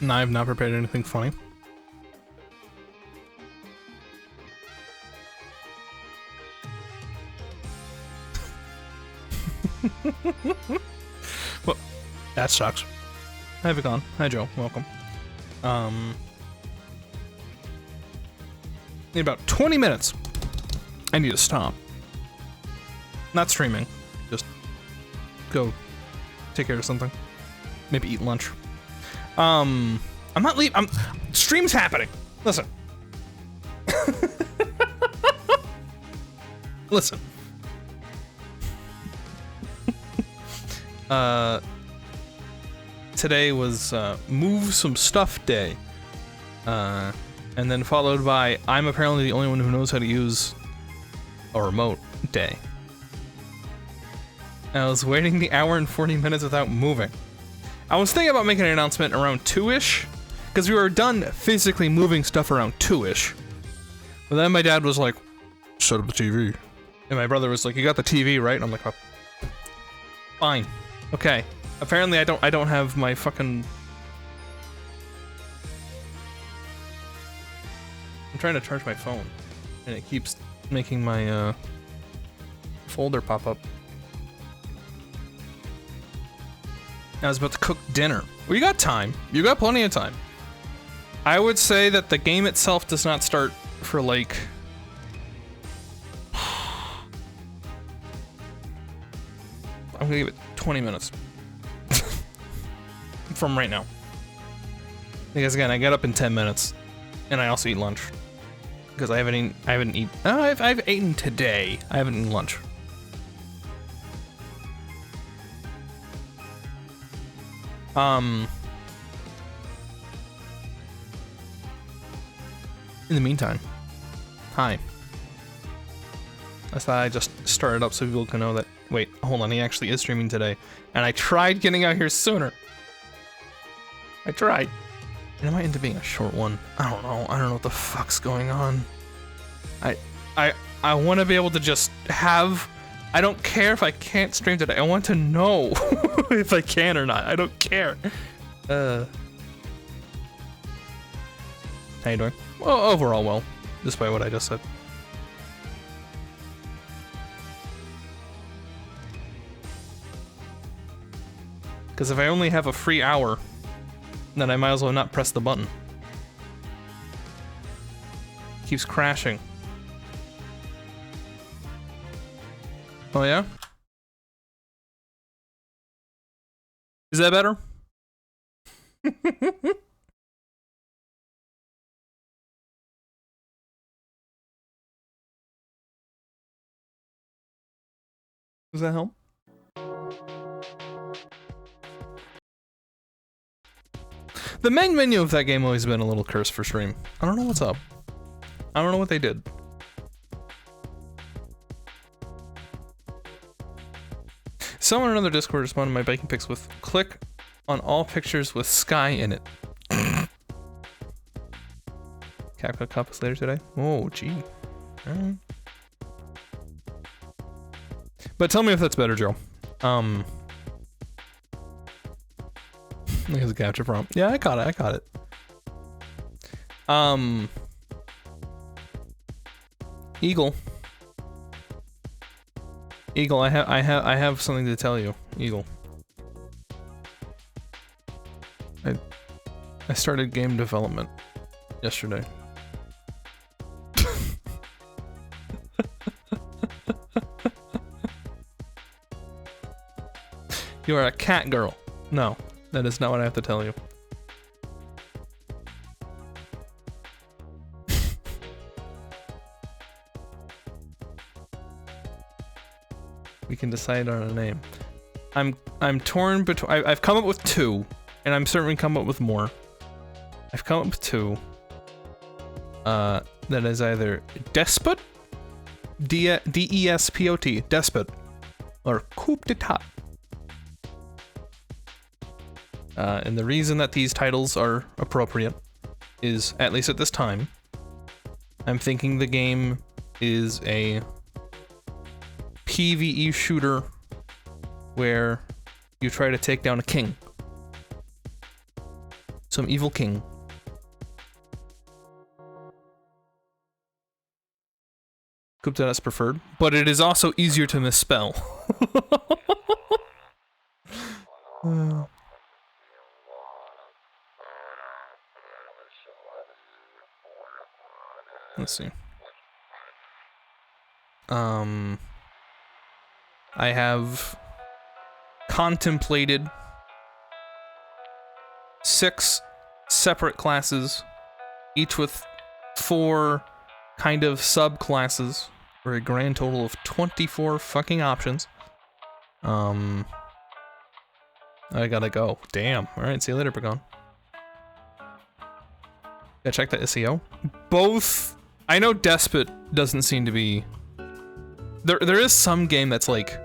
And I have not prepared anything funny. Well, that sucks. Hi, Vigon. Hi, Joe. Welcome. In about 20 minutes, I need to stop. Not streaming. Just go take care of something. Maybe eat lunch. I'm not leaving. Stream's happening. Listen. Listen. Today was move some stuff day, and then followed by I'm apparently the only one who knows how to use a remote day. And I was waiting the hour and 40 minutes without moving. I was thinking about making an announcement around 2-ish, because we were done physically moving stuff around 2-ish. But then my dad was like, "Set up the TV," and my brother was like, "You got the TV, right?" And I'm like, "Oh, fine, okay." Apparently I don't have my fucking... I'm trying to charge my phone, and it keeps making my folder pop up. I was about to cook dinner. Well, you got time. You got plenty of time. I would say that the game itself does not start for like... I'm gonna give it 20 minutes. From right now. Because again, I get up in 10 minutes. And I also eat lunch. Because I've eaten today. I haven't eaten lunch. In the meantime, hi. I thought I just started up so people can know that, wait, hold on, he actually is streaming today. And I tried getting out here sooner. I tried. And it might end up being a short one. I don't know. I don't know what the fuck's going on. I want to be able to just have... I don't care if I can't stream today. I want to know if I can or not. I don't care. How you doing? Well, overall well, despite what I just said. Because if I only have a free hour, then I might as well not press the button. Keeps crashing. Oh yeah? Is that better? Does that help? The main menu of that game always been a little curse for stream. I don't know what's up. I don't know what they did. Someone in another Discord responded to my biking pics with click on all pictures with sky in it. CapCut Cup is later today. Oh, gee. Alright. But tell me if that's better, Joe. Look at the capture prompt. Yeah, I caught it. Eagle, I have something to tell you, Eagle. I started game development yesterday. You are a cat girl. No, that is not what I have to tell you. We can decide on a name. I'm torn between. I've come up with two, and I'm certainly come up with more. I've come up with two. That is either Despot, D-E-S-P-O-T, Despot, or Coup d'etat. And the reason that these titles are appropriate is, at least at this time, I'm thinking the game is a PvE shooter where you try to take down a king. Some evil king. Kuptadas preferred, but it is also easier to misspell. Let's see. I have contemplated 6 separate classes, each with 4 kind of subclasses, for a grand total of 24 fucking options. I gotta go. Damn. Alright, see you later, Pagon. Gotta check that SEO. Both... I know Despot doesn't seem to be... There is some game that's like...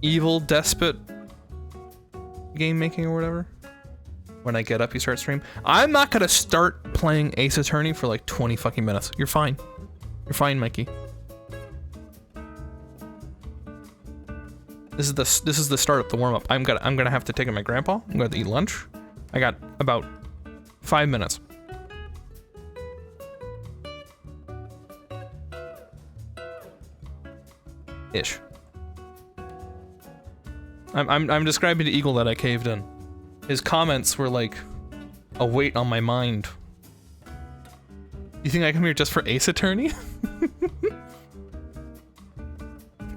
evil Despot... game making or whatever. When I get up, you start stream. I'm not gonna start playing Ace Attorney for like 20 fucking minutes. You're fine. You're fine, Mikey. This is the start of the warm-up. I'm gonna have to take my grandpa. I'm gonna have to eat lunch. I got about 5 minutes. Ish. I'm describing to Eagle that I caved in. His comments were like a weight on my mind. You think I come here just for Ace Attorney?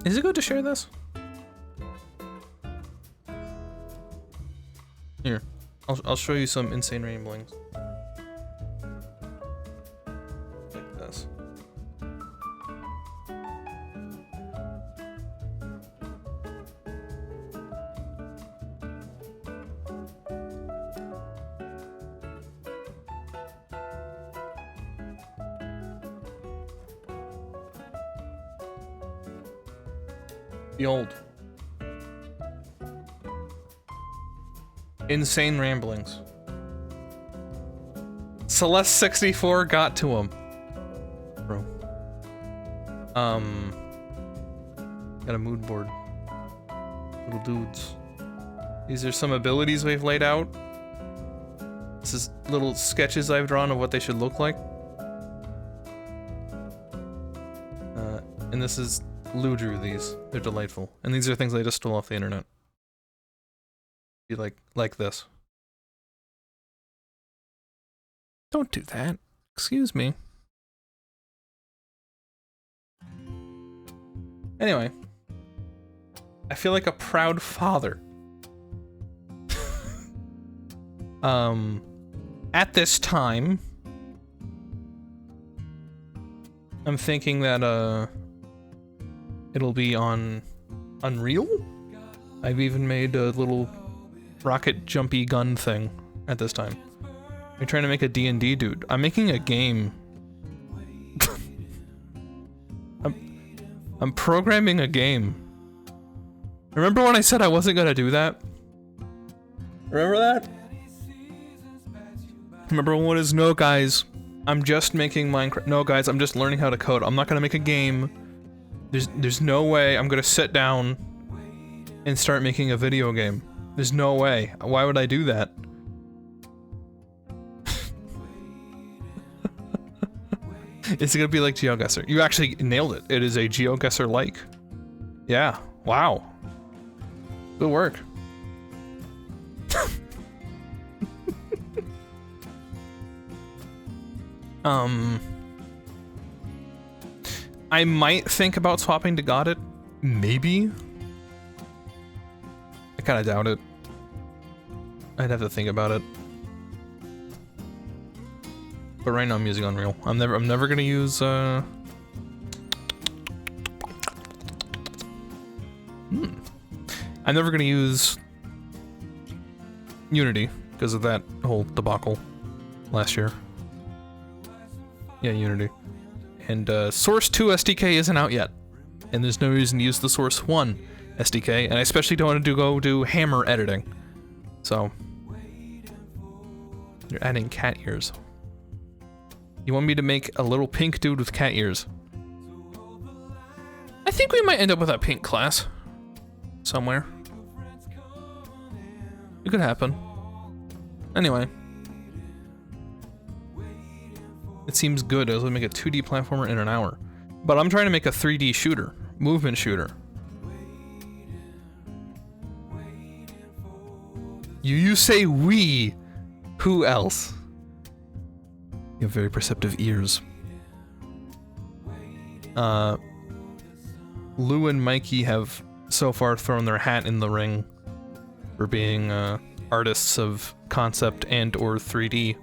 Is it good to share this? Here, I'll show you some insane ramblings. Like this. The old. Insane ramblings. Celeste64 got to him. Bro. Got a mood board. Little dudes. These are some abilities we've laid out. This is little sketches I've drawn of what they should look like. And this is Lou drew these. They're delightful. And these are things I just stole off the internet. Be like this. Don't do that. Excuse me. Anyway. I feel like a proud father. At this time, I'm thinking that, it'll be on Unreal? I've even made a little rocket jumpy gun thing at this time. I'm trying to make a D&D dude. I'm making a game. I'm programming a game. Remember when I said I wasn't gonna do that? Remember that? Remember when it is, no guys, I'm just making Minecraft. No guys, I'm just learning how to code. I'm not gonna make a game. There's no way I'm gonna sit down and start making a video game. There's no way. Why would I do that? It's gonna be like GeoGuessr. You actually nailed it. It is a GeoGuessr-like. Yeah. Wow. Good work. I might think about swapping to Got It. Maybe. I kinda doubt it. I'd have to think about it. But right now I'm using Unreal. I'm never gonna use I'm never gonna use Unity because of that whole debacle last year. Yeah, Unity. And Source 2 SDK isn't out yet. And there's no reason to use the Source 1 SDK, and I especially don't want to go do hammer editing. So you're adding cat ears. You want me to make a little pink dude with cat ears? I think we might end up with a pink class. Somewhere. It could happen. Anyway. It seems good. I was gonna make a 2D platformer in an hour. But I'm trying to make a 3D shooter. Movement shooter. You say we. Who else? You have very perceptive ears. Lou and Mikey have so far thrown their hat in the ring for being artists of concept and or 3D.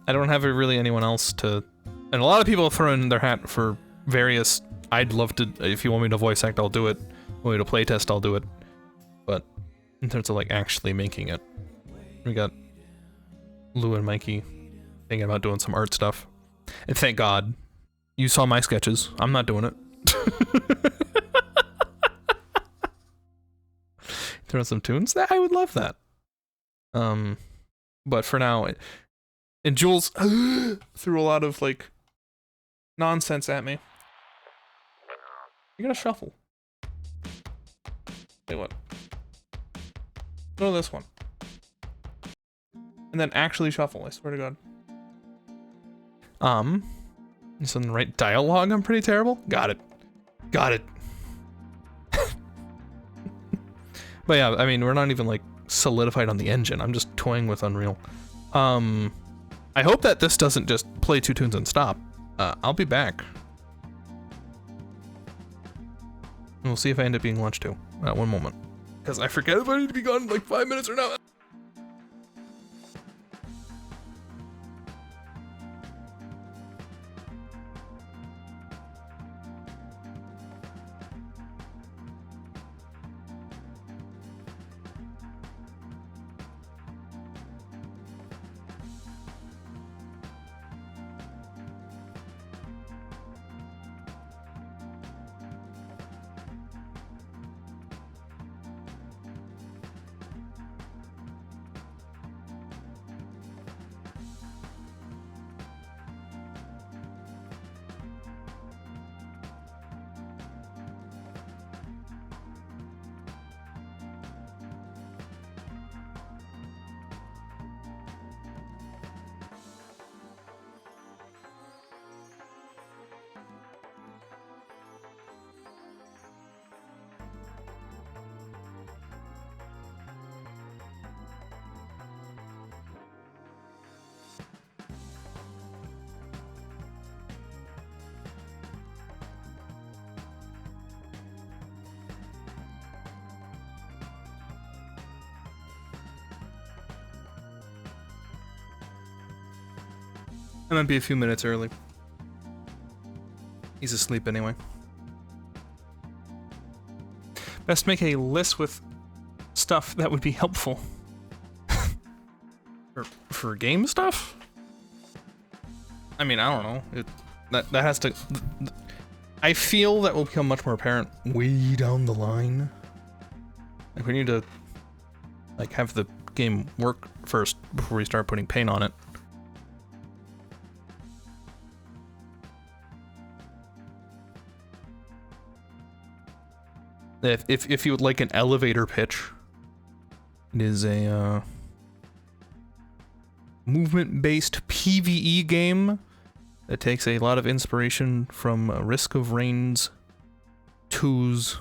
I don't have really anyone else to... And a lot of people throw in their hat for various... I'd love to... If you want me to voice act, I'll do it. Want me to playtest, I'll do it. But in terms of like actually making it, we got Lou and Mikey thinking about doing some art stuff. And thank God, you saw my sketches. I'm not doing it. Throw some tunes? I would love that. But for now, and Jules threw a lot of like nonsense at me. You gotta shuffle. Say what? Go to this one. And then actually shuffle, I swear to God. It's in the right dialogue, I'm pretty terrible. Got it. Got it. But yeah, I mean, we're not even like solidified on the engine. I'm just toying with Unreal. I hope that this doesn't just play 2 tunes and stop. I'll be back. And we'll see if I end up being lunch too. One moment. Because I forget if I need to be gone in like 5 minutes or not. I might be a few minutes early. He's asleep anyway. Best make a list with stuff that would be helpful. for game stuff? I mean, I don't know. That has to... I feel that will become much more apparent way down the line. Like, we need to like have the game work first before we start putting paint on it. If you would like an elevator pitch, it is a movement-based PvE game that takes a lot of inspiration from Risk of Rain's 2's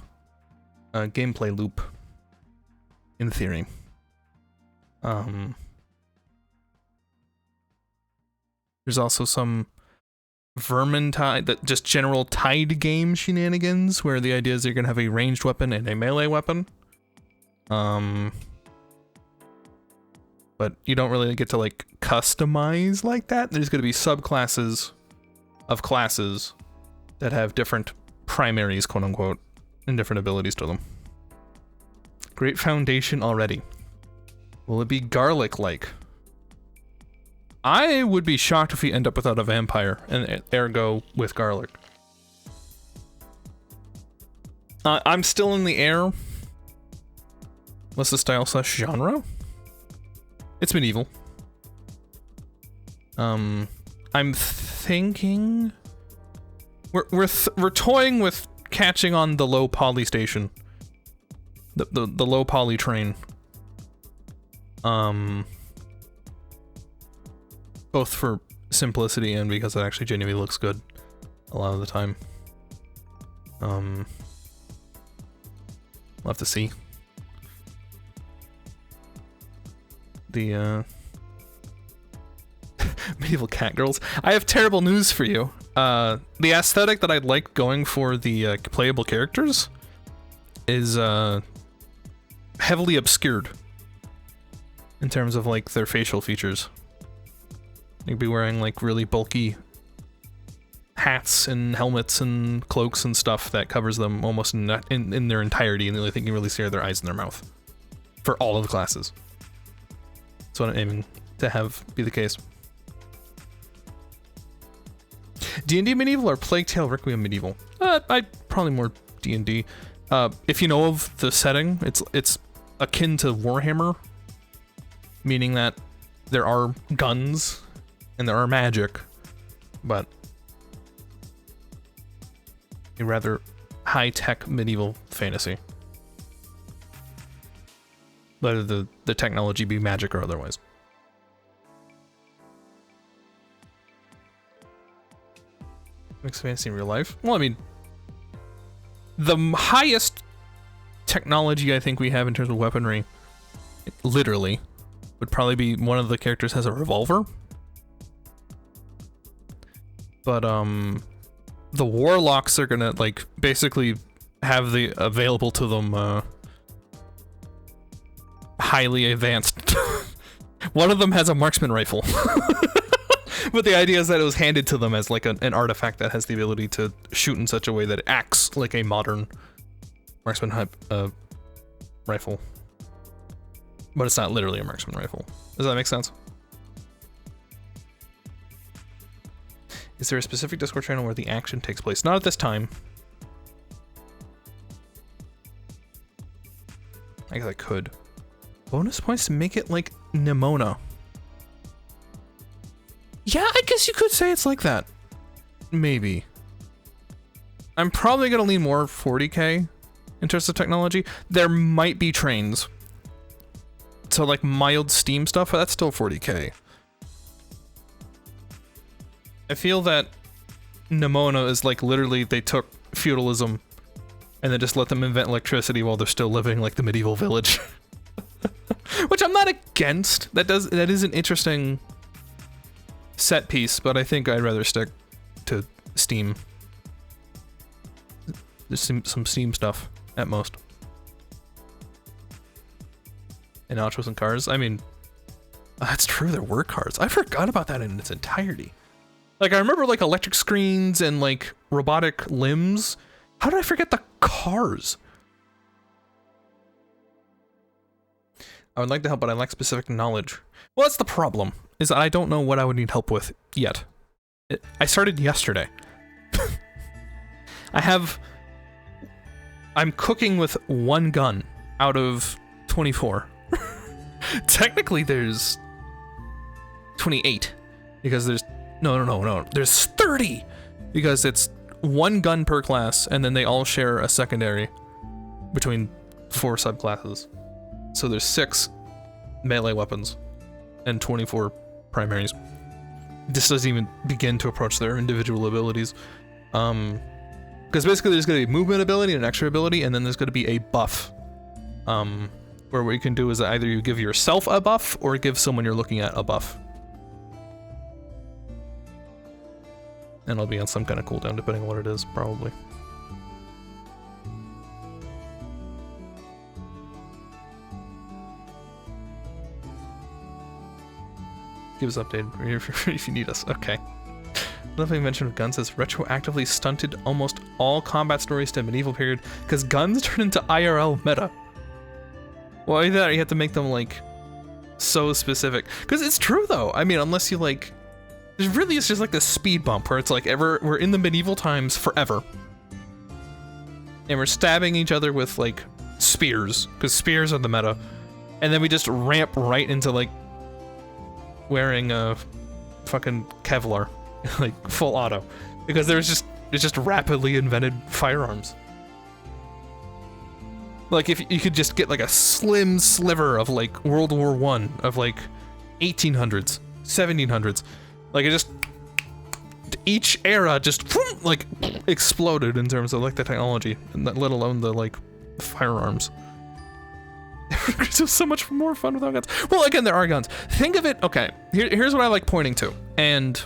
gameplay loop, in theory. There's also some Vermintide, that just general Tide game shenanigans, where the idea is you're gonna have a ranged weapon and a melee weapon. But you don't really get to like customize like that. There's gonna be subclasses of classes that have different primaries, quote unquote, and different abilities to them. Great foundation already. Will it be garlic-like? I would be shocked if we end up without a vampire, and ergo with garlic. I'm still in the air. What's the style / genre? It's medieval. I'm thinking we're toying with catching on the low poly station, the low poly train. both for simplicity and because it actually genuinely looks good a lot of the time. We'll have to see. The medieval cat girls. I have terrible news for you. The aesthetic that I'd like going for the playable characters is heavily obscured in terms of like their facial features. You'd be wearing like really bulky hats and helmets and cloaks and stuff that covers them almost in their entirety, and the only thing you can really see are their eyes and their mouth for all of the classes. That's what I'm aiming to have be the case. D&D Medieval or Plague Tale Requiem Medieval? I'd probably more D&D. If you know of the setting, it's akin to Warhammer, meaning that there are guns and there are magic, but a rather high-tech medieval fantasy. Whether the technology be magic or otherwise. Makes fantasy in real life? Well, I mean, the highest technology I think we have in terms of weaponry, literally, would probably be one of the characters has a revolver. But, the warlocks are gonna, like, basically have the available to them, highly advanced. One of them has a marksman rifle. But the idea is that it was handed to them as like an artifact that has the ability to shoot in such a way that it acts like a modern marksman rifle. But it's not literally a marksman rifle. Does that make sense? Is there a specific Discord channel where the action takes place? Not at this time. I guess I could. Bonus points to make it like Nimona. Yeah, I guess you could say it's like that. Maybe. I'm probably gonna lean more 40k in terms of technology. There might be trains. So like mild Steam stuff, but that's still 40k. I feel that Nimona is like literally they took feudalism and then just let them invent electricity while they're still living like the medieval village. Which I'm not against. That is an interesting set piece, but I think I'd rather stick to Steam. Just some Steam stuff at most. And outros and cars. I mean, that's true. There were cars. I forgot about that in its entirety. Like I remember like electric screens and like robotic limbs. How did I forget the cars? I would like to help, but I lack specific knowledge. Well, that's the problem, is that I don't know what I would need help with yet. I started yesterday. I'm cooking with one gun out of 24. Technically there's 28, because there's, no, there's 30! Because it's one gun per class, and then they all share a secondary between 4 subclasses. So there's 6 melee weapons and 24 primaries. This doesn't even begin to approach their individual abilities. Because basically there's going to be movement ability and an extra ability, and then there's going to be a buff. Where what you can do is either you give yourself a buff or give someone you're looking at a buff. And it'll be on some kind of cooldown depending on what it is, probably. Give us updated if you need us. Okay. Nothing mentioned of guns has retroactively stunted almost all combat stories to medieval period because guns turn into IRL meta. Well, either that or you have to make them like so specific. Because it's true though. I mean, unless you like, there really is just like this speed bump where it's like we're in the medieval times forever, and we're stabbing each other with like spears because spears are the meta, and then we just ramp right into like wearing a fucking Kevlar, like full auto, because it's just rapidly invented firearms. Like if you could just get like a slim sliver of like World War I, of like 1800s, 1700s, Like, it just... Each era just, like, exploded in terms of, like, the technology, and let alone the, like, firearms. It's just so much more fun without guns. Well, again, there are guns. Think of it... Okay, here's what I like pointing to, and...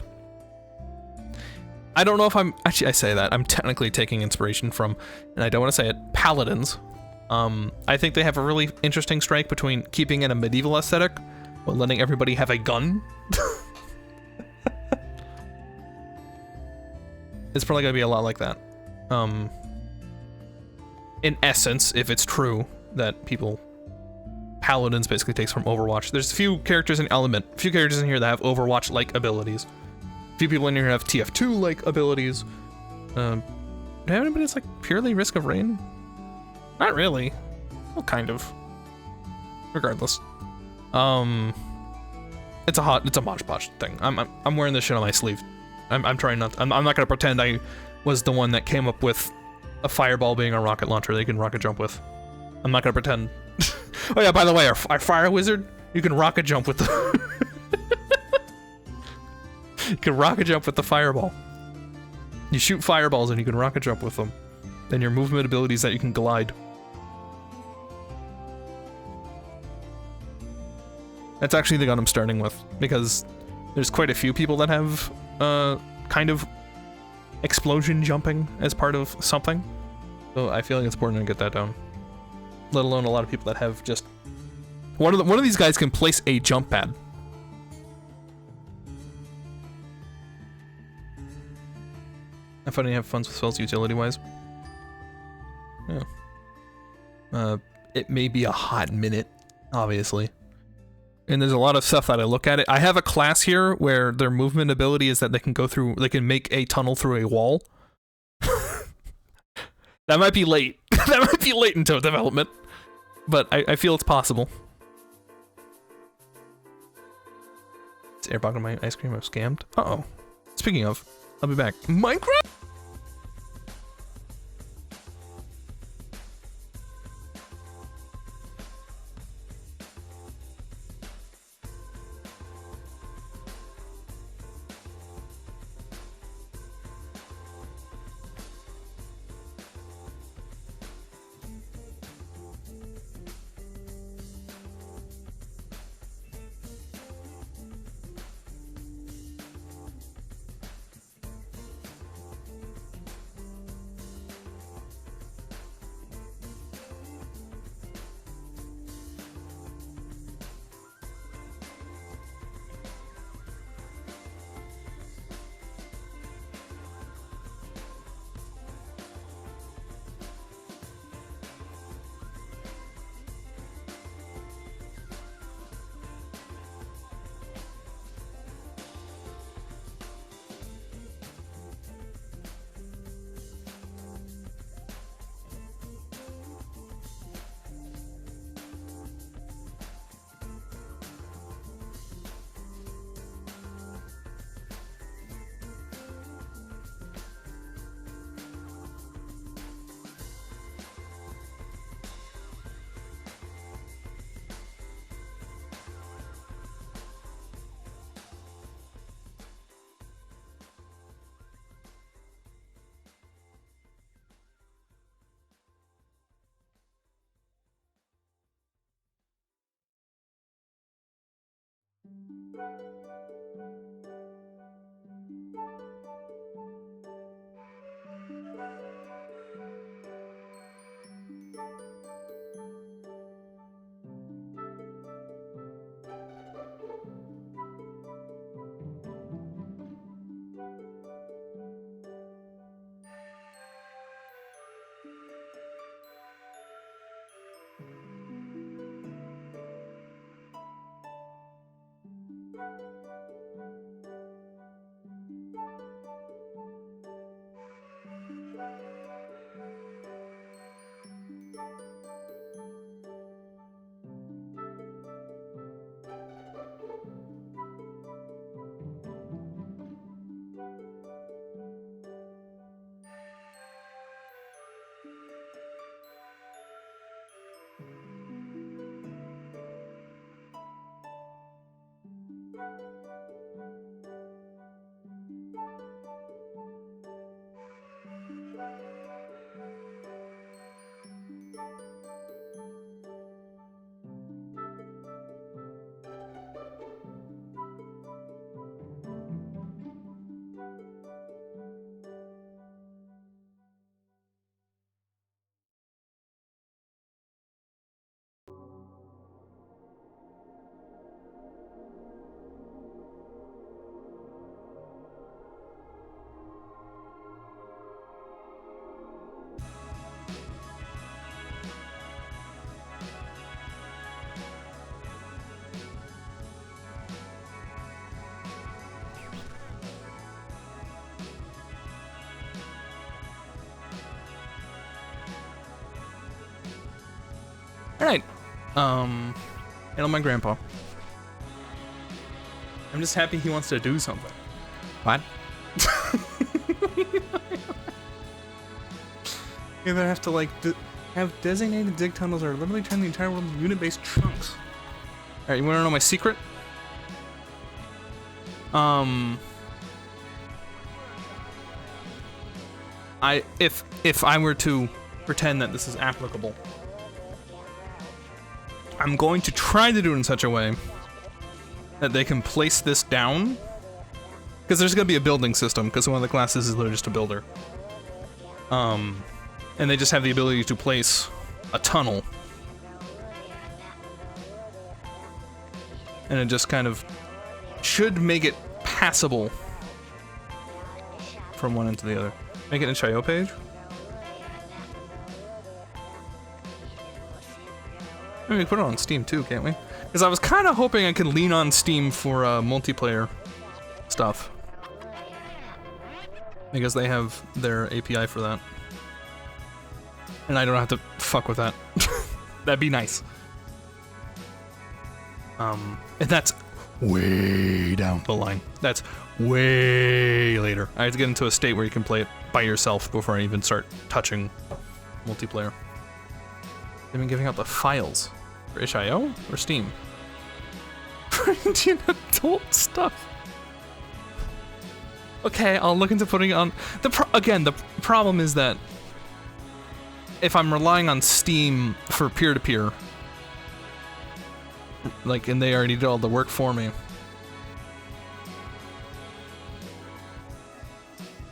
I don't know if I'm... Actually, I say that. I'm technically taking inspiration from, and I don't want to say it, Paladins. I think they have a really interesting strike between keeping in a medieval aesthetic while letting everybody have a gun. It's probably gonna be a lot like that. In essence, if it's true that Paladins basically takes from Overwatch. There's a few characters in Element, a few characters in here that have Overwatch-like abilities. A few people in here have TF2-like abilities. Do you have anybody that's like purely Risk of Rain? Not really. Well, kind of. Regardless. It's a Mosh Posh thing. I'm wearing this shit on my sleeve. I'm trying not. I'm not gonna pretend I was the one that came up with a fireball being a rocket launcher that you can rocket jump with. I'm not gonna pretend. Oh yeah, by the way, our fire wizard, you can rocket jump with the. You can rocket jump with the fireball. You shoot fireballs and you can rocket jump with them. And your movement ability is that you can glide. That's actually the gun I'm starting with, because there's quite a few people that have kind of explosion jumping as part of something. So I feel like it's important to get that down. Let alone a lot of people that have just one of these guys can place a jump pad. I find I have fun with spells utility-wise. Yeah. It may be a hot minute, obviously. And there's a lot of stuff that I look at it. I have a class here where their movement ability is that they can make a tunnel through a wall. That might be late. That might be late into development. But I feel it's possible. It's air pocket my ice cream. I've scammed. Uh-oh. Speaking of, I'll be back. Minecraft? Alright. Handle my grandpa. I'm just happy he wants to do something. What? You either have to, like, have designated dig tunnels or literally turn the entire world into unit-based chunks. Alright, you wanna know my secret? If I were to pretend that this is applicable, I'm going to try to do it in such a way that they can place this down, because there's gonna be a building system, because one of the classes is literally just a builder. And they just have the ability to place a tunnel. And it just kind of should make it passable from one end to the other. Make it an itch.io page? Maybe we put it on Steam too, can't we? Because I was kind of hoping I could lean on Steam for multiplayer stuff. Because they have their API for that. And I don't have to fuck with that. That'd be nice. And that's way down the line. That's way later. I have to get into a state where you can play it by yourself before I even start touching multiplayer. They've been giving out the files for itch.io or Steam? For Indian adult stuff. Okay, I'll look into putting it on. Again, the problem is that if I'm relying on Steam for peer-to-peer, like, and they already did all the work for me.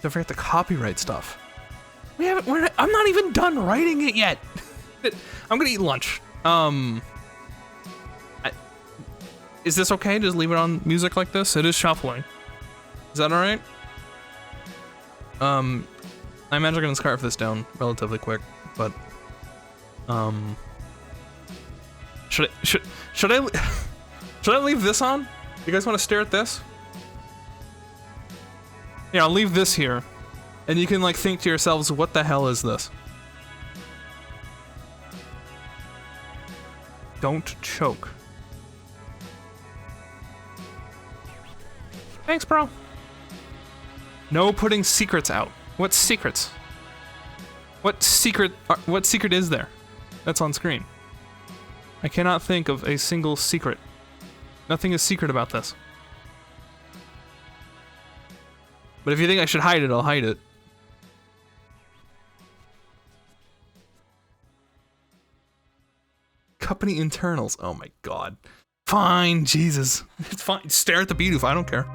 Don't forget the copyright stuff. I'm not even done writing it yet. I'm gonna eat lunch. Is this okay? Just leave it on music like this? It is shuffling. Is that alright? I imagine I'm gonna scarf this down relatively quick, but should I leave this on? You guys want to stare at this? Yeah, I'll leave this here, and you can like think to yourselves, what the hell is this? Don't choke. Thanks, bro. No putting secrets out. What secrets? What secret is there that's on screen? I cannot think of a single secret. Nothing is secret about this. But if you think I should hide it, I'll hide it. Company internals. Oh my god. Fine, Jesus. It's fine. Stare at the Bidoof. I don't care.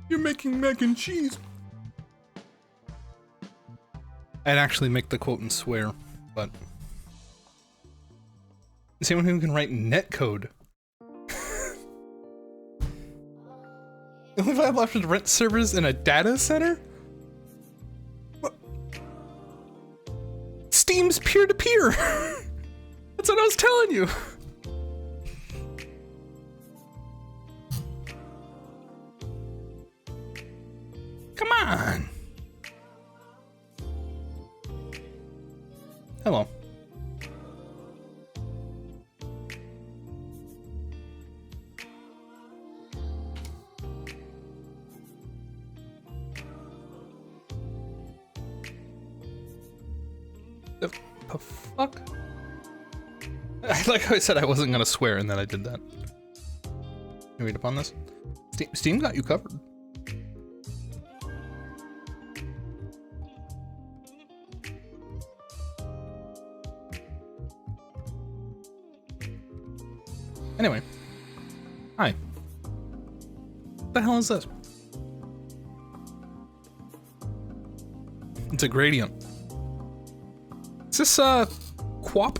You're making mac and cheese. I'd actually make the quote and swear, but... Is anyone who can write netcode? The only viable option is rent servers in a data center? What? Steam's peer-to-peer! That's what I was telling you! Come on! Hello. The fuck? Like how I said I wasn't gonna swear and then I did that. You read up on this? Steam got you covered. Anyway. Hi. What the hell is this? It's a gradient. Is this, QWOP?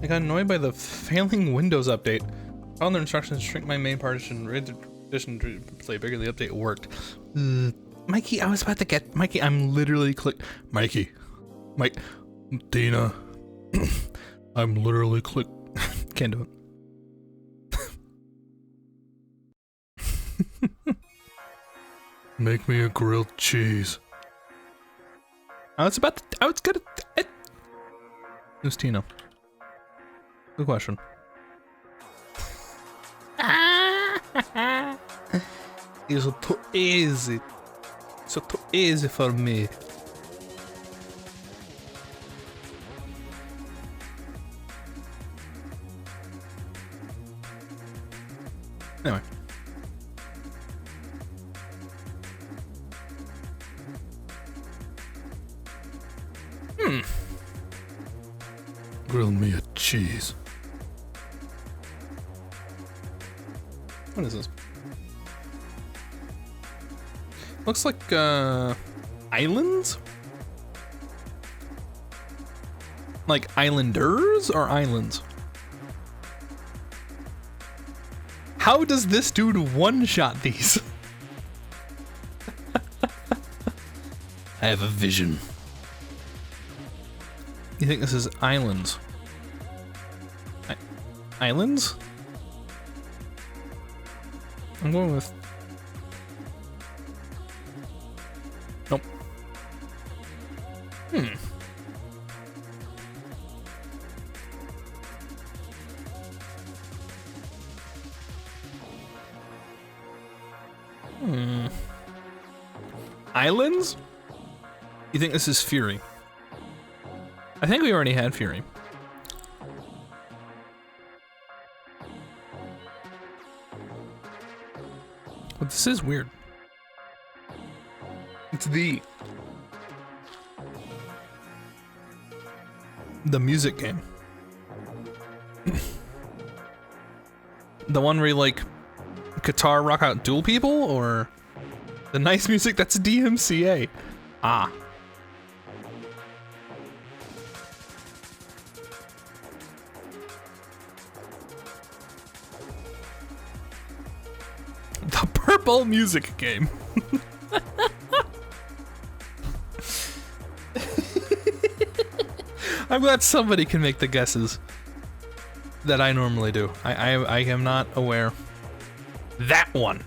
I got annoyed by the failing Windows update. Found their instructions to shrink my main partition, read the partition to play bigger. The update worked. Mikey, I was about to get... Mikey, I'm literally Mikey. Dina. I'm literally Can't do it. Make me a grilled cheese. I was gonna... Who's Tina? Good question. It's too easy. So too easy for me. Anyway. Grill me a cheese. What is this? Looks like, islands? Like islanders or islands? How does this dude one-shot these? I have a vision. You think this is islands? Islands? I'm going with... Nope. Islands? You think this is Fury? I think we already had Fury. But this is weird. It's the music game. The one where you like guitar rock out dual people, or the nice music that's DMCA? Ah. The purple music game. I'm glad somebody can make the guesses that I normally do. I am not aware. That one.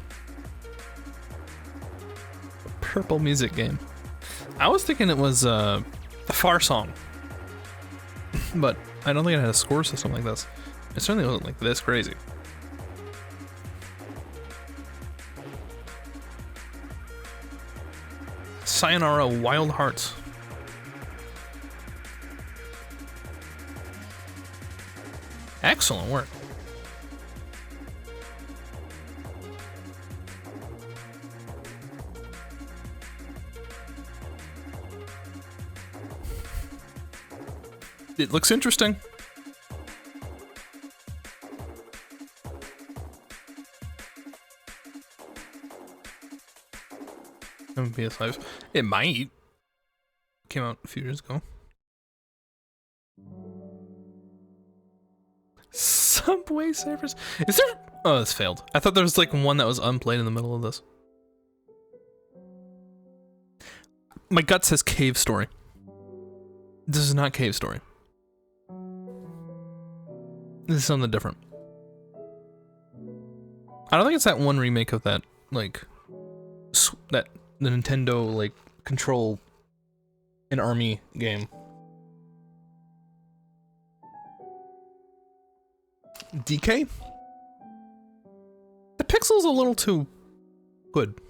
Purple music game. I was thinking it was a Far Song, but I don't think it had a score system like this. It certainly wasn't like this crazy. Sayonara Wild Hearts. Excellent work. It looks interesting. on PS5. It might. Came out a few years ago. Subway Surfers. Is there? Oh, this failed. I thought there was like one that was unplayed in the middle of this. My gut says Cave Story. This is not Cave Story. This is something different. I don't think it's that one remake of that, like, the Nintendo, like, control an army game. DK? The pixel's a little too good.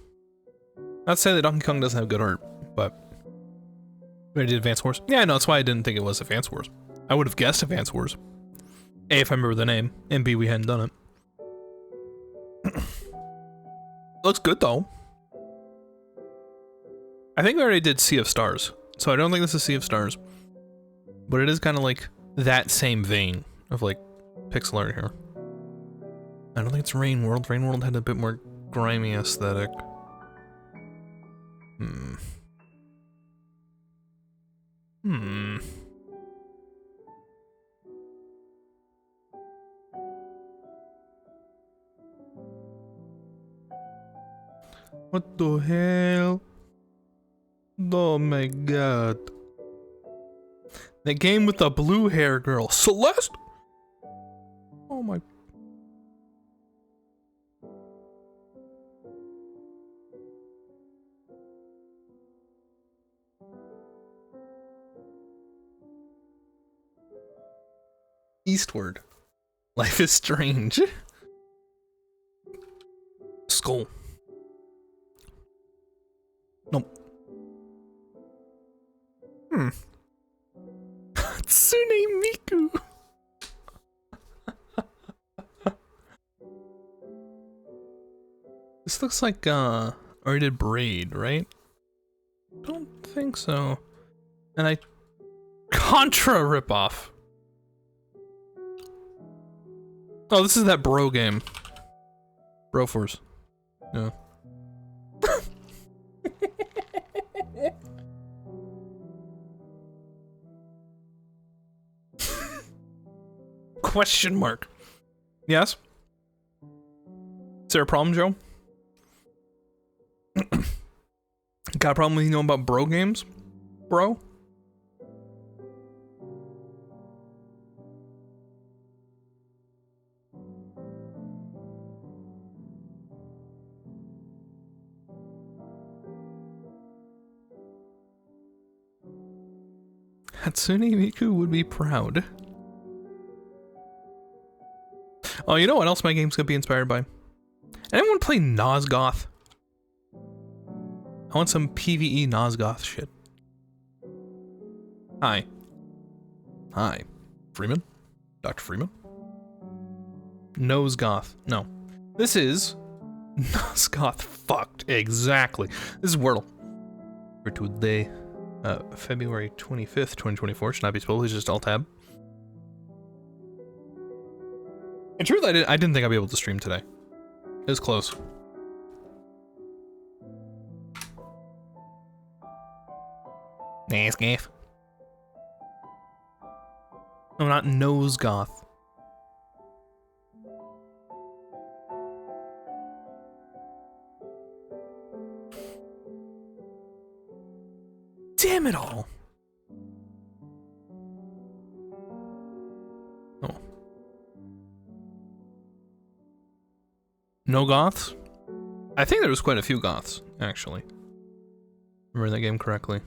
Not to say that Donkey Kong doesn't have good art, but... I did Advance Wars? Yeah, no, that's why I didn't think it was Advance Wars. I would have guessed Advance Wars. A, if I remember the name, and B, we hadn't done it. Looks good, though. I think we already did Sea of Stars, so I don't think this is Sea of Stars. But it is kind of like that same vein of, like, pixel art here. I don't think it's Rain World. Rain World had a bit more grimy aesthetic. What the hell? Oh my god. The game with the blue hair girl. Celeste? Oh my... Eastward. Life is strange. Skull. Nope. Hatsune Miku. This looks like already did Braid, right? Don't think so. And I Contra ripoff. Oh, this is that Bro game. Broforce. Yeah. Question mark. Yes? Is there a problem, Joe? Got a problem with you know about Bro games? Bro? Hatsune Miku would be proud. Oh, you know what else my games could be inspired by? Anyone play Nosgoth? I want some PvE Nosgoth shit. Hi. Hi. Freeman? Dr. Freeman? Nosgoth. No. This is... Nosgoth fucked. Exactly. This is Wordle. For today, February 25th, 2024. Should not be spelled, it's just Alt-Tab. In truth, I didn't think I'd be able to stream today. It was close. Nosgoth. No, not Nosgoth. Damn it all. Oh. No goths? I think there was quite a few goths, actually. Remember that game correctly.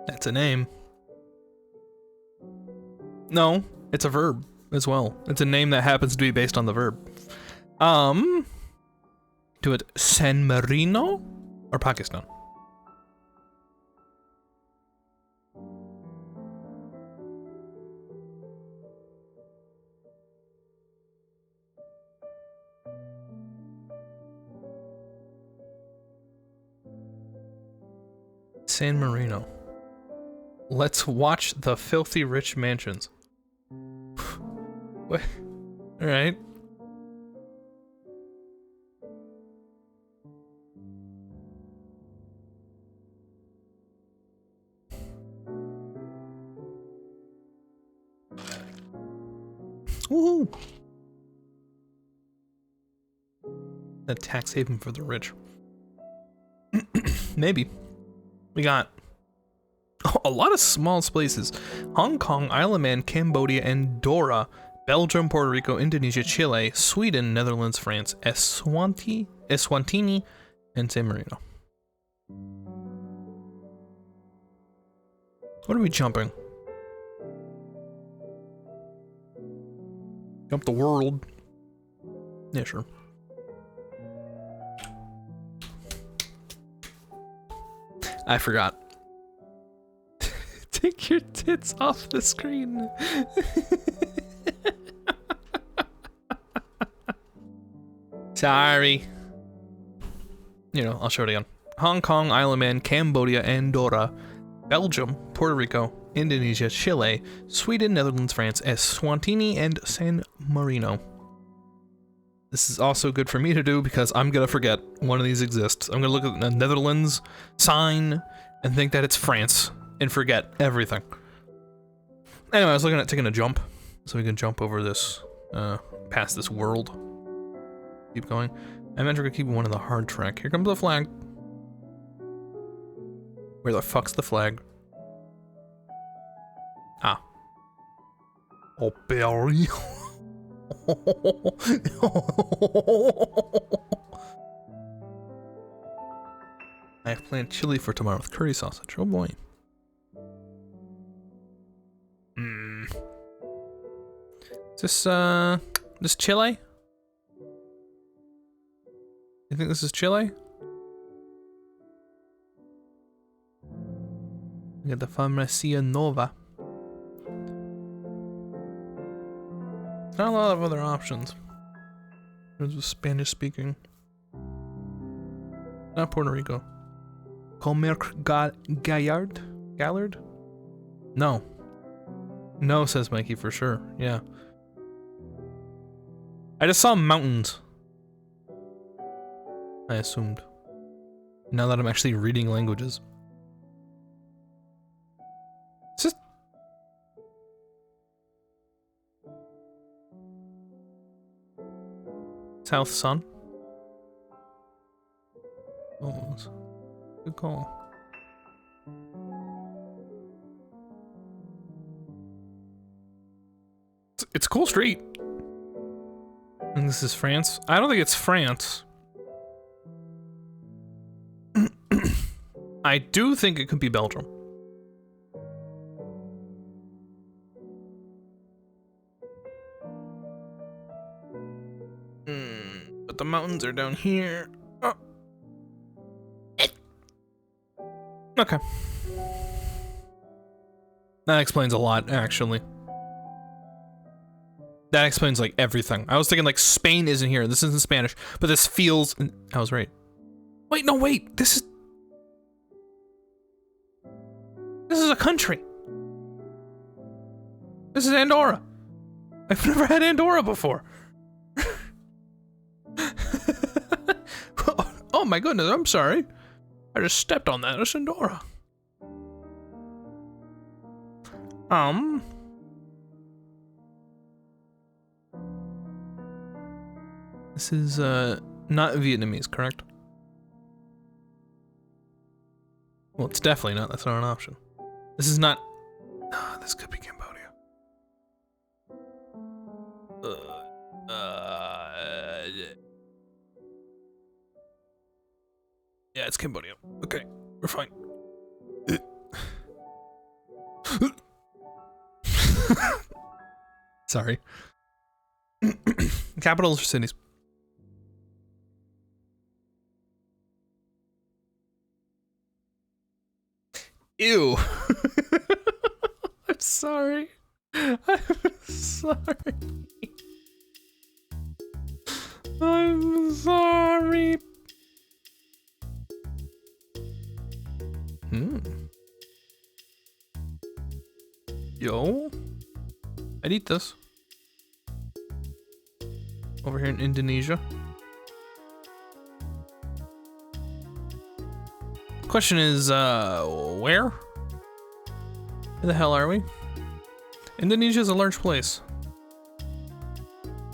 That's a name. No, it's a verb as well. It's a name that happens to be based on the verb. Do it San Marino or Pakistan? San Marino. Let's watch the filthy rich mansions. What? Alright. Woohoo! A tax haven for the rich. Maybe. We got a lot of small places. Hong Kong, Isle of Man, Cambodia, Andorra, Belgium, Puerto Rico, Indonesia, Chile, Sweden, Netherlands, France, Eswatini, and San Marino. What are we jumping? Jump the world. Yeah, sure. I forgot. Take your tits off the screen. Sorry. You know, I'll show it again. Hong Kong, Isle of Man, Cambodia, Andorra, Belgium, Puerto Rico, Indonesia, Chile, Sweden, Netherlands, France, Eswatini, and San Marino. This is also good for me to do because I'm gonna forget one of these exists. I'm gonna look at the Netherlands sign and think that it's France and forget everything. Anyway, I was looking at taking a jump so we can jump over this, past this world. Keep going. I meant we're gonna keep one of the hard track. Here comes the flag. Where the fuck's the flag? Ah. Oh, Barry. I have planned chili for tomorrow with curry sausage. Oh boy. Is this Chile? You think this is Chile? We got the Farmacia Nova. Not a lot of other options. There's Spanish speaking. Not Puerto Rico. Comerc Gallard? No. No, says Mikey for sure. Yeah. I just saw mountains. I assumed. Now that I'm actually reading languages. It's just... South Sun? Oh, good call. It's a cool street. And this is France? I don't think it's France. I do think it could be Belgium. But the mountains are down here. Oh. Okay. That explains a lot, actually. That explains, like, everything. I was thinking, like, Spain isn't here. This isn't Spanish. But this feels... I was right. Wait, no, wait. This is a country. This is Andorra. I've never had Andorra before. Oh my goodness, I'm sorry. I just stepped on that. It's Andorra. This is, not Vietnamese, correct? Well, it's definitely not. That's not an option. This is not... Oh, this could be Cambodia. Yeah, it's Cambodia. Okay, we're fine. Sorry. Capitals or cities? Ew. I'm sorry. I'm sorry. I'm sorry. Yo. I'd eat this. over here in Indonesia. Question is, where? Where the hell are we? Indonesia is a large place.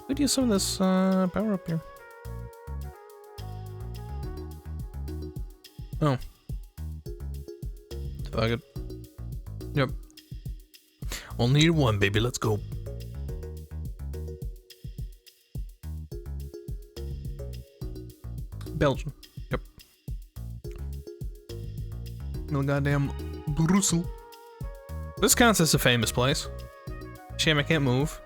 Could use some of this power up here. Oh. Fuck it. Yep. Only need one, baby. Let's go. Belgium. Yep. No goddamn Brussels. This counts as a famous place. Shame I can't move.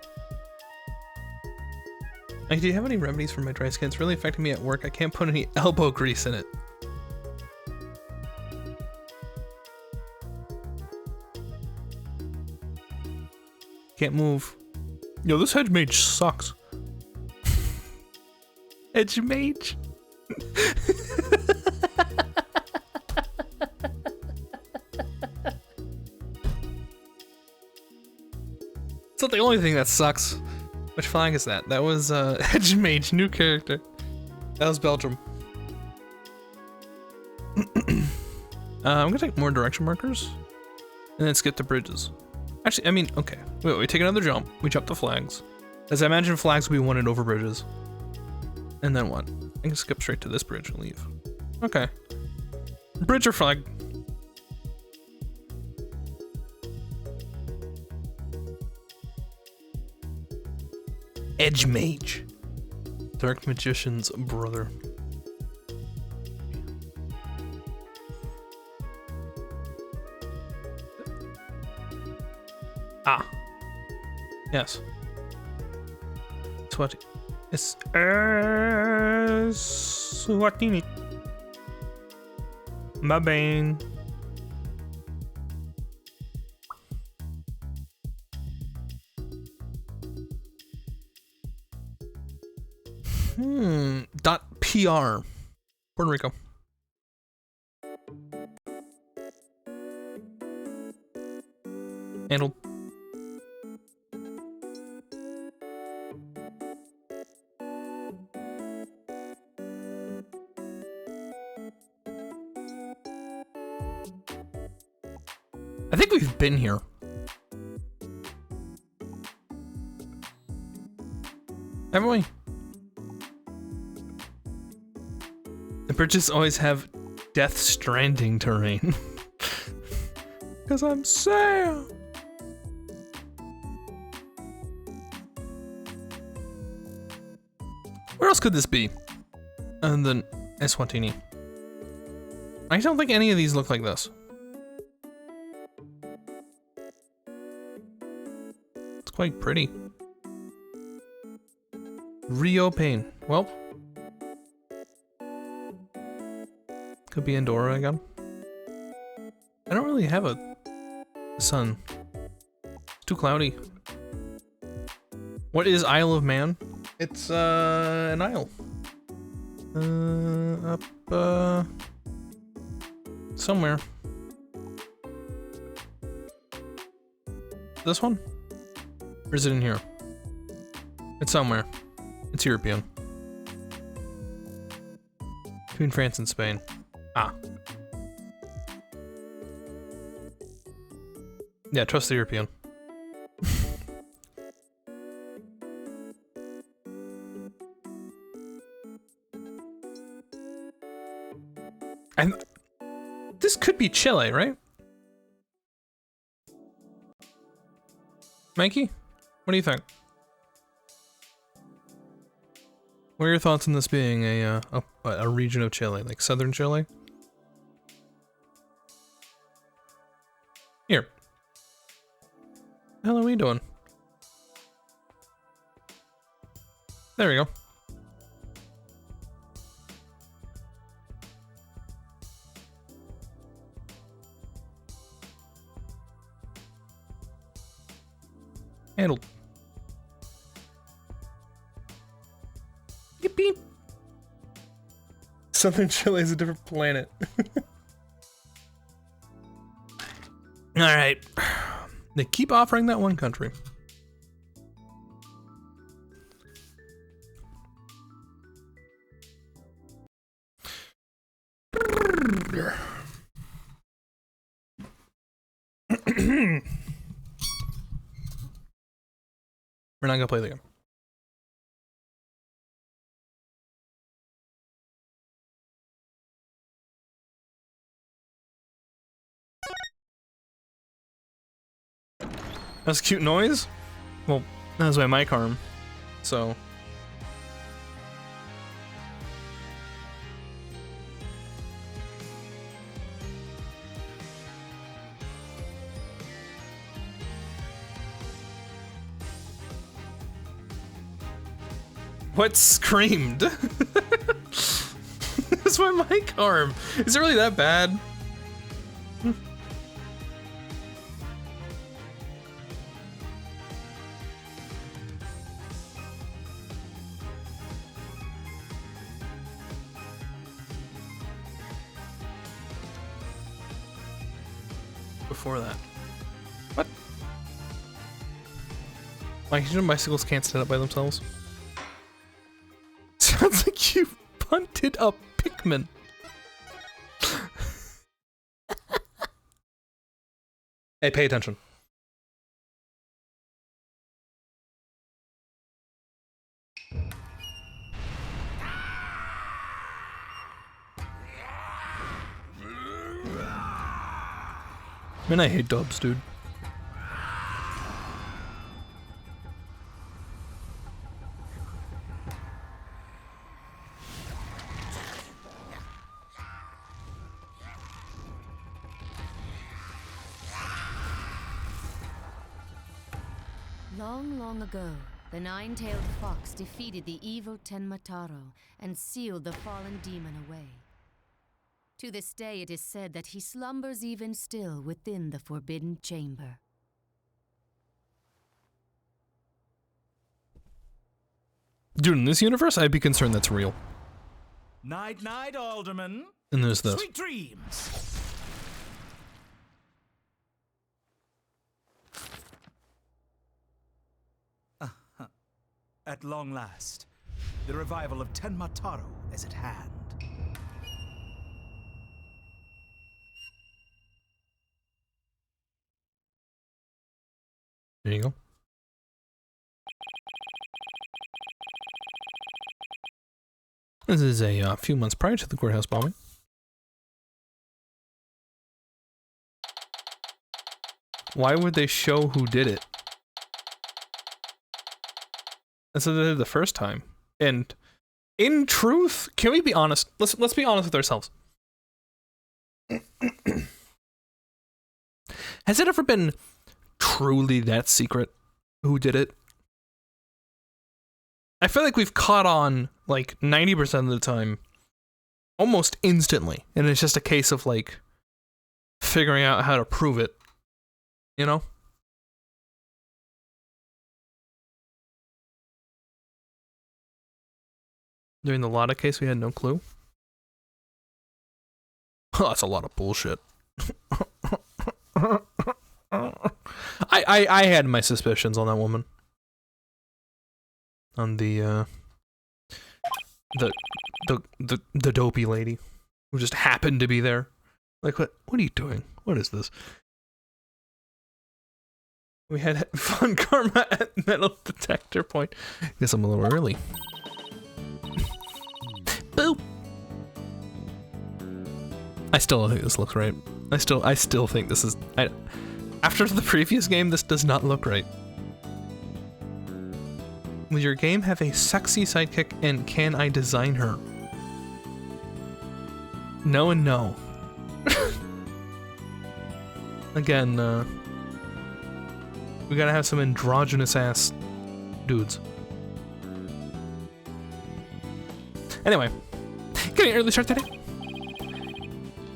Like, do you have any remedies for my dry skin? It's really affecting me at work. I can't put any elbow grease in it. Can't move. Yo, this hedge mage sucks. Hedge mage? It's not the only thing that sucks. Which flag is that? That was Hedge Mage, new character. That was Belgium. I'm gonna take more direction markers and then skip the bridges. Actually, I mean, okay. Wait, we take another jump. We jump the flags. As I imagine flags will be wanted over bridges. And then what? I can skip straight to this bridge and leave. Okay. Bridge or flag? Edge Mage. Dark Magician's brother. Ah. Yes. Swati. It's Swatini. Mabane. .PR. Puerto Rico. Handled. I think we've been here. Haven't we? The bridges always have Death Stranding terrain. Cause I'm sad. Where else could this be? Other than Eswatini. I don't think any of these look like this. It's quite pretty. Rio Pain. Well. Could be Andorra again. I don't really have a sun. It's too cloudy. What is Isle of Man? It's an isle. Up somewhere. This one? Or is it in here? It's somewhere. It's European. Between France and Spain. Ah. Yeah, trust the European. And this could be Chile, right? Mikey, what do you think? What are your thoughts on this being a region of Chile, like southern Chile? Here. What the hell are we doing? There we go. Handled. Beep beep. Southern Chile is a different planet. Alright. They keep offering that one country. We're not gonna play the game. That's a cute noise? Well, that was my mic arm, so... What screamed? That's my mic arm. Is it really that bad? Before that. What? Like, you know bicycles can't stand up by themselves? Sounds like you punted a Pikmin. Hey, pay attention. Man, I hate dubs, dude. Long, long ago, the nine-tailed fox defeated the evil Tenmataro and sealed the fallen demon away. To this day, it is said that he slumbers even still within the Forbidden Chamber. Dude, in this universe, I'd be concerned that's real. Night, night, Alderman. And there's this. Sweet dreams. At long last, the revival of Tenmataro is at hand. There you go. This is a few months prior to the courthouse bombing. Why would they show who did it? That's what they did the first time. And in truth, can we be honest? Let's be honest with ourselves. Has it ever been truly that secret who did it? I feel like we've caught on like 90% of the time almost instantly, and it's just a case of like figuring out how to prove it, you know? During the Lotta case, we had no clue. Oh, that's a lot of bullshit. I had my suspicions on that woman. On the dopey lady who just happened to be there. Like, what are you doing? What is this? We had fun karma at metal detector point. Guess I'm a little early. Boop. I still don't think this looks right. I still think this is... after the previous game, this does not look right. Will your game have a sexy sidekick, and can I design her? No and no. Again, we gotta have some androgynous ass dudes. Anyway, getting an early start today.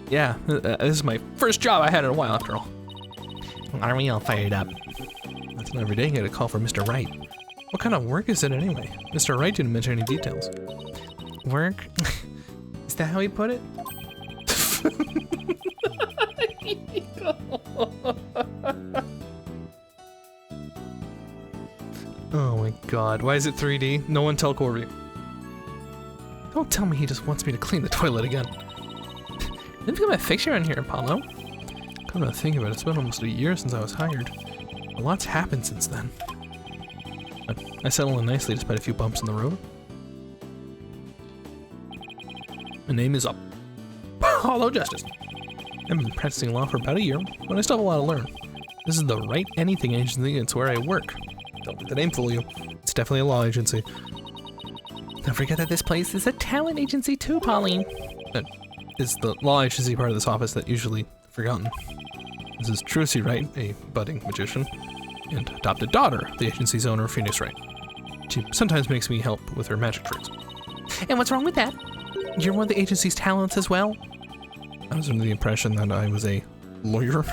Yeah, this is my first job I had in a while after all. Are we all fired up? That's not every day you get a call from Mr. Wright. What kind of work is it anyway? Mr. Wright didn't mention any details. Work? Is that how he put it? Oh my god, why is it 3D? No one tell Corby. Don't tell me he just wants me to clean the toilet again. Didn't become a fixture on here, Apollo. Come to think of it, it's been almost a year since I was hired. A lot's happened since then. But I settled in nicely despite a few bumps in the road. My name is Apollo Justice. I've been practicing law for about a year, but I still have a lot to learn. This is the Right Anything Agency, it's where I work. Don't let the name fool you. It's definitely a law agency. Don't forget that this place is a talent agency too, Pauline. That is the law agency part of this office that usually forgotten. This is Trucy Wright, a budding magician, and adopted daughter of the agency's owner, Phoenix Wright. She sometimes makes me help with her magic tricks. And what's wrong with that? You're one of the agency's talents as well? I was under the impression that I was a lawyer.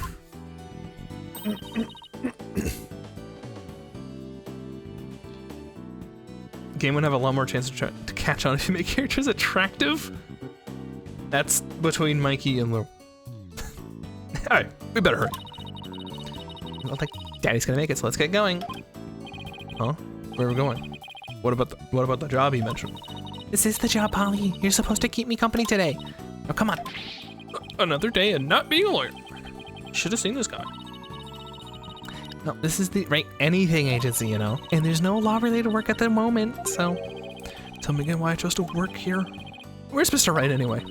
Game would have a lot more chance to catch on if you make characters attractive. That's between Mikey and Lou. Alright, we better hurry. I don't think Daddy's gonna make it, so let's get going. Huh? Where are we going? What about the job you mentioned? This is the job, Polly. You're supposed to keep me company today. Now come on. Another day and not being a lawyer. Should have seen this guy. No, this is the Right Anything Agency, you know. And there's no law-related work at the moment, so... Tell me again why I chose to work here. Where's Mr. Wright anyway?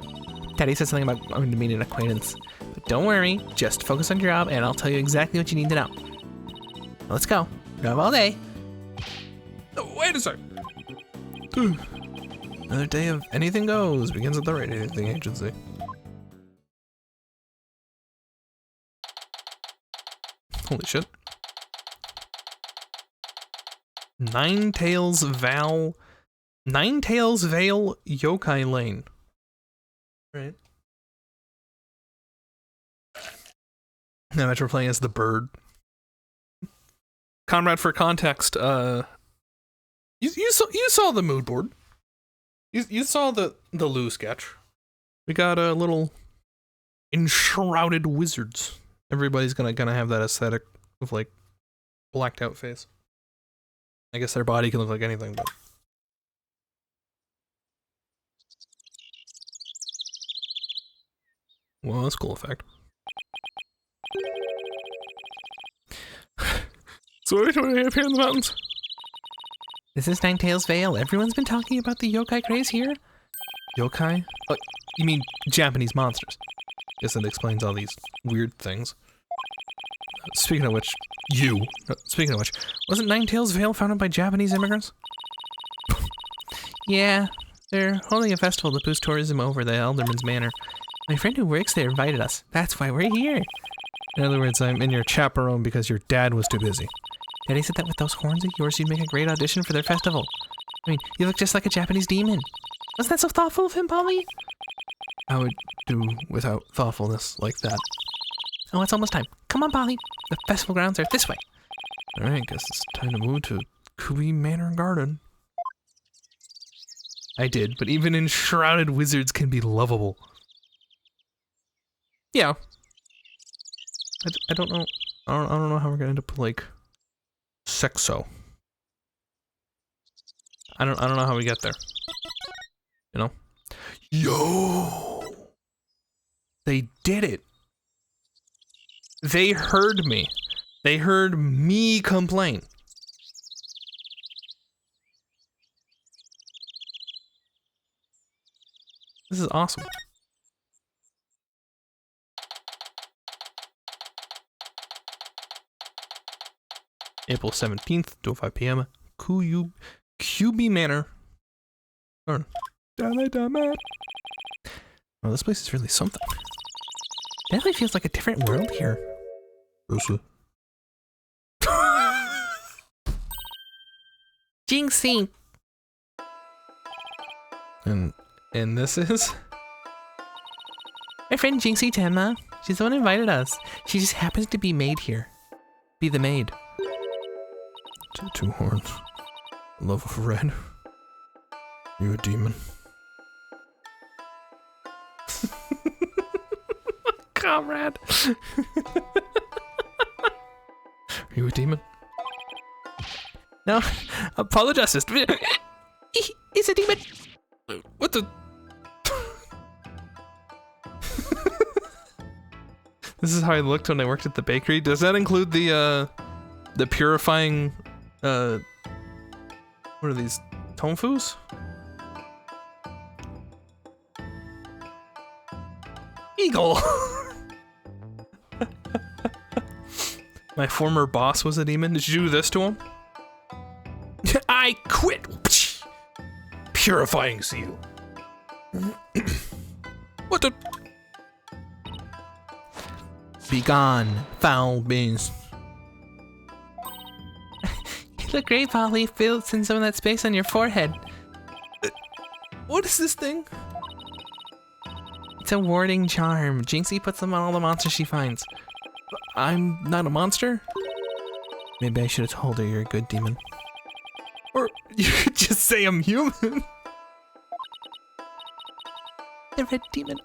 Daddy said something about going to meet an acquaintance. But don't worry, just focus on your job and I'll tell you exactly what you need to know. Now let's go. We have all day. Oh, wait a sec. Another day of anything goes begins at the Right Anything Agency. Holy shit. Ninetales Vale Yokai Lane. Right. Now that we're playing as the bird. Comrade, for context, you saw the mood board. You saw the Lou sketch. We got a little enshrouded wizards. Everybody's gonna have that aesthetic of like blacked out face. I guess their body can look like anything, but well, that's a cool effect. So what do we have here in the mountains? This is Ninetales Vale. Everyone's been talking about the yokai craze here. Yokai? Oh, you mean Japanese monsters? Guess that explains all these weird things. Speaking of which, wasn't Ninetales Vale founded by Japanese immigrants? Yeah, they're holding a festival to boost tourism over the Elderman's Manor. My friend who works there invited us. That's why we're here. In other words, I'm in your chaperone because your dad was too busy. Daddy said that with those horns of yours, you'd make a great audition for their festival. I mean, you look just like a Japanese demon. Wasn't that so thoughtful of him, Polly? I would do without thoughtfulness like that. Oh, it's almost time. Come on, Polly. The festival grounds are this way. Alright, guess it's time to move to Kubi Manor Garden. I did, but even enshrouded wizards can be lovable. Yeah. I don't know. I don't know how we're gonna end up like Sexo. I don't know how we get there. You know? Yo! They did it. They heard me. They heard me complain. This is awesome. April 17th, 2:05 p.m. Kubi Manor. Oh, this place is really something. Definitely feels like a different world here. Jinxie. And this is my friend Jinxie Tenma. She's the one who invited us. She just happens to be maid here. Be the maid. Two horns. Love of red. You a demon? Comrade. Are you a demon? No. Apologize. It's a demon. What the? This is how I looked when I worked at the bakery. Does that include the purifying, what are these, tofu-fus? Eagle! My former boss was a demon. Did you do this to him? I quit! Purifying seal. What the? Be gone, foul beings. You look great, Polly. Fills in some of that space on your forehead. What is this thing? It's a warding charm. Jinxie puts them on all the monsters she finds. I'm not a monster? Maybe I should have told her you're a good demon. Or you could just say I'm human. The red demon.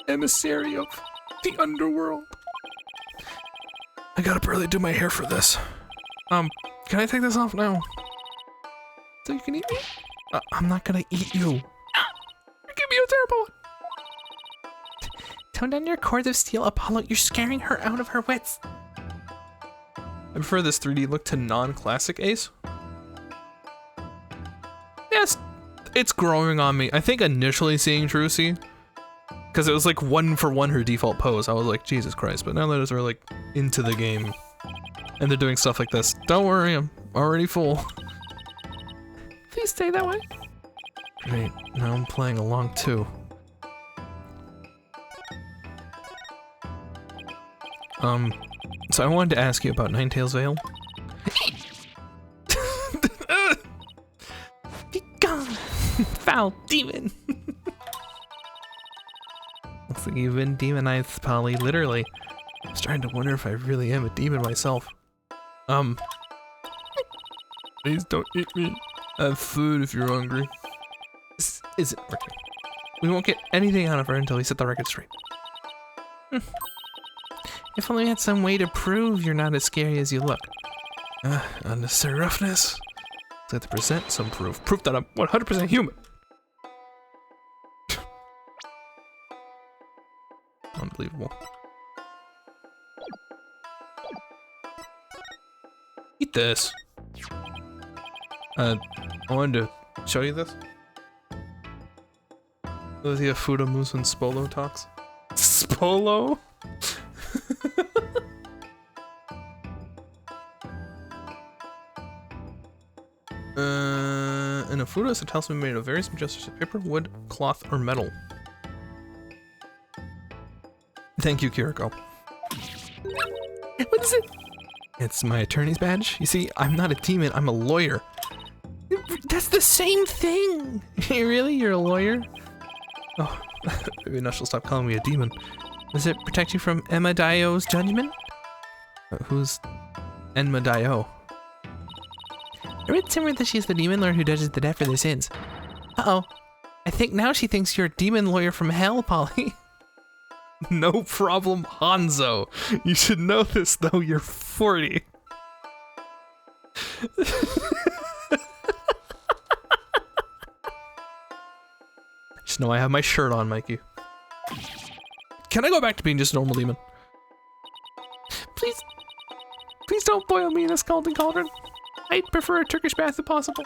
Emissary of the underworld. I got up early to do my hair for this. Can I take this off now? So you can eat me? I'm not gonna eat you. You're giving me a terrible one. Tone down your cords of steel, Apollo. You're scaring her out of her wits. I prefer this 3D look to non-classic Ace. Yes, it's growing on me. I think initially seeing Trucy, because it was like 1-for-1 her default pose, I was like, Jesus Christ. But now that we're like into the game, and they're doing stuff like this, don't worry, I'm already full. Please stay that way. Great, now I'm playing along too. So I wanted to ask you about Ninetales Vale. Be gone, foul demon. Looks like you've been demonized, Polly, literally. I'm starting to wonder if I really am a demon myself. Please don't eat me. Have food if you're hungry. This isn't working. We won't get anything out of her until we set the record straight. If only we had some way to prove you're not as scary as you look. Unnecessary roughness. Let's have to present some proof. Proof that I'm 100% human. Unbelievable. Eat this. I wanted to show you this. Lizia Fuda moves when Spolo talks. Spolo? In a Fuda is a talisman made of various materials of paper, wood, cloth, or metal. Thank you, Kiriko. What is it? It's my attorney's badge. You see, I'm not a demon, I'm a lawyer. That's the same thing! Really? You're a lawyer? Oh, maybe now she'll stop calling me a demon. Does it protect you from Emma Dio's judgment? Who's Enma Dio? I read somewhere that she's the demon lord who judges the dead for their sins. Uh-oh. I think now she thinks you're a demon lawyer from hell, Polly. No problem, Hanzo. You should know this, though. You're 40. Just know I have my shirt on, Mikey. Can I go back to being just a normal demon? Please. Please don't boil me in a scalding cauldron. I'd prefer a Turkish bath if possible.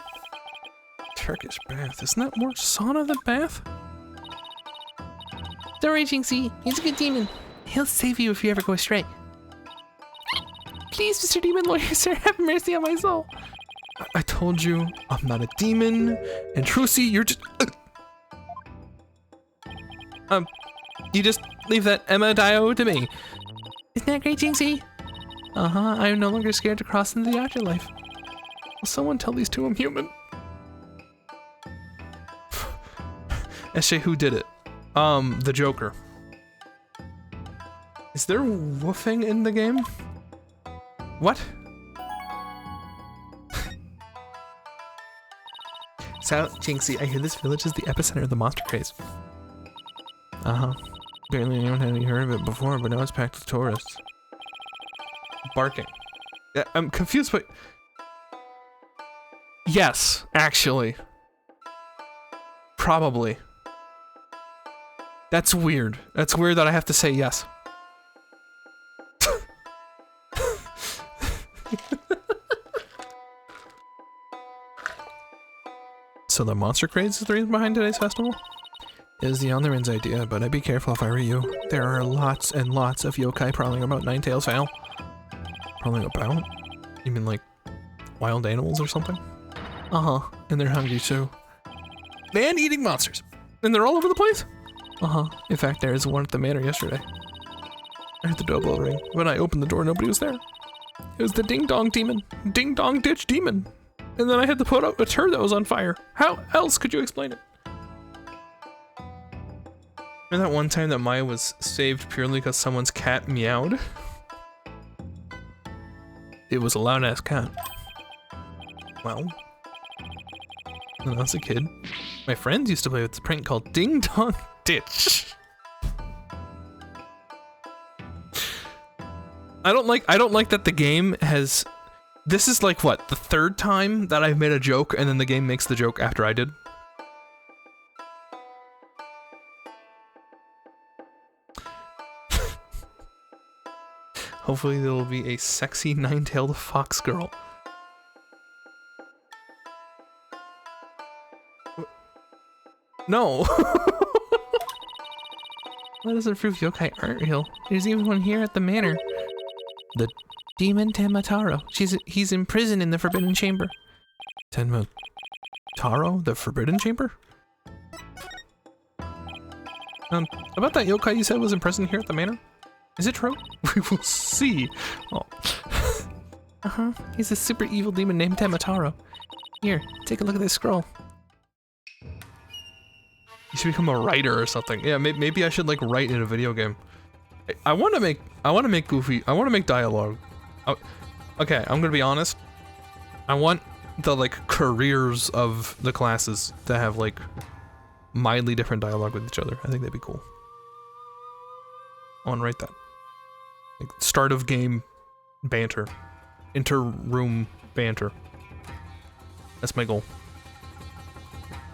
Turkish bath? Isn't that more sauna than bath? Don't worry, Jinxie. He's a good demon. He'll save you if you ever go astray. Please, Mr. Demon Lawyer, sir, have mercy on my soul. I told you, I'm not a demon. And Trucy, you're just... you just leave that Emma Dio to me. Isn't that great, Jinxie? Uh-huh, I'm no longer scared to cross into the afterlife. Will someone tell these two I'm human? Eshe, who did it? The Joker. Is there woofing in the game? What? So, Jinxie, I hear this village is the epicenter of the monster craze. Uh-huh. Barely anyone had heard of it before, but now it's packed with tourists. Barking. Yeah, I'm confused, but... Yes, actually. Probably. That's weird. That's weird that I have to say yes. So the monster craze is the reason behind today's festival? It is the Onderman's idea, but I'd be careful if I were you. There are lots and lots of yokai prowling about Ninetales Vale. Prowling about? You mean like wild animals or something? Uh-huh, and they're hungry too. Man-eating monsters! And they're all over the place? Uh-huh, in fact there is one at the manor yesterday. I heard the doorbell ring. When I opened the door, nobody was there. It was the Ding-Dong Demon. Ding-Dong Ditch Demon. And then I had to put out a turd that was on fire. How else could you explain it? Remember that one time that Maya was saved purely because someone's cat meowed? It was a loud-ass cat. Well, when I was a kid, my friends used to play with this prank called Ding Dong Ditch. I don't like that the game has... This is like, what, the third time that I've made a joke and then the game makes the joke after I did? Hopefully there will be a sexy nine-tailed fox girl. No! That doesn't prove yokai aren't real. There's even one here at the manor. The demon Tenmataro. He's in prison in the Forbidden Chamber. Tenmataro? The Forbidden Chamber? About that yokai you said was in prison here at the manor? Is it true? We will see. Oh. Uh-huh. He's a super evil demon named Tenmataro. Here, take a look at this scroll. You should become a writer or something. Yeah, maybe I should like write in a video game. I want to make dialogue. Okay, I'm gonna be honest. I want the like careers of the classes to have like mildly different dialogue with each other. I think that'd be cool. I want to write that. Like start of game banter, inter-room banter. That's my goal.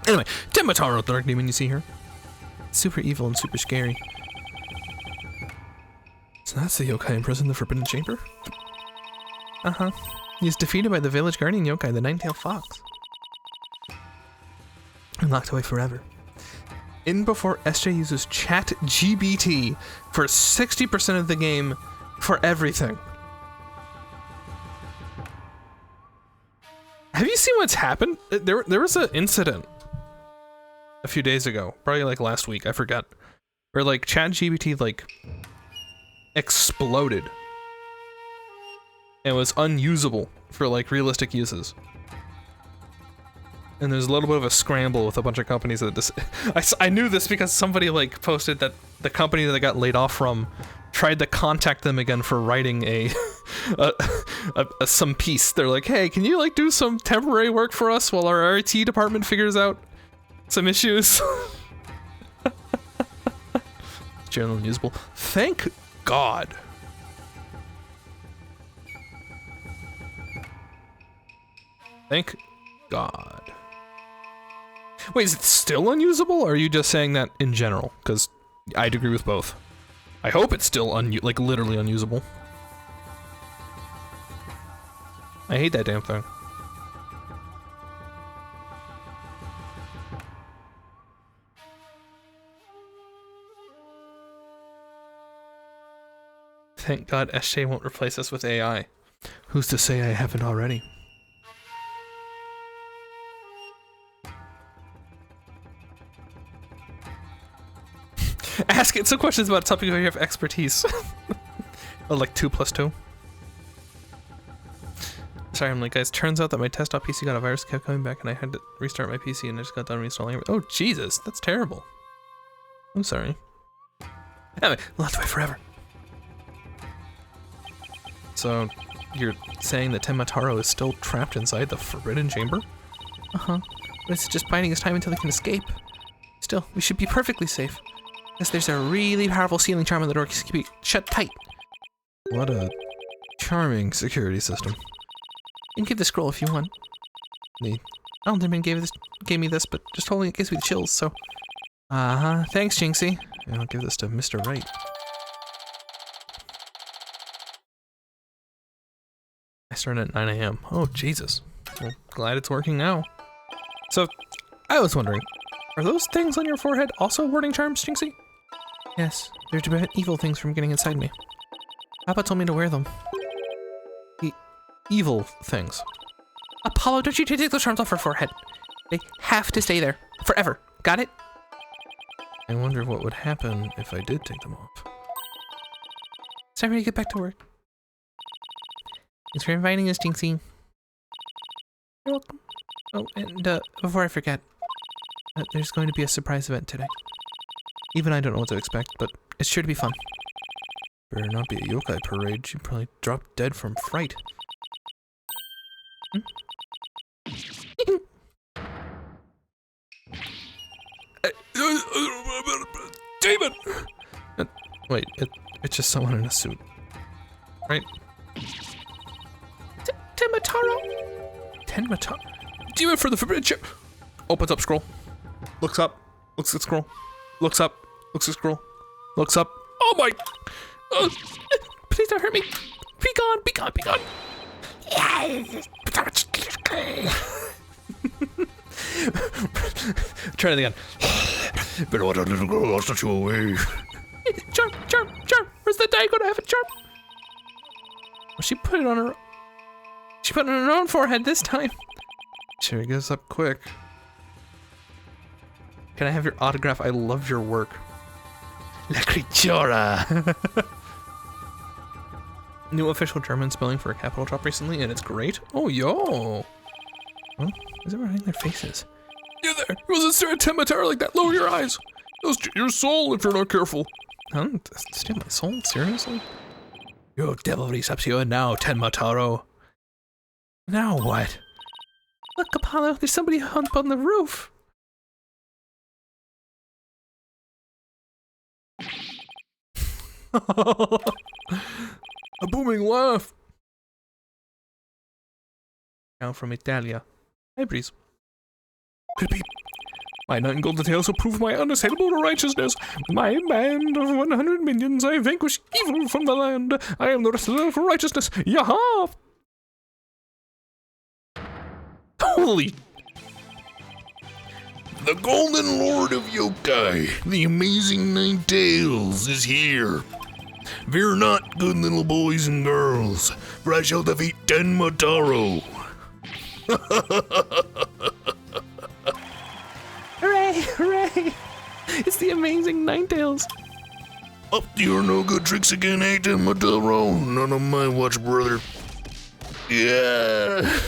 Anyway, Tenmataro, the dark demon you see here. Super evil and super scary. So that's the yokai in prison, the Forbidden Chamber? Uh-huh. He's defeated by the village guardian yokai, the Nine-Tailed Fox. And locked away forever. In before SJ uses ChatGPT for 60% of the game for everything. Have you seen what's happened? There was an incident a few days ago, probably like last week, I forgot, where like ChatGPT like exploded and was unusable for like realistic uses. And there's a little bit of a scramble with a bunch of companies that this. I knew this because somebody like posted that the company that they got laid off from tried to contact them again for writing some piece. They're like, hey, can you like do some temporary work for us while our IT department figures out some issues? Generally unusable. Thank God. Thank God. Wait, is it still unusable, or are you just saying that in general? Because I'd agree with both. I hope it's still like literally unusable. I hate that damn thing. Thank God SJ won't replace us with AI. Who's to say I haven't already? Ask it some questions about a topic where you have expertise. Oh, like 2 + 2. Sorry, I'm like, guys, turns out that my desktop PC got a virus, kept coming back, and I had to restart my PC, and I just got done reinstalling it. Oh, Jesus, that's terrible. I'm sorry. Anyway, we'll have to wait forever. So, you're saying that Tenmataro is still trapped inside the Forbidden Chamber? Uh-huh. But it's just biding his time until he can escape. Still, we should be perfectly safe. Yes, there's a really powerful sealing charm on the door. Keep it shut tight. What a charming security system. You can keep the scroll if you want. The Alderman gave me this, but just holding it gives me the chills, so... Uh-huh. Thanks, Jinxie. And I'll give this to Mr. Wright. I started at 9 a.m. Oh, Jesus. Well, glad it's working now. So, I was wondering, are those things on your forehead also warding charms, Jinxie? Yes, they're to prevent evil things from getting inside me. Papa told me to wear them. Evil things. Apollo, don't you take those charms off her forehead. They have to stay there. Forever. Got it? I wonder what would happen if I did take them off. It's time for you to get back to work. Thanks for inviting us, Jinxie. You're welcome. Oh, and before I forget, there's going to be a surprise event today. Even I don't know what to expect, but it's sure to be fun. Better not be a yokai parade. She'd probably drop dead from fright. Demon! Wait, it's just someone in a suit. Right? Tenmataro? Tenmataro? Demon for the forbidden chip! Opens up scroll. Looks up. Looks at scroll. Looks up. Looks at scroll. Looks up. Oh my! Please don't hurt me! Be gone! Be gone! Be gone! Try it again. Better watch out, little girl, I'll set you away. Charm, charm, charm. Where's the day gonna have a charm? Well, she put it on her. She put it on her own forehead this time. Sure, it goes up quick. Can I have your autograph? I love your work. La Creatura. New official German spelling for a capital drop recently, and it's great. Oh, yo. Huh? Who's ever hiding their faces? You there! You wasn't stare at Tenmataro like that! Lower your eyes! It'll steal your soul if you're not careful! Huh? Steal my soul? Seriously? Your devilry steps you in now, Tenmataro! Now what? Look, Apollo! There's somebody up on the roof! A booming laugh! Now from Italia. Hi, Breeze. Could it be? My 9 golden tails will prove my unassailable righteousness. With my band of 100 minions, I vanquish evil from the land. I am the wrestler for righteousness. Yaha! Holy! The Golden Lord of Yokai, the amazing Nine Tails, is here. Fear not, good little boys and girls, for I shall defeat Tenmataro. Hooray! Hooray! It's the amazing Ninetales! Up to your no good tricks again, eh, Tenmataro? None on my watch, brother. Yeah!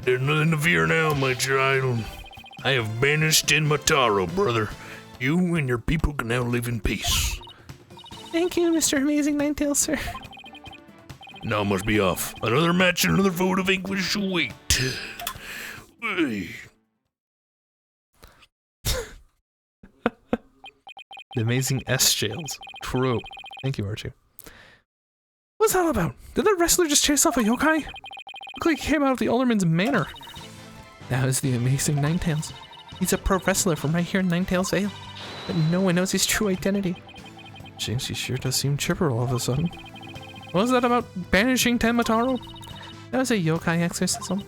There's nothing to fear now, my child. I have banished Tenmataro, brother. You and your people can now live in peace. Thank you, Mr. Amazing Ninetales, sir. Now I must be off. Another match and another foe to vanquish await. Hey. The amazing S-Jails. True. Thank you, Archie. What's that all about? Did that wrestler just chase off a yokai? Looked like he came out of the Alderman's manor. That is the amazing Ninetales. He's a pro wrestler from right here in Ninetales Vale. But no one knows his true identity. Jinxie sure does seem chipper all of a sudden. What was that about banishing Tenmataro? That was a yokai exorcism.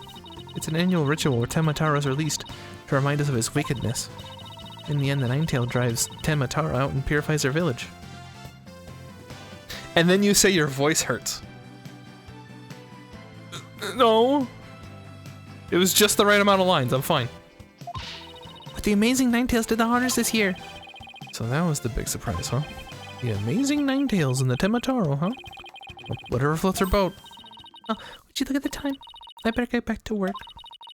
It's an annual ritual where Tenmataro is released to remind us of his wickedness. In the end, the Ninetail drives Tenmataro out and purifies their village. And then you say your voice hurts. No. It was just the right amount of lines, I'm fine. But the amazing Ninetales did the honors this year. So that was the big surprise, huh? The amazing Ninetales and the Tenmataro, huh? Well, whatever floats her boat. Oh, would you look at the time? I better get back to work.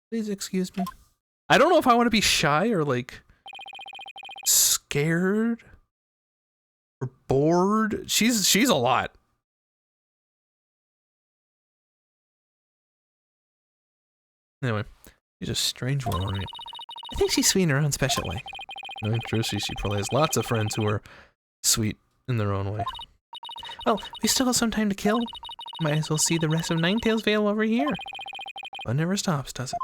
Please excuse me. I don't know if I want to be shy or like scared or bored. She's a lot. Anyway, she's a strange one, right? I think she's sweet in her own special way. No, Josie, she probably has lots of friends who are sweet in their own way. Well, we still have some time to kill. Might as well see the rest of Ninetales Vale over here. But it never stops, does it?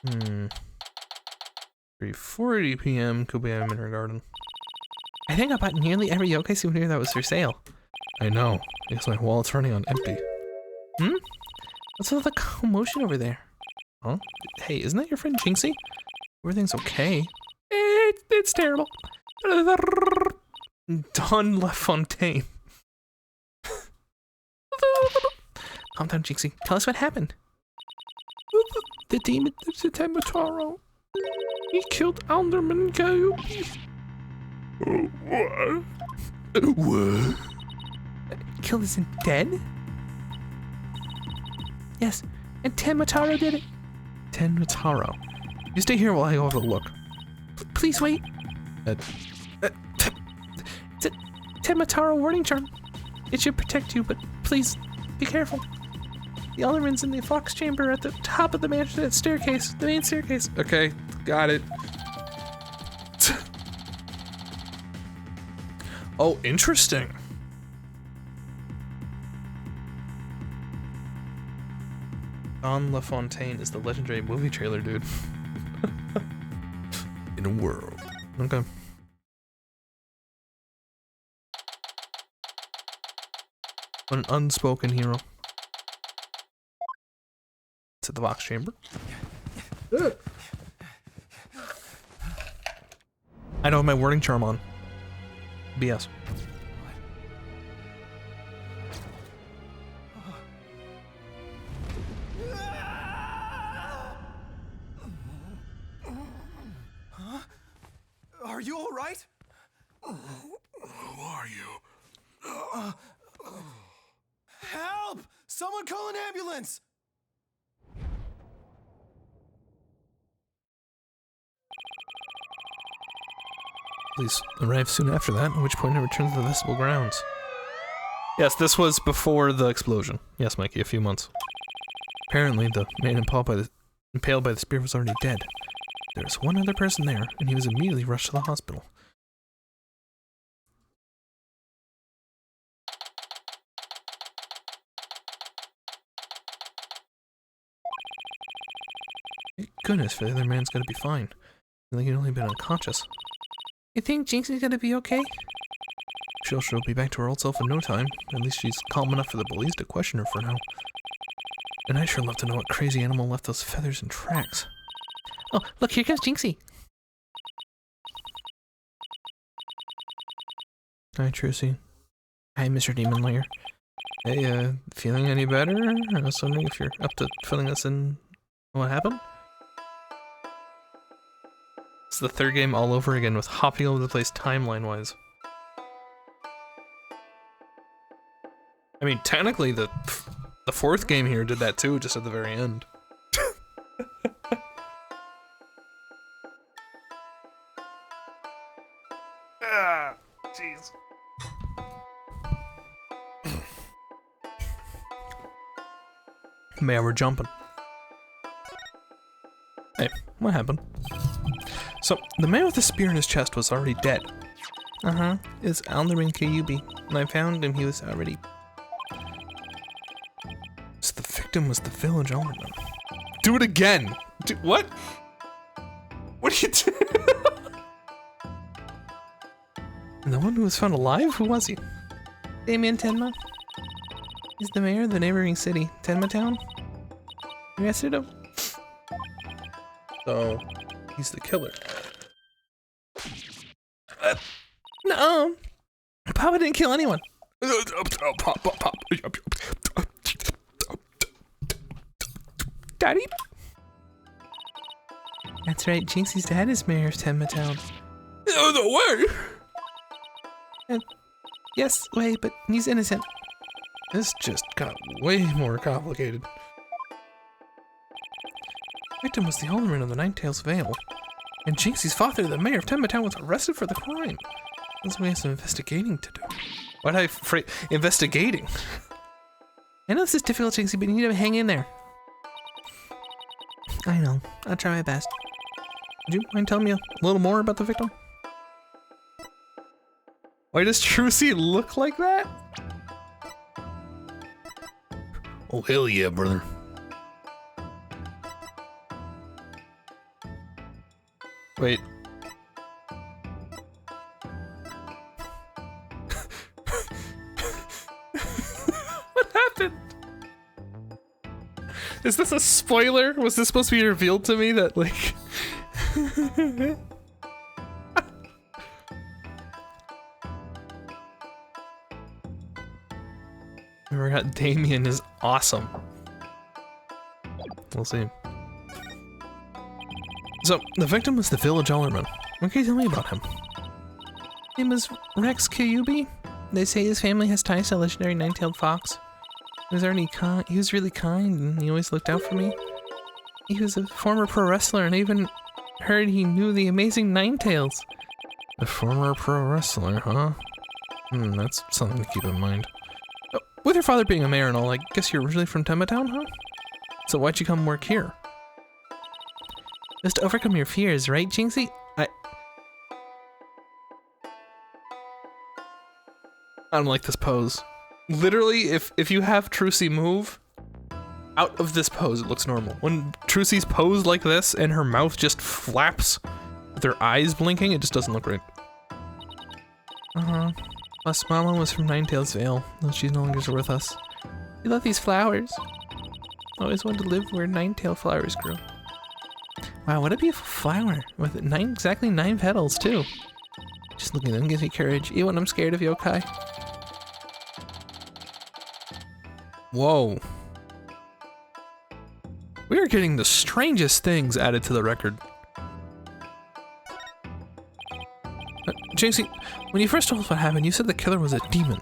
3:40 p.m. Kubiyama Minter Garden. I think I bought nearly every yokai souvenir that was for sale. I know, because my wallet's running on empty. What's all the commotion over there? Huh? Hey, isn't that your friend Jinxie? Everything's okay. It's terrible. Don LaFontaine. Calm down, Jinxie. Tell us what happened. The demon lives at Tenmataro. He killed Alderman Kyuubi. What? Killed isn't dead? Yes, and Tenmataro did it. Tenmataro. You stay here while I go have a look. Please wait. It's a Tenmataro warding charm. It should protect you, but please be careful. The Alderman's in the Fox Chamber at the top of the mansion staircase, the main staircase. Okay, got it. Oh, interesting. Don LaFontaine is the legendary movie trailer dude. In a world. Okay. What an unspoken hero. It's at the Vox Chamber. I don't have my wording charm on. BS. Are you all right? Who are you? Help! Someone call an ambulance! Please arrive soon after that, at which point I return to the visible grounds. Yes, this was before the explosion. Yes, Mikey, a few months. Apparently, the man impaled by the spear was already dead. There was one other person there, and he was immediately rushed to the hospital. Thank goodness, the other man's gotta be fine. I think he'd only been unconscious. You think Jinxie's gonna be okay? She'll be back to her old self in no time. At least she's calm enough for the police to question her for now. And I'd sure love to know what crazy animal left those feathers and tracks. Oh, look, here comes Jinxie! Hi, Trucy. Hi, Mr. Demon Layer. Hey, feeling any better? I was wondering if you're up to filling us in what happened? It's the third game all over again with hopping all over the place timeline-wise. I mean, technically the fourth game here did that too, just at the very end. Ah, jeez. Man, we're jumping. Hey, what happened? So, the man with the spear in his chest was already dead. Uh-huh, it's Alderman Kyuubi. When I found him, he was already... So the victim was the village alderman. Do it again! What? What are you doing? And the one who was found alive? Who was he? Damien Tenma. He's the mayor of the neighboring city, Tenma Town. You arrested him? So, he's the killer. No! Papa didn't kill anyone. Daddy? That's right, Jinxie's dad is mayor of Tenma Town. No way! Yes, way, but he's innocent. This just got way more complicated. Victim was the alderman of the Ninetales Vale, and Jinxie's father, the mayor of Tenma Town, was arrested for the crime. That's why we have some investigating to do. Why'd I investigating? I know this is difficult, Jinxie, but you need to hang in there. I know. I'll try my best. Would you mind telling me a little more about the victim? Why does Trucy look like that? Oh, hell yeah, brother. Wait. What happened? Is this a spoiler? Was this supposed to be revealed to me that, like... We forgot Damien is awesome. We'll see. So, the victim was the village alderman. What can you tell me about him? His name was Rex Kyubi. They say his family has ties to a legendary nine-tailed fox. He was really kind, and he always looked out for me. He was a former pro wrestler, and I even heard he knew the amazing Ninetales. A former pro wrestler, huh? That's something to keep in mind. With your father being a mayor and all, I guess you're originally from Tenma Town, huh? So why'd you come work here? Just to overcome your fears, right, Jinxie? I don't like this pose. Literally, if you have Trucy move, out of this pose, it looks normal. When Trucy's posed like this and her mouth just flaps with her eyes blinking, it just doesn't look right. Plus, Mama was from Ninetales Vale, though she's no longer with us. We love these flowers. I always wanted to live where nine-tailed flowers grew. Wow, what a beautiful flower, with exactly 9 petals, too. Just looking at them gives me courage, even when I'm scared of yokai. Whoa. We are getting the strangest things added to the record. Jinxie, when you first told us what happened, you said the killer was a demon.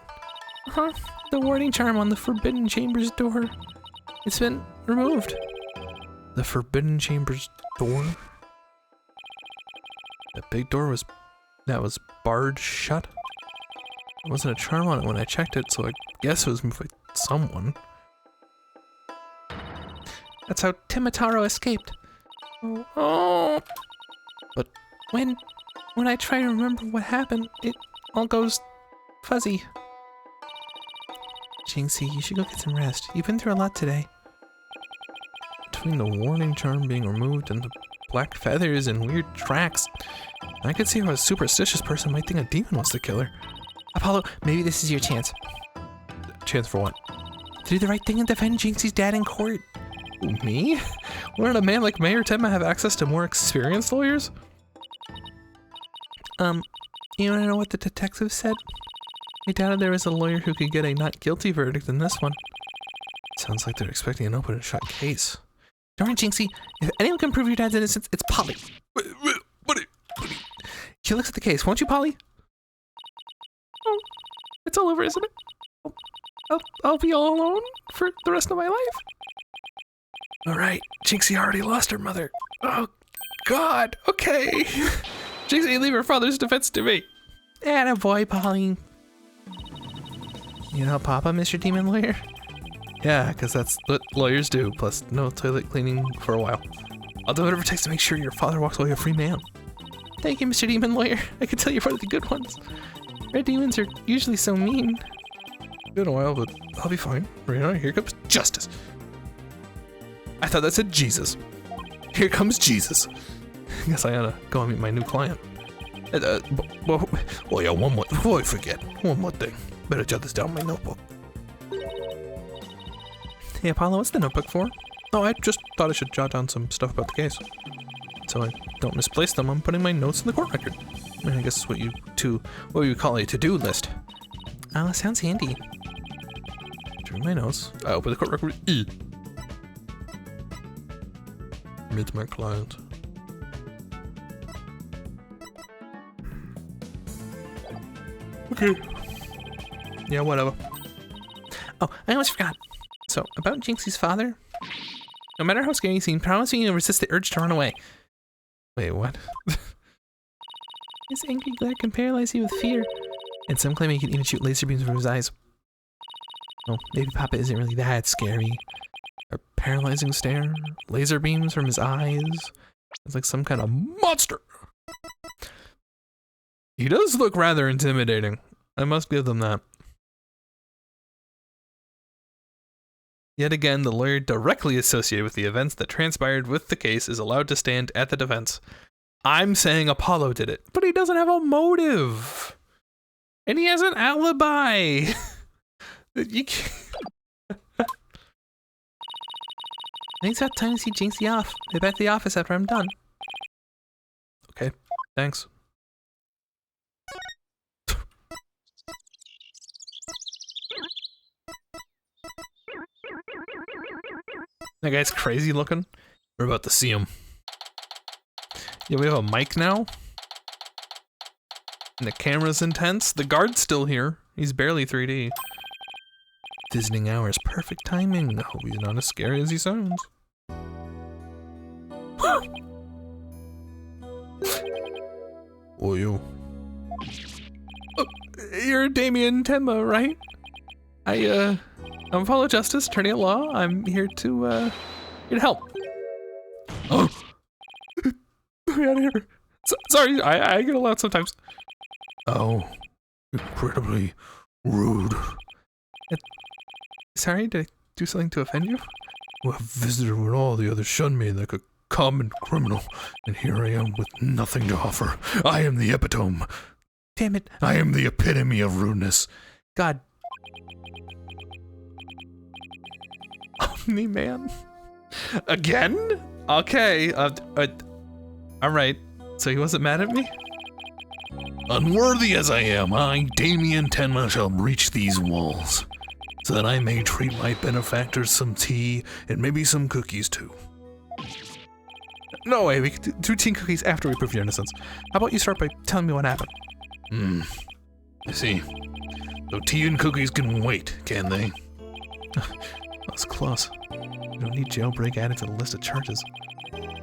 The warding charm on the Forbidden Chamber's door. It's been removed. The Forbidden Chamber's door? That big door was barred shut? There wasn't a charm on it when I checked it, so I guess it was moved by someone. That's how Timataro escaped. Oh. But when I try to remember what happened, it all goes fuzzy. Jinxie, you should go get some rest. You've been through a lot today. Between the warning charm being removed and the black feathers and weird tracks, I could see how a superstitious person might think a demon was the killer. Apollo, maybe this is your chance. Chance for what? To do the right thing and defend Jinxie's dad in court. Ooh, me? Wouldn't a man like Mayor Tenma have access to more experienced lawyers? You wanna know what the detective said? He doubted there was a lawyer who could get a not guilty verdict in this one. Sounds like they're expecting an open and shut case. Darn Jinxie, if anyone can prove your dad's innocence, it's Polly. What? She looks at the case, won't you, Polly? Oh, it's all over, isn't it? I'll be all alone for the rest of my life. Alright, Jinxie already lost her mother. Oh, God, okay. Jinxie, leave her father's defense to me. Attaboy, Polly. You know Papa, Mr. Demon Lawyer? Yeah, because that's what lawyers do, plus no toilet cleaning for a while. I'll do whatever it takes to make sure your father walks away a free man. Thank you, Mr. Demon Lawyer. I can tell you're one of the good ones. Red demons are usually so mean. Been a while, but I'll be fine. Right now, here comes justice. I thought that said Jesus. Here comes Jesus. I guess I ought to go and meet my new client. Well, yeah, one more. Before I forget, one more thing. Better jot this down in my notebook. Hey, Apollo, what's the notebook for? Oh, I just thought I should jot down some stuff about the case. So I don't misplace them, I'm putting my notes in the court record. I mean, I guess what you call a to-do list. Oh, sounds handy. Doing my notes. I open the court record with E. Meet my client. Okay. Yeah, whatever. Oh, I almost forgot. So, about Jinxie's father. No matter how scary he seems, promise me you'll resist the urge to run away. Wait, what? His angry glare can paralyze you with fear. And some claim he can even shoot laser beams from his eyes. Well, maybe Papa isn't really that scary. A paralyzing stare, laser beams from his eyes. It's like some kind of monster. He does look rather intimidating. I must give them that. Yet again, the lawyer directly associated with the events that transpired with the case is allowed to stand at the defense. I'm saying Apollo did it, but he doesn't have a motive. And he has an alibi. You can't. Thanks for time to see Jinxie off. Be back to the office after I'm done. Okay, thanks. That guy's crazy looking. We're about to see him. Yeah, we have a mic now. And the camera's intense. The guard's still here. He's barely 3D. Visiting hours, perfect timing. I hope he's not as scary as he sounds. Oh, you. You're Damien Tenma, right? I'm Apollo Justice, attorney at law. I'm here to help. Oh! Get me out of here. Sorry, I get loud sometimes. Oh, incredibly rude. Sorry, did I do something to offend you? Well, I've visited when all the others shunned me like a common criminal, and here I am with nothing to offer. I am the epitome. Damn it. I am the epitome of rudeness. God. Omni-Man? Again? Okay, alright. So he wasn't mad at me? Unworthy as I am, I, Damien Tenma, shall breach these walls, so that I may treat my benefactors some tea and maybe some cookies too. No way, we could do teen cookies after we prove your innocence. How about you start by telling me what happened? I see. So tea and cookies can wait, can they? That's close. You don't need jailbreak added to the list of charges.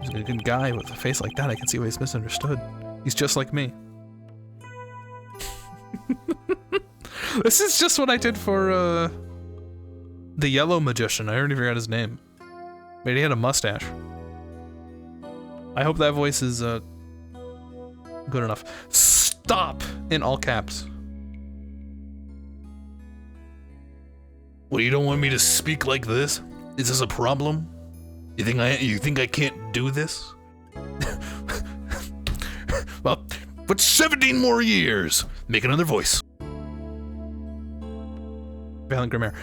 He's a good guy with a face like that. I can see why he's misunderstood. He's just like me. This is just what I did for, the yellow magician. I already forgot his name. But he had a mustache. I hope that voice is, good enough. Stop! In all caps. Well, you don't want me to speak like this? Is this a problem? You think I can't do this? Well, but 17 more years. Make another voice. Valiant Grimare.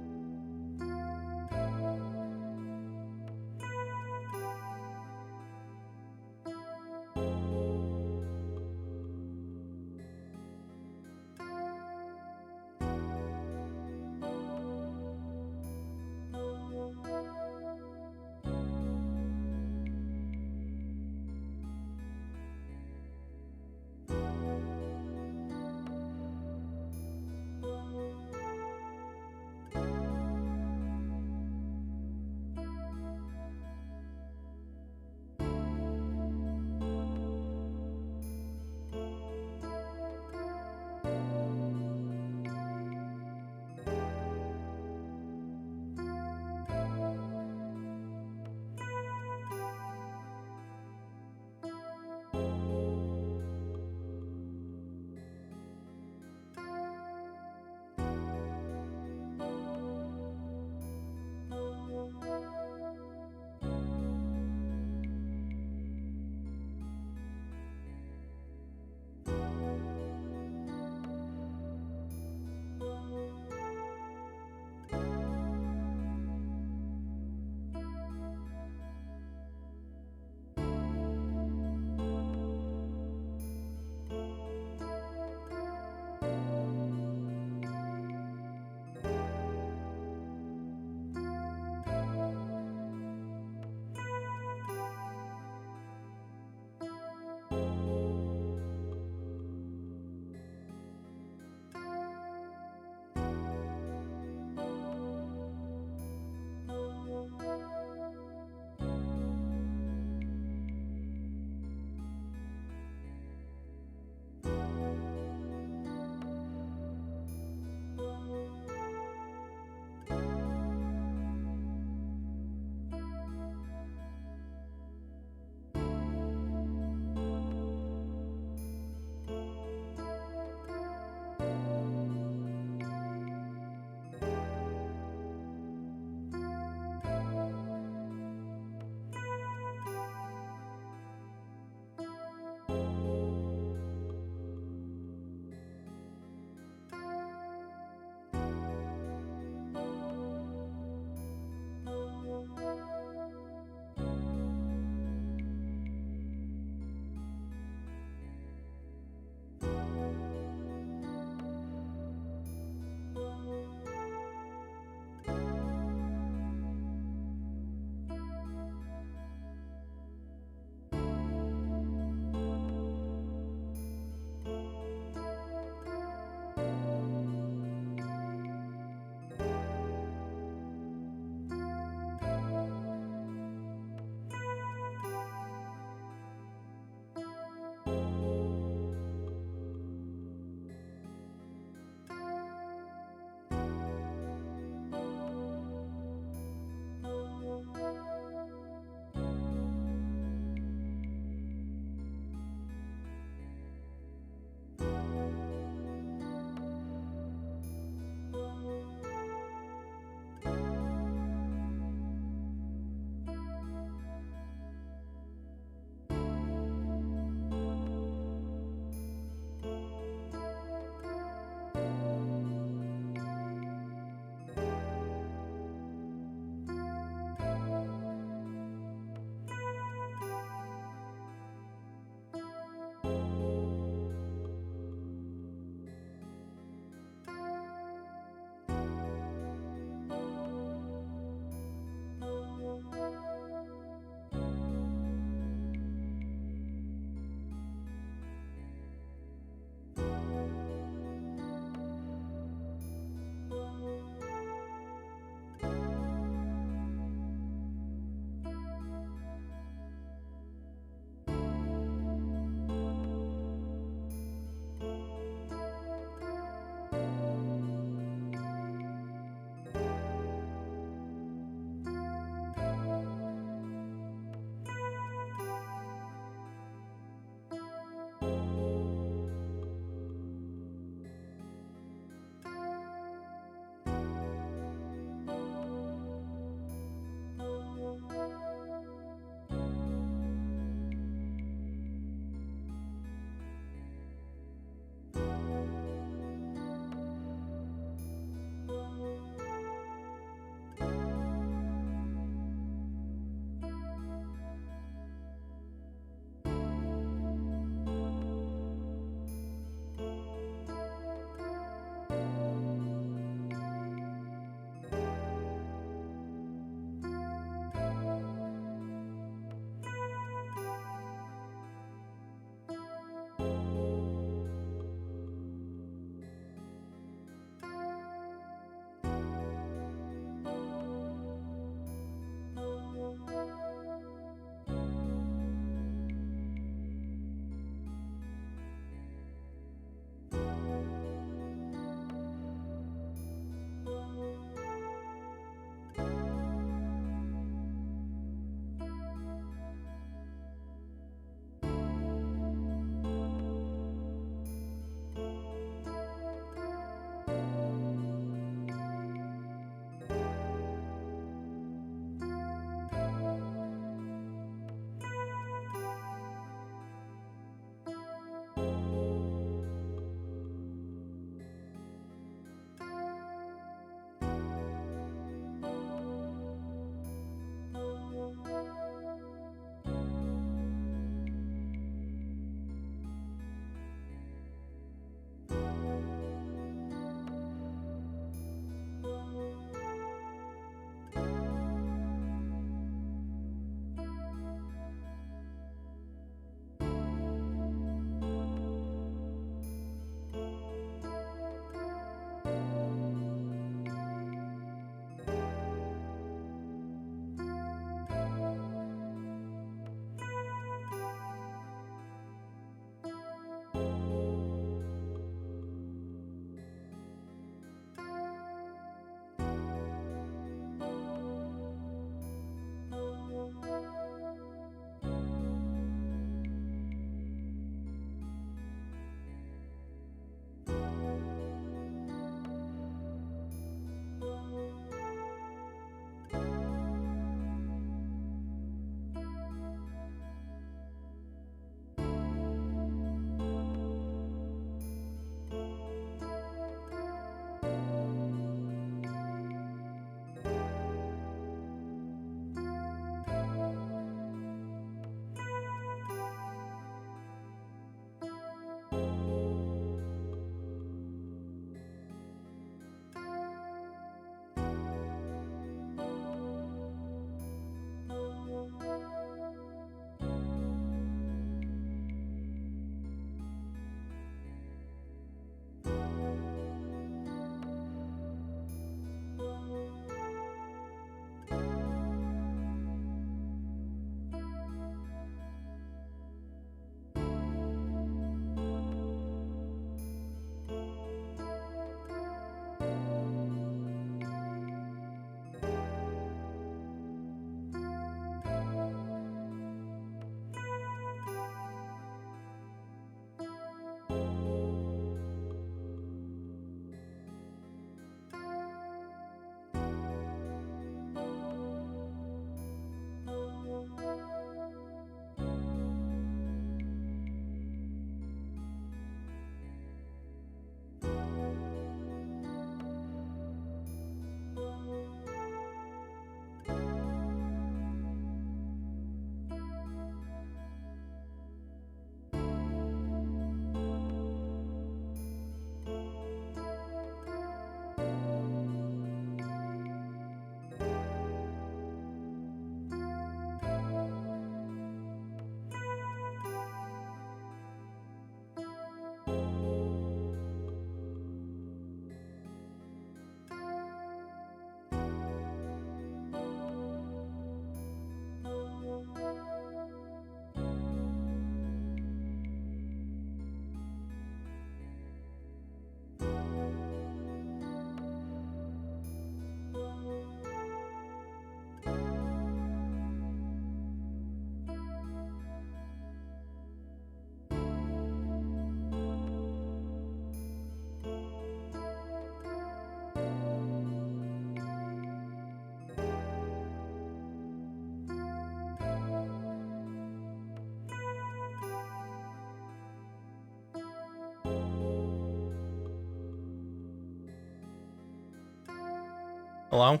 Hello?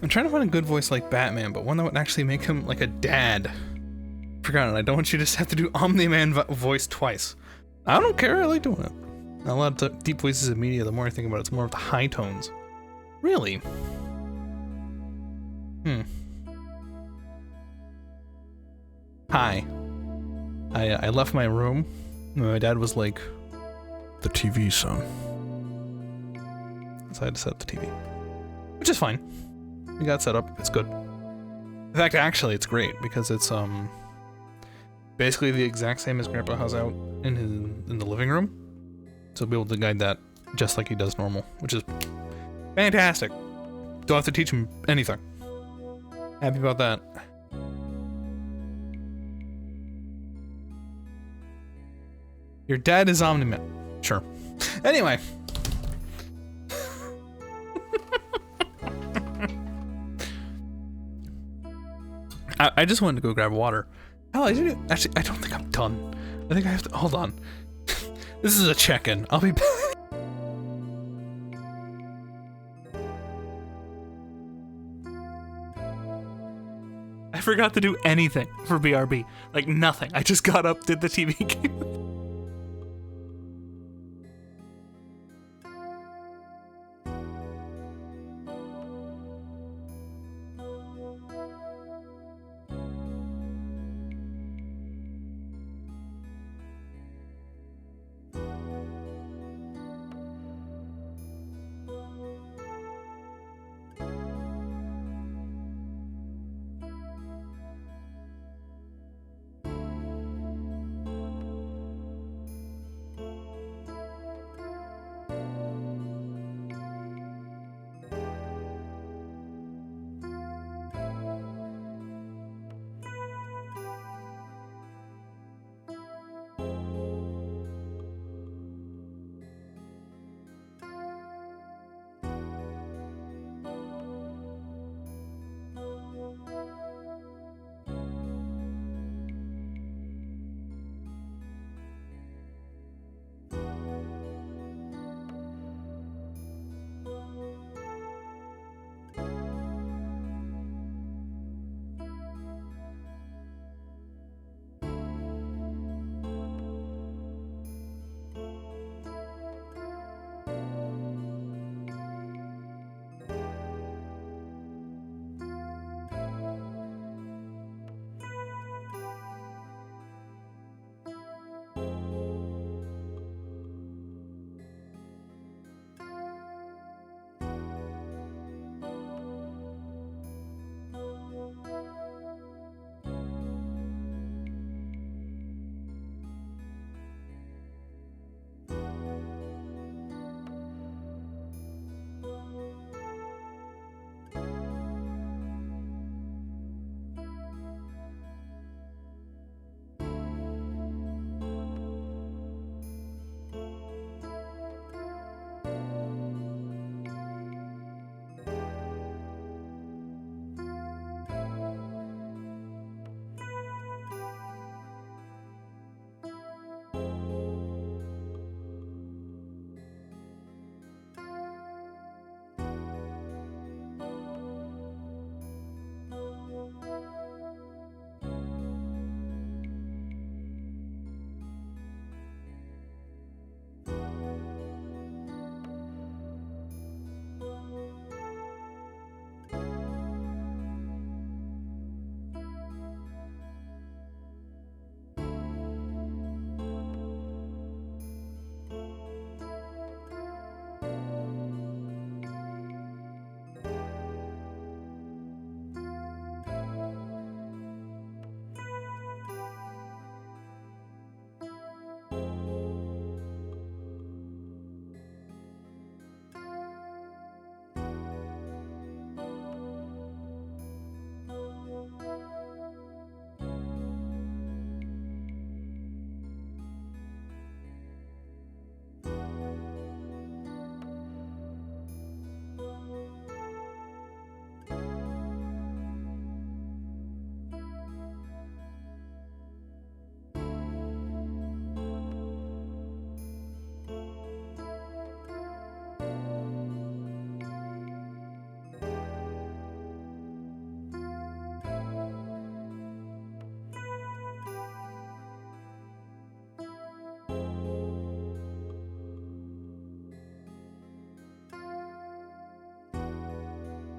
I'm trying to find a good voice like Batman, but one that would actually make him like a dad. Forgot it. I don't want you to just have to do Omni-Man voice twice. I don't care. I like doing it. A lot of deep voices in media, the more I think about it, it's more of the high tones. Really? Hi. I left my room. My dad was like, "The TV, son." So I had to set up the TV. Which is fine. We got set up. It's good. In fact, actually, it's great because it's basically the exact same as Grandpa has out in the living room. So be able to guide that just like he does normal, which is fantastic. Don't have to teach him anything. Happy about that. Your dad is Omni-Man. Sure. Anyway. I just wanted to go grab water. Hell, I didn't. Actually, I don't think I'm done. I think I have to. Hold on. This is a check-in. I'll be back. I forgot to do anything for BRB. Like, nothing. I just got up, did the TV game.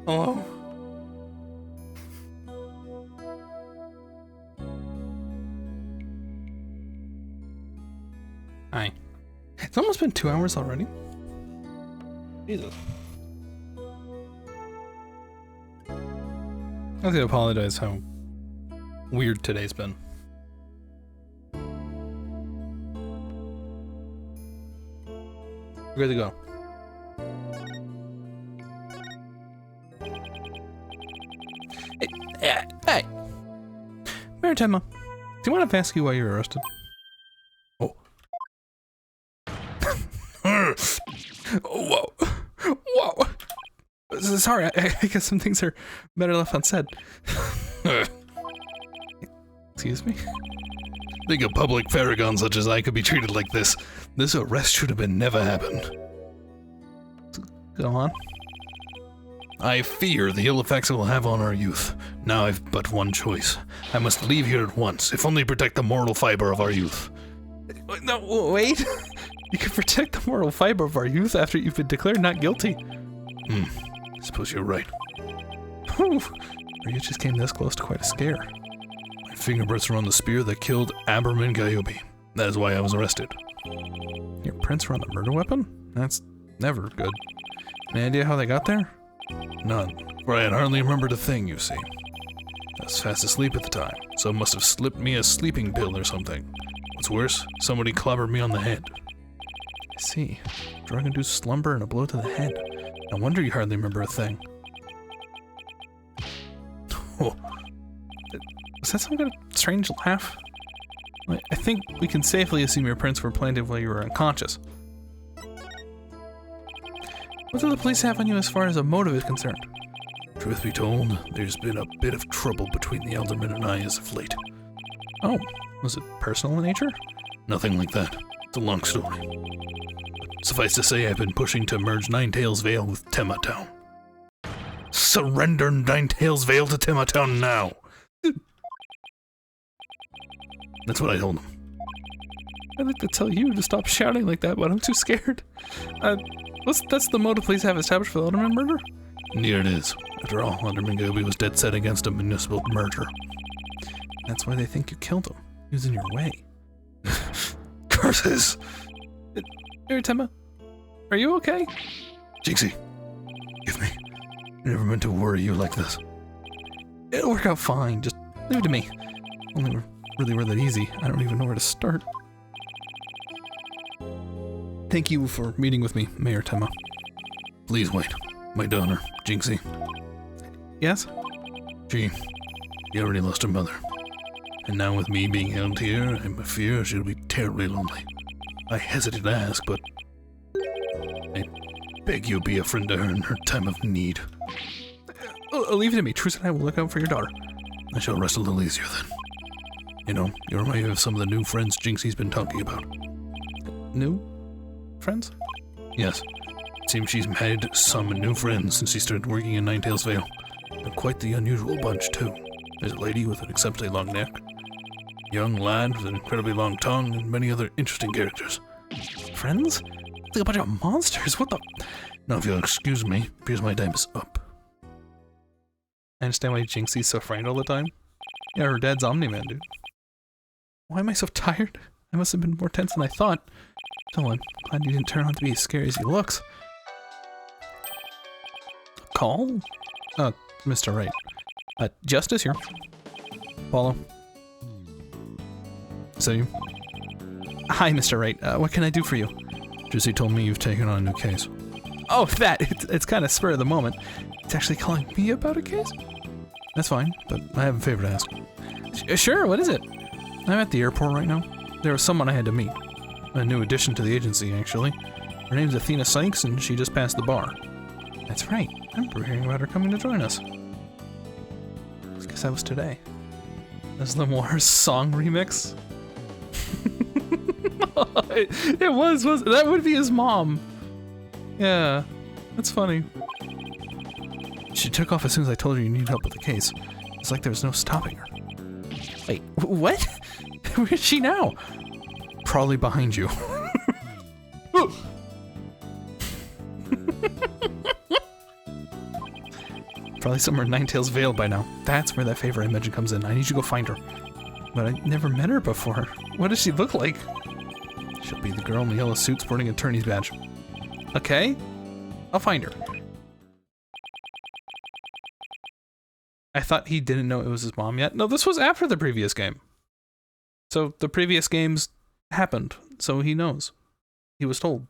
Hello? Hi. It's almost been 2 hours already. Jesus. I have to apologize how weird today's been. We're good to go. Hey! Mayor Tenma, do you want to ask you why you were arrested? Oh. Whoa. Whoa. Sorry, I guess some things are better left unsaid. Excuse me? Think a public paragon such as I could be treated like this. This arrest should have been never happened. Go on. I fear the ill effects it will have on our youth. Now I've but one choice. I must leave here at once, if only to protect the moral fiber of our youth. No, wait. You can protect the moral fiber of our youth after you've been declared not guilty. I suppose you're right. Whew. Or you just came this close to quite a scare. My fingerprints were on the spear that killed Aberman Gayobi. That is why I was arrested. Your prints were on the murder weapon? That's never good. Any idea how they got there? None, for I had hardly remembered a thing, you see. I was fast asleep at the time, so must have slipped me a sleeping pill or something. What's worse, somebody clobbered me on the head. I see. Drug-induced slumber and a blow to the head. No wonder you hardly remember a thing. Oh, Was that some kind of strange laugh? I think we can safely assume your prints were planted while you were unconscious. What do the police have on you as far as a motive is concerned? truth be told, there's been a bit of trouble between the Elderman and I as of late. Oh, was it personal in nature? Nothing like that. It's a long story. But suffice to say, I've been pushing to merge Ninetails Vale with Tenma Town. Surrender Ninetails Vale to Tenma Town now! That's what I told him. I'd like to tell you to stop shouting like that, but I'm too scared. That's the motive police have established for the Elderman murder? Near it is. After all, Alderman Gobi was dead set against a municipal merger. That's why they think you killed him. He was in your way. Curses! Hey, Tenma, are you okay? Jinxie, give me. I never meant to worry you like this. It'll work out fine. Just leave it to me. Only really were that easy. I don't even know where to start. Thank you for meeting with me, Mayor Tenma. Please wait. My daughter, Jinxie. Yes? She already lost her mother. And now with me being held here, I'm afraid she'll be terribly lonely. I hesitate to ask, but I beg you be a friend to her in her time of need. Leave it to me. Truce and I will look out for your daughter. I shall rest a little easier then. You know, you remind me of some of the new friends Jinxie's been talking about. New friends? Yes. It seems she's had some new friends since she started working in Ninetails Vale. And quite the unusual bunch, too. There's a lady with an exceptionally long neck, a young lad with an incredibly long tongue, and many other interesting characters. Friends? Like a bunch of monsters, what the... Now, if you'll excuse me, because my time is up. I understand why Jinxie's so frightened all the time. Yeah, her dad's Omni-Man, dude. Why am I so tired? I must have been more tense than I thought. So I'm glad you didn't turn out to be as scary as he looks. Call? Mr. Wright. Justice here. Follow. So you... Hi, Mr. Wright. What can I do for you? Jessie told me you've taken on a new case. Oh, that! It's kind of spur of the moment. It's actually calling me about a case? That's fine, but I have a favor to ask. Sure, what is it? I'm at the airport right now. There was someone I had to meet. A new addition to the agency, actually. Her name's Athena Sykes, and she just passed the bar. That's right. I remember hearing about her coming to join us. I guess that was today. That's Lemoire's song remix. It was. That would be his mom. Yeah, that's funny. She took off as soon as I told her you need help with the case. It's like there was no stopping her. Wait, what? Where's she now? Probably behind you. Probably somewhere in Ninetales Vale by now. That's where that favorite image comes in. I need you to go find her. But I never met her before. What does she look like? She'll be the girl in the yellow suit sporting an attorney's badge. Okay. I'll find her. I thought he didn't know it was his mom yet. No, this was after the previous game. So the previous games happened. So he knows. He was told.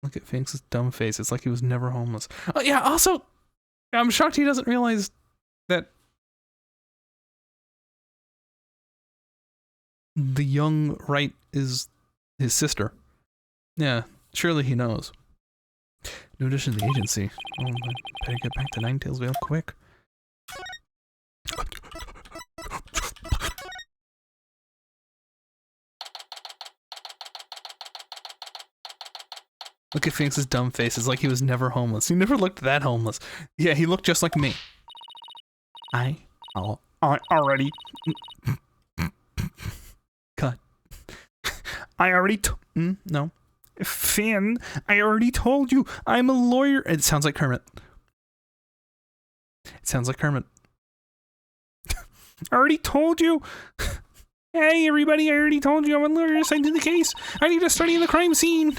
Look at Finks' dumb face. It's like he was never homeless. Oh, yeah, also, I'm shocked he doesn't realize that the young Wright is his sister. Yeah, surely he knows. New addition to the agency. Oh, I better get back to Ninetales Vale quick. Look at Finks' dumb face. It's like he was never homeless. He never looked that homeless. Yeah, he looked just like me. I already... Cut. I already no. Finn, I already told you. I'm a lawyer. It sounds like Kermit. It sounds like Kermit. I already told you. Hey, everybody, I already told you I'm a lawyer assigned to the case. I need to study the crime scene.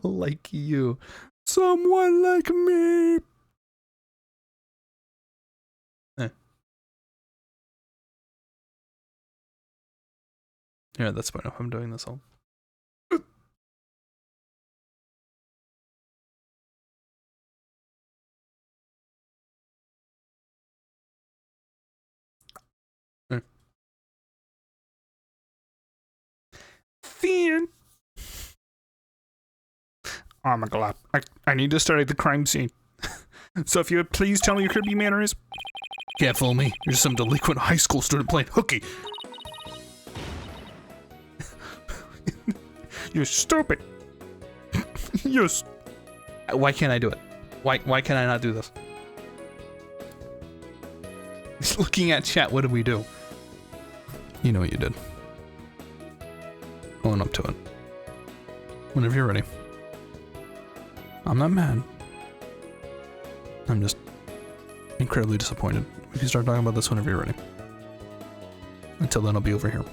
Like you. Someone like me. Yeah, that's fine. I'm doing this all. Finn. Oh my god. I need to study the crime scene. So if you would please tell me your Kirby manners. Can't fool me. You're some delinquent high school student playing hooky. You're stupid. Why can't I do it? Why can I not do this? Just looking at chat, what did we do? You know what you did. Own up to it. Whenever you're ready. I'm not mad. I'm just incredibly disappointed. We can start talking about this whenever you're ready. Until then, I'll be over here.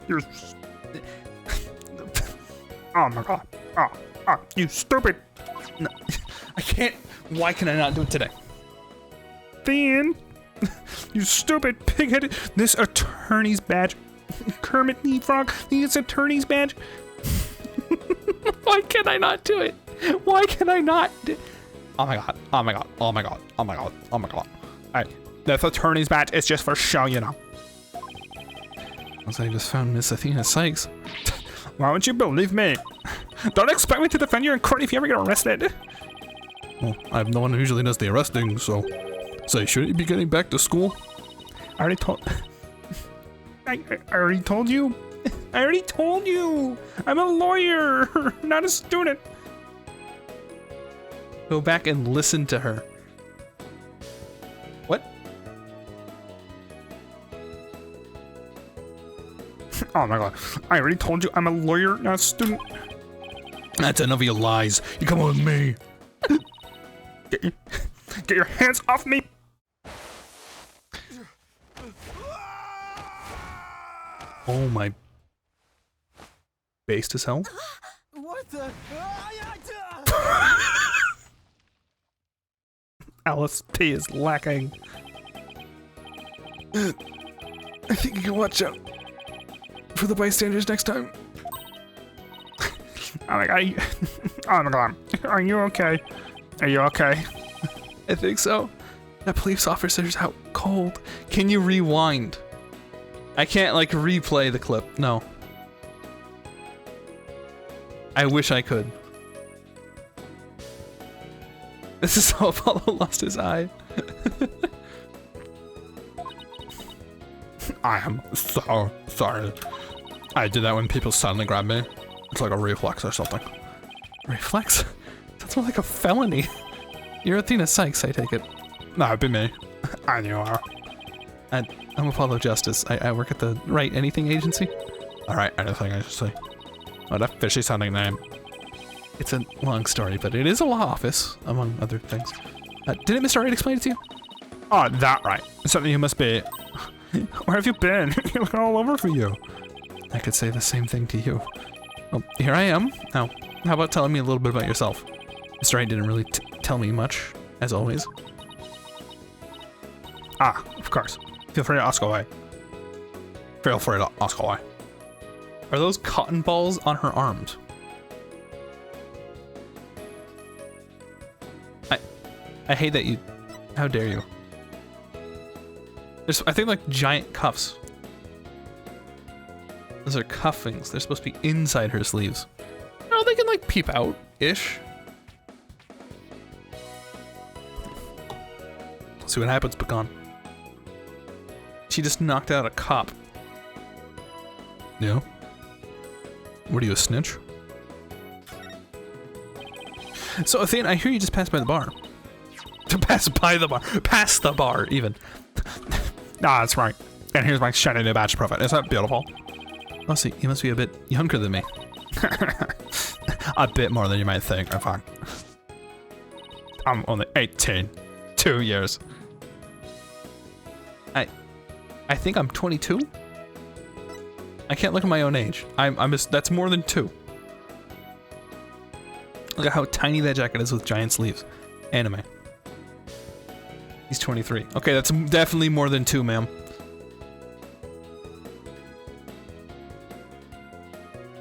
You're... Oh my god. Oh, you stupid. No, I can't. Why can I not do it today? Finn, you stupid pig-headed. This attorney's badge. Kermit the Frog needs attorney's badge. Why can I not do it? Why can I not do... Oh my god. Oh my god. Oh my god. Oh my god. Oh my god. Alright. This attorney's badge is just for show, you know. As I just found Miss Athena Sykes. Why won't you believe me? Don't expect me to defend you in court if you ever get arrested. Well, I'm the one who usually does the arresting, so... Say, shouldn't you be getting back to school? I already told... I already told you. I already told you. I'm a lawyer, not a student. Go back and listen to her. What? Oh my god. I already told you I'm a lawyer, not a student. That's enough of your lies. You come with me. Get your hands off me. Oh my. Based as hell? What the? Alice P is lacking. I think you can watch out for the bystanders next time. Oh my god. Oh my god. Are you okay? Are you okay? I think so. That police officer's out cold. Can you rewind? I can't, like, replay the clip. No. I wish I could. This is how Apollo lost his eye. I am so sorry. I did that when people suddenly grab me. It's like a reflex or something. Reflex? That's more like a felony. You're Athena Sykes, I take it. Nah, it'd be me. And you are? I'm Apollo Justice. I work at the Right Anything Agency. Alright, anything I should say. What a fishy sounding name. It's a long story, but it is a law office, among other things. Didn't Mr. Wright explain it to you? Oh, that right. Something you must be... Where have you been? You're looking all over for you. I could say the same thing to you. Well, here I am. Now, how about telling me a little bit about yourself? Mr. Wright didn't really tell me much, as always. Ah, of course. Feel free to ask away. Feel free to ask away. Are those cotton balls on her arms? I hate that you... How dare you? There's, I think, like, giant cuffs. Those are cuffings. They're supposed to be inside her sleeves. No, they can, like, peep out-ish. See what happens, Pecan. She just knocked out a cop. Yeah? What are you, a snitch? So, Athena, I hear you just passed by the bar. To pass by the bar. Past the bar, even. Ah, that's right. And here's my shiny new badge profile. Isn't that beautiful? Oh, see, you must be a bit younger than me. A bit more than you might think, in fact. I'm only 18. 2 years. I think I'm 22? I can't look at my own age. That's more than 2. Look at how tiny that jacket is with giant sleeves. Anime. He's 23. Okay, that's definitely more than 2, ma'am.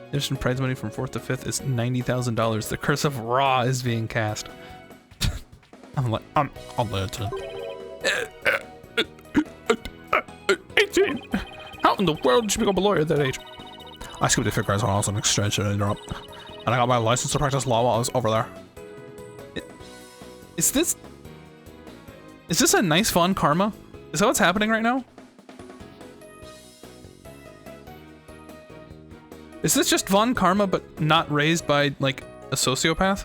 Addition prize money from 4th to 5th is $90,000. The Curse of Ra is being cast. I'm a legend. 18? How in the world did you become a lawyer at that age? I skipped a few grades when I was an exchange student in Europe. And I got my license to practice law while I was over there. Is this a nice fun karma? Is that what's happening right now? Is this just Von Karma but not raised by, like, a sociopath?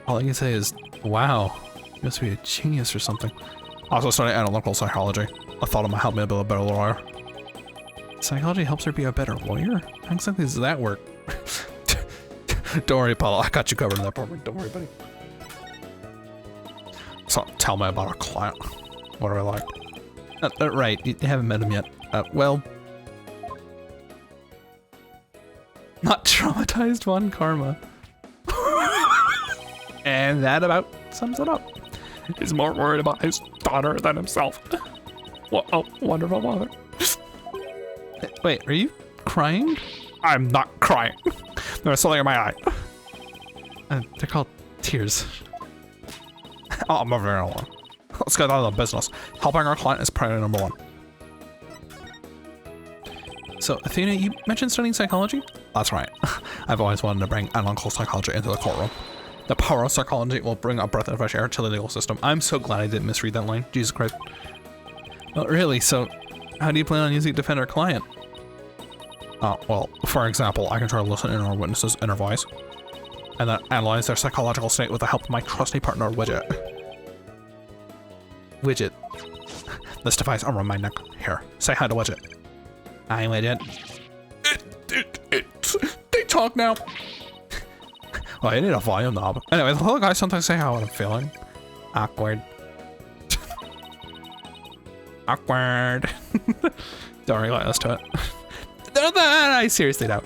All I can say is, wow, you must be a genius or something. I also studied analytical psychology. I thought it might help me be a better lawyer. Psychology helps her be a better lawyer? How exactly does that work? Don't worry, Paulo. I got you covered in that department. Don't worry, buddy. So, tell me about our client. What are we like? Right, you haven't met him yet. Well... Not traumatized Von Karma. And that about sums it up. He's more worried about his daughter than himself. What a wonderful mother. Wait, are you crying? I'm not crying. There's something in my eye. They're called tears. Oh, moving along. Let's get on to the business. Helping our client is priority number 1. So, Athena, you mentioned studying psychology? That's right. I've always wanted to bring analytical psychology into the courtroom. The power of psychology will bring a breath of fresh air to the legal system. I'm so glad I didn't misread that line. Jesus Christ. Oh, really? So, how do you plan on using it to defend our client? Well, for example, I can try to listen in on our witnesses' inner voice, and then analyze their psychological state with the help of my trusty partner, Widget. Widget? This device around my neck. Here, say hi to Widget. Hi, Widget. They talk now. Well, I need a volume knob. Anyway, the little guys sometimes say how I'm feeling. Awkward. Awkward. Don't worry, let's do it. I seriously doubt.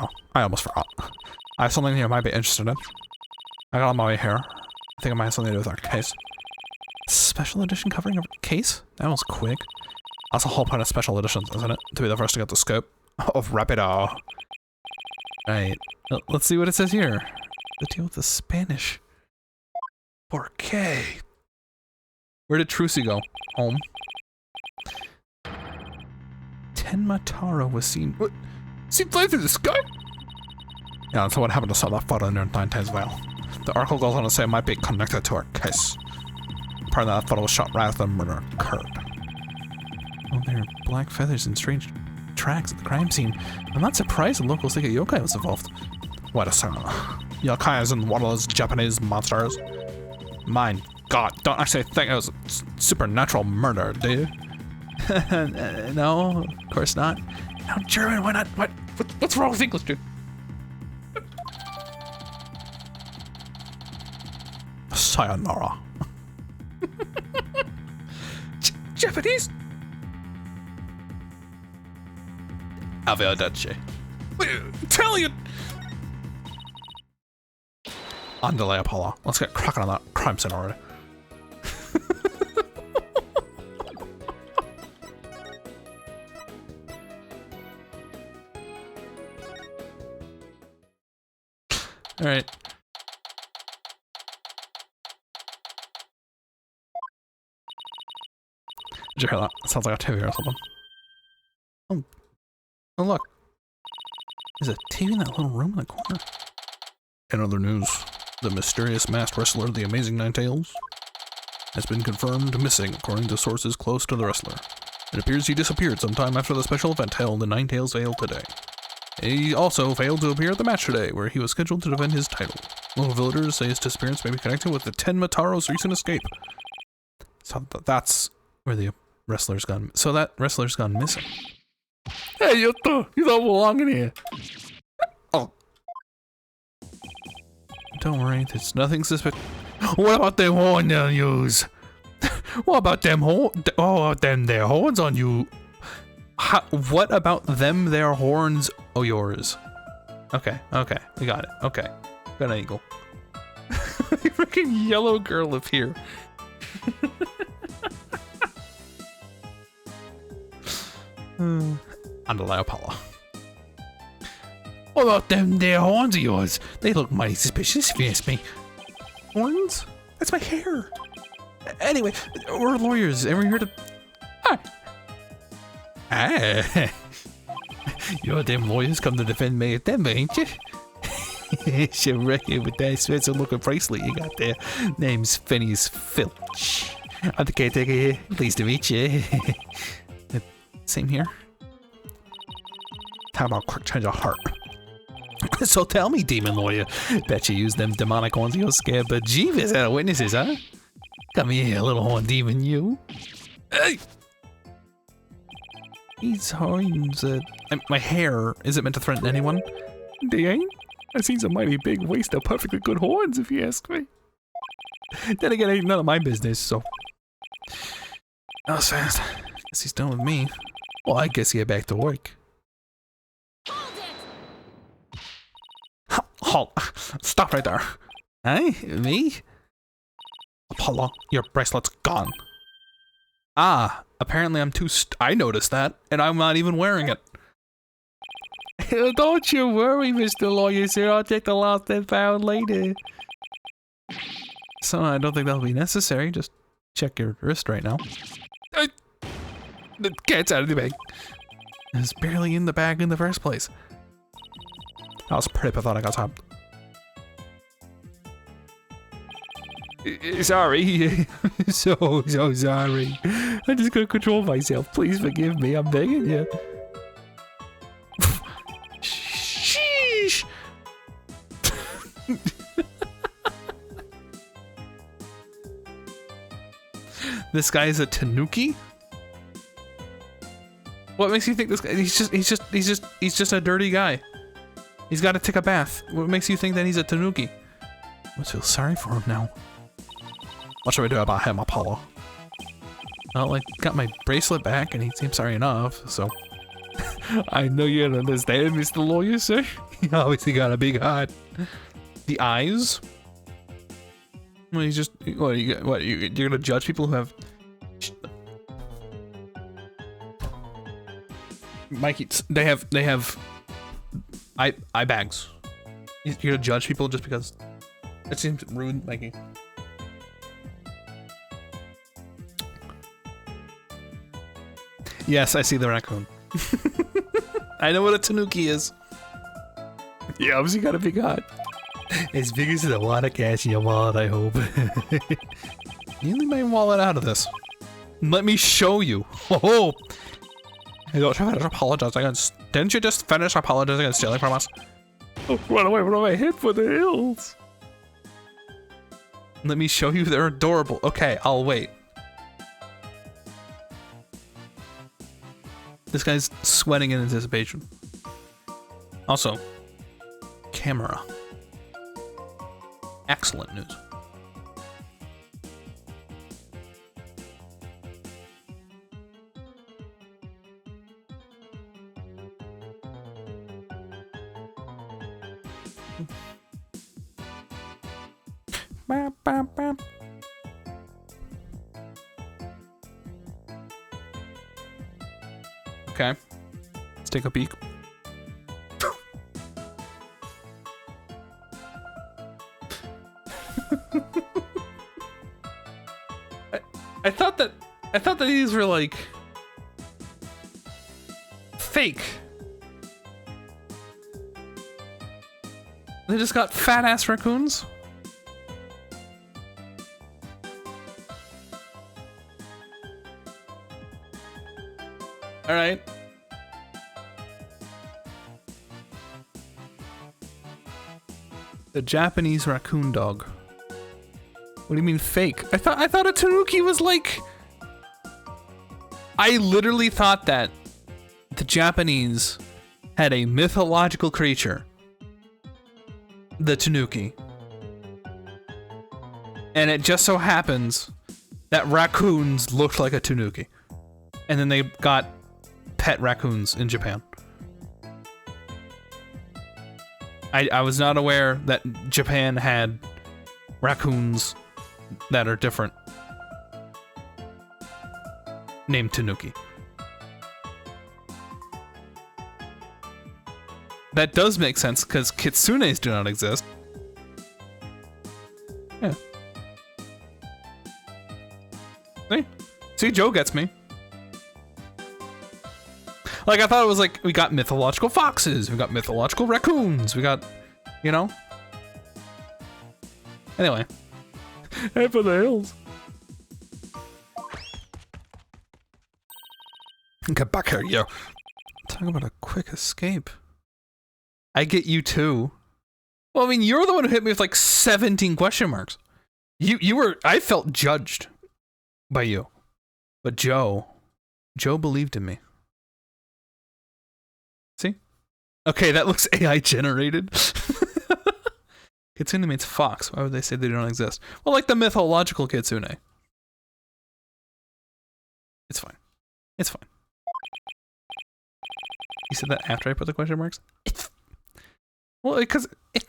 Oh, I almost forgot. I have something you might be interested in. I got on my way here. I think it might have something to do with our case. Special edition covering a case? That was quick. That's the whole point of special editions, isn't it? To be the first to get the scope of Rapido. Right. Let's see what it says here. The deal with the Spanish. 4K. Where did Trucy go? Home. Tenma was seen. What? Seen flying through the sky? Yeah, that's what happened to saw that photo near Ninetales Vale. The article goes on to say it might be connected to our case. Apparently that photo was shot right after the murder occurred. Oh, there are black feathers and strange tracks at the crime scene. I'm not surprised the locals think a yokai was involved. Wait a second. Yokai and one of those Japanese monsters. My God, don't actually think it was supernatural murder, do you? No, of course not. No, German, why not? What's wrong with English, dude? Sayonara. Japanese? Arrivederci. Italian! Andale, Apollo. Let's get cracking on that crime scene already. Alright. Did you hear that? Sounds like a TV or something. Oh look. There's a TV in that little room in the corner. In other news, the mysterious masked wrestler, the Amazing Ninetales, has been confirmed missing according to sources close to the wrestler. It appears he disappeared sometime after the special event held in Ninetales Vale today. He also failed to appear at the match today, where he was scheduled to defend his title. Local villagers say his disappearance may be connected with the Tenmataro's recent escape. So that's where the wrestler's gone. So that wrestler's gone missing. Hey, you don't belong in here. Oh. Don't worry, there's nothing suspicious. What about them horns on yous? What about them their horns on you? What about them their horns o' yours? Okay, we got it. Okay, got an eagle. Freaking yellow girl up here. Andale, Apollo. What about them there horns of yours? They look mighty suspicious if you ask me. Horns? That's my hair. Anyway, we're lawyers and we're here to... Ah. You're them lawyers come to defend me at them, ain't you? You reckon with that Spencer looking bracelet you got there. Name's Phineas Filch. I'm the caretaker here. Pleased to meet you. Same here. How about quick change of heart? So tell me, demon lawyer. Bet you use them demonic horns you're scared bejeebus out of witnesses, huh? Come here, little horn demon, you. Hey! These horns, my hair isn't meant to threaten anyone. They ain't? That seems a mighty big waste of perfectly good horns, if you ask me. Then again, ain't none of my business, so... That was fast. Guess he's done with me. Well, I guess he get back to work. Halt! Stop right there. Hey, me? Apollo, your bracelet's gone. Ah, apparently I'm too I noticed that, and I'm not even wearing it. Don't you worry, Mr. Lawyer, sir. I'll take the lost and found later. So I don't think that'll be necessary. Just check your wrist right now. The cat's out of the bag. It's barely in the bag in the first place. That was pretty pathetic. I was happy. Sorry. so sorry. I just couldn't control myself. Please forgive me. I'm begging you. Sheesh. This guy is a tanuki? What makes you think this guy? He's just a dirty guy. He's got to take a bath. What makes you think that he's a tanuki? I feel sorry for him now. What should we do about him, Apollo? Well, I got my bracelet back, and he seems sorry enough, so... I know you don't understand, Mr. Lawyer, sir. He obviously got a big heart. The eyes? Well, he's just... You're gonna judge people who have... Mikey, they have... eye bags. You're gonna judge people just because... It seems rude, Mikey. Yes, I see the raccoon. I know what a tanuki is. Yeah, obviously got a big heart. As big as a lot of cash in your wallet, I hope. You leave my wallet out of this. Let me show you. Oh! Hey, don't try to apologize against... Didn't you just finish apologizing and stealing from us? Run away, head for the hills. Let me show you they're adorable. Okay, I'll wait. This guy's sweating in anticipation. Also, camera. Excellent news. Okay, let's take a peek. I thought that these were like fake. They just got fat ass raccoons. All right. The Japanese raccoon dog. What do you mean fake? I thought a tanuki was like... I literally thought that the Japanese had a mythological creature. The tanuki. And it just so happens that raccoons looked like a tanuki. And then they got pet raccoons in Japan. I was not aware that Japan had raccoons that are different, named Tanuki. That does make sense because kitsunes do not exist. Yeah. See, Joe gets me. Like, I thought it was like, we got mythological foxes, we got mythological raccoons, we got, you know? Anyway. Head for the hills. Get back here, yo. Talk about a quick escape. I get you too. Well, I mean, you're the one who hit me with like 17 question marks. You were, I felt judged by you. But Joe believed in me. See? Okay, that looks AI generated. Kitsune means fox. Why would they say they don't exist? Well, like the mythological kitsune. It's fine. It's fine. You said that after I put the question marks? It's... Well, because... I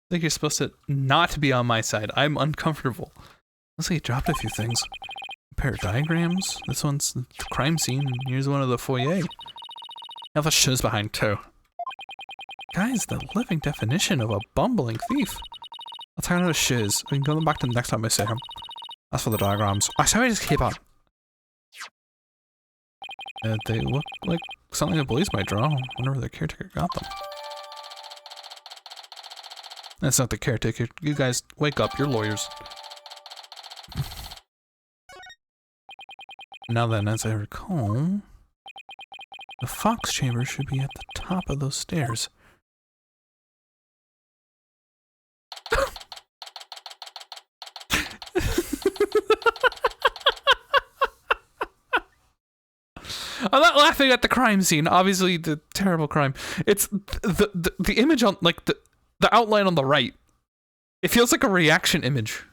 think you're supposed to not be on my side. I'm uncomfortable. Looks like you dropped a few things. A pair of diagrams. This one's the crime scene. And here's one of the foyer. Now the show's behind too. Guy's the living definition of a bumbling thief. I'll tell you what a shiz. We can go back to the next time I see him. As for the diagrams, I say I just keep on. They look like something the police might draw whenever the caretaker got them. That's not the caretaker. You guys, wake up. You're lawyers. Now then, as I recall, the fox chamber should be at the top of those stairs. I'm not laughing at the crime scene. Obviously, the terrible crime. It's the image on, like, the outline on the right. It feels like a reaction image.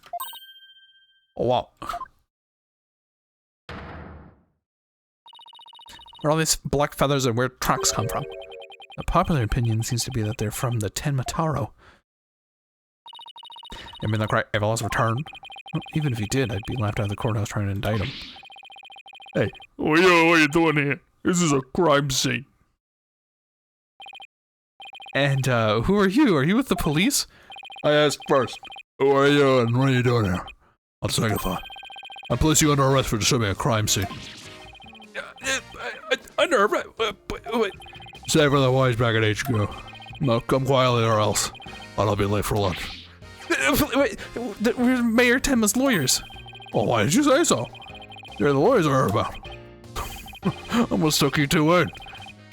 Oh, wow. Where all these black feathers and weird tracks come from? The popular opinion seems to be that they're from the Tenmataro. I mean, the cry Evalas returned. Well, even if he did, I'd be laughed out of the courthouse trying to indict him. Hey, what are you doing here? This is a crime scene. And, who are you? Are you with the police? I asked first. Who are you and what are you doing here? On second thought, I place you under arrest for disturbing a crime scene. Under arrest? Wait. Stay for the wise back at HQ. No, come quietly or else. I'll be late for lunch. Wait, we're Mayor Tenma's lawyers. Well, why did you say so? You're the lawyers I heard about. Almost took you too in.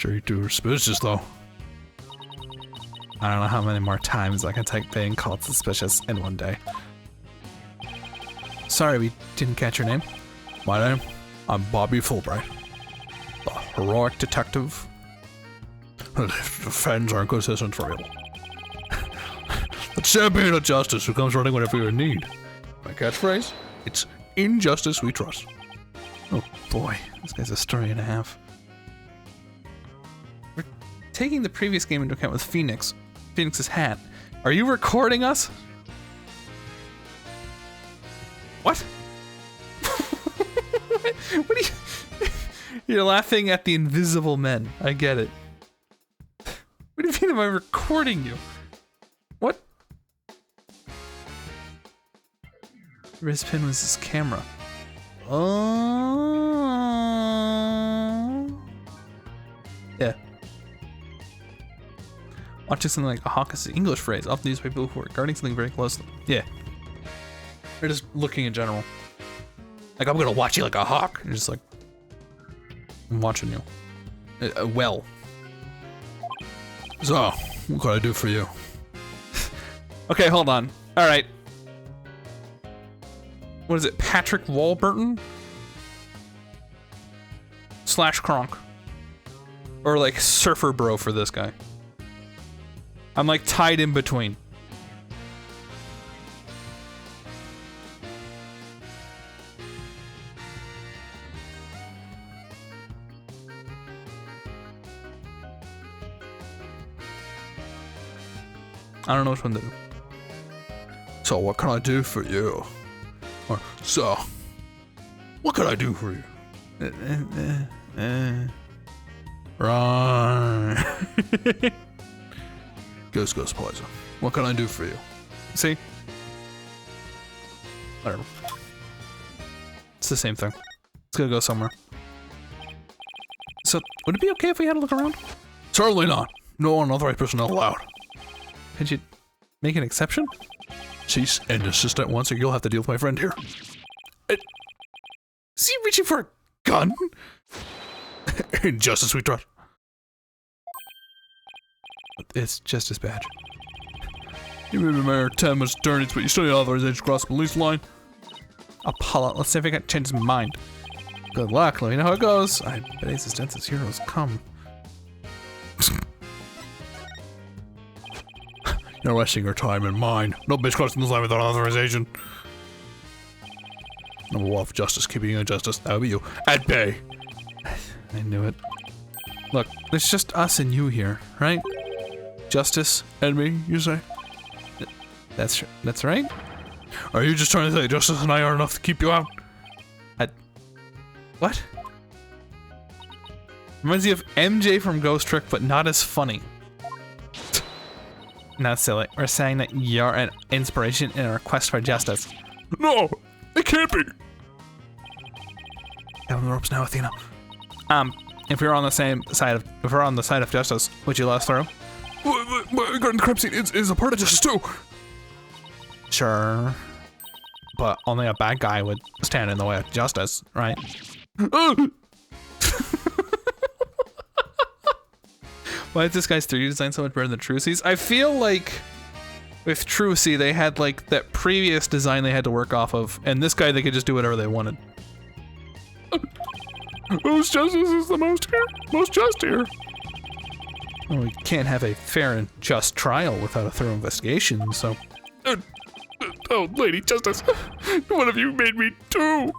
Sure, you too suspicious, though. I don't know how many more times I can take being called suspicious in one day. Sorry, we didn't catch your name. My name? I'm Bobby Fulbright. The heroic detective who defends our good citizens for real. The champion of justice who comes running whenever you're in need. My catchphrase? It's in justice we trust. Oh boy, this guy's a story and a half. We're taking the previous game into account with Phoenix. Phoenix's hat. Are you recording us? What? What are you... You're laughing at the invisible men. I get it. What do you mean am I recording you? What? Rizpin was his camera. Oh. Yeah. Watching something like a hawk is an English phrase, often used by people who are guarding something very closely. Yeah. They're just looking in general. Like, I'm gonna watch you like a hawk. You're just like, I'm watching you. Well. So, what can I do for you? Okay, hold on. All right. What is it? Patrick Warburton? / Kronk. Or like Surfer Bro for this guy. I'm like tied in between. I don't know which one to do. So, what can I do for you? Or, so, what can I do for you? Right. Ghost Poison. What can I do for you? See? Whatever. It's the same thing. It's gonna go somewhere. So, would it be okay if we had a look around? Certainly not. No unauthorized personnel allowed. Could you make an exception? Cease and desist at once, or you'll have to deal with my friend here. Is he reaching for a gun? Injustice we trust. It's just as bad. You may be Mayor 10 attorneys, but you still need authorization to cross the police line. Apollo, let's see if I can change his mind. Good luck, let me know how it goes. I bet Ace's densest heroes come. You're wasting your time and mine. No bitch crossing the line without authorization. Number one for justice, keeping you in justice. That would be you. At bay. I knew it. Look, it's just us and you here, right? Justice and me, you say? That's right. Are you just trying to say justice and I are enough to keep you out? What? Reminds you of MJ from Ghost Trick, but not as funny. Not silly. We're saying that you're an inspiration in our quest for justice. No, it can't be. Get on the ropes now, Athena. If we're on the side of justice, would you let us through? Guarding the crime scene is a part of justice too. Sure. But only a bad guy would stand in the way of justice, right? Why is this guy's 3D design so much better than Trucy's? I feel like with Trucy, they had like that previous design they had to work off of, and this guy they could just do whatever they wanted. Whose justice is the most just here? Well, we can't have a fair and just trial without a thorough investigation, so... Oh, Lady Justice, what have you made me do?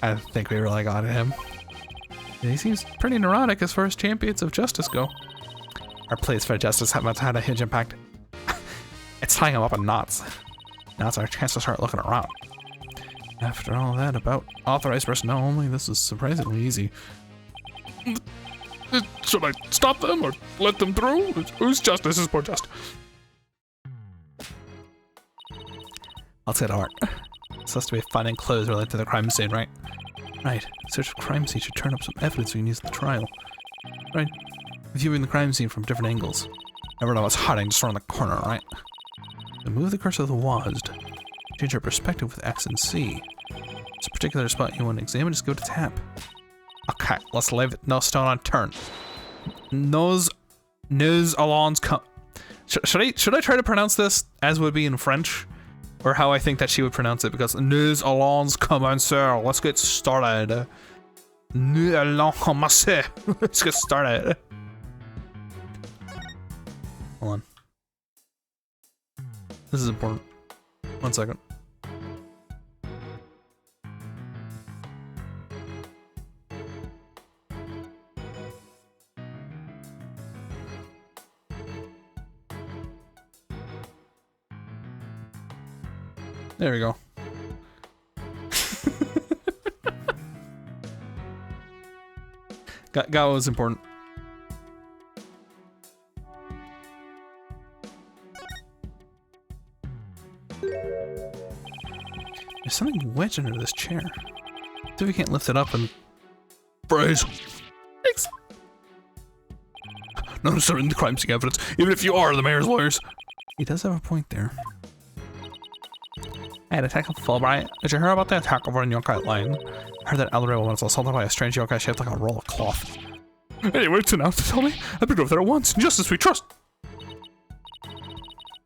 I think we really got him. He seems pretty neurotic as far as champions of justice go. Our pleas for justice have had a huge impact. It's tying him up in knots. Now it's our chance to start looking around. After all that about authorized personnel only, this is surprisingly easy. Should I stop them or let them through? Whose justice is more just? Let's get to work. It's supposed to be finding clues related to the crime scene, right? Right. Search for crime scene should turn up some evidence we can use in the trial. Right. Viewing the crime scene from different angles. Never know what's hiding just around the corner, right? So move the cursor of the WASD. Change our perspective with X and C. There's a particular spot you want to examine, just go to tap. A Okay, let's leave no stone unturned. Nous allons come. Should I try to pronounce this as would be in French, or how I think that she would pronounce it? Because nous allons commencer. Let's get started. Nous allons commencer. Let's get started. Hold on. This is important. 1 second. There we go. Got what was important. There's something wedged under this chair. See if we can't lift it up and... Praise. Thanks. None of certain crime scene evidence, even if you are the mayor's lawyers. He does have a point there. Hey, Detective Fulbright, did you hear about the attack over in Yokai Lane? I heard that elderly woman was assaulted by a strange yokai shaped like a roll of cloth. Anyway, it's enough to tell me. I've been over there once, justice we trust.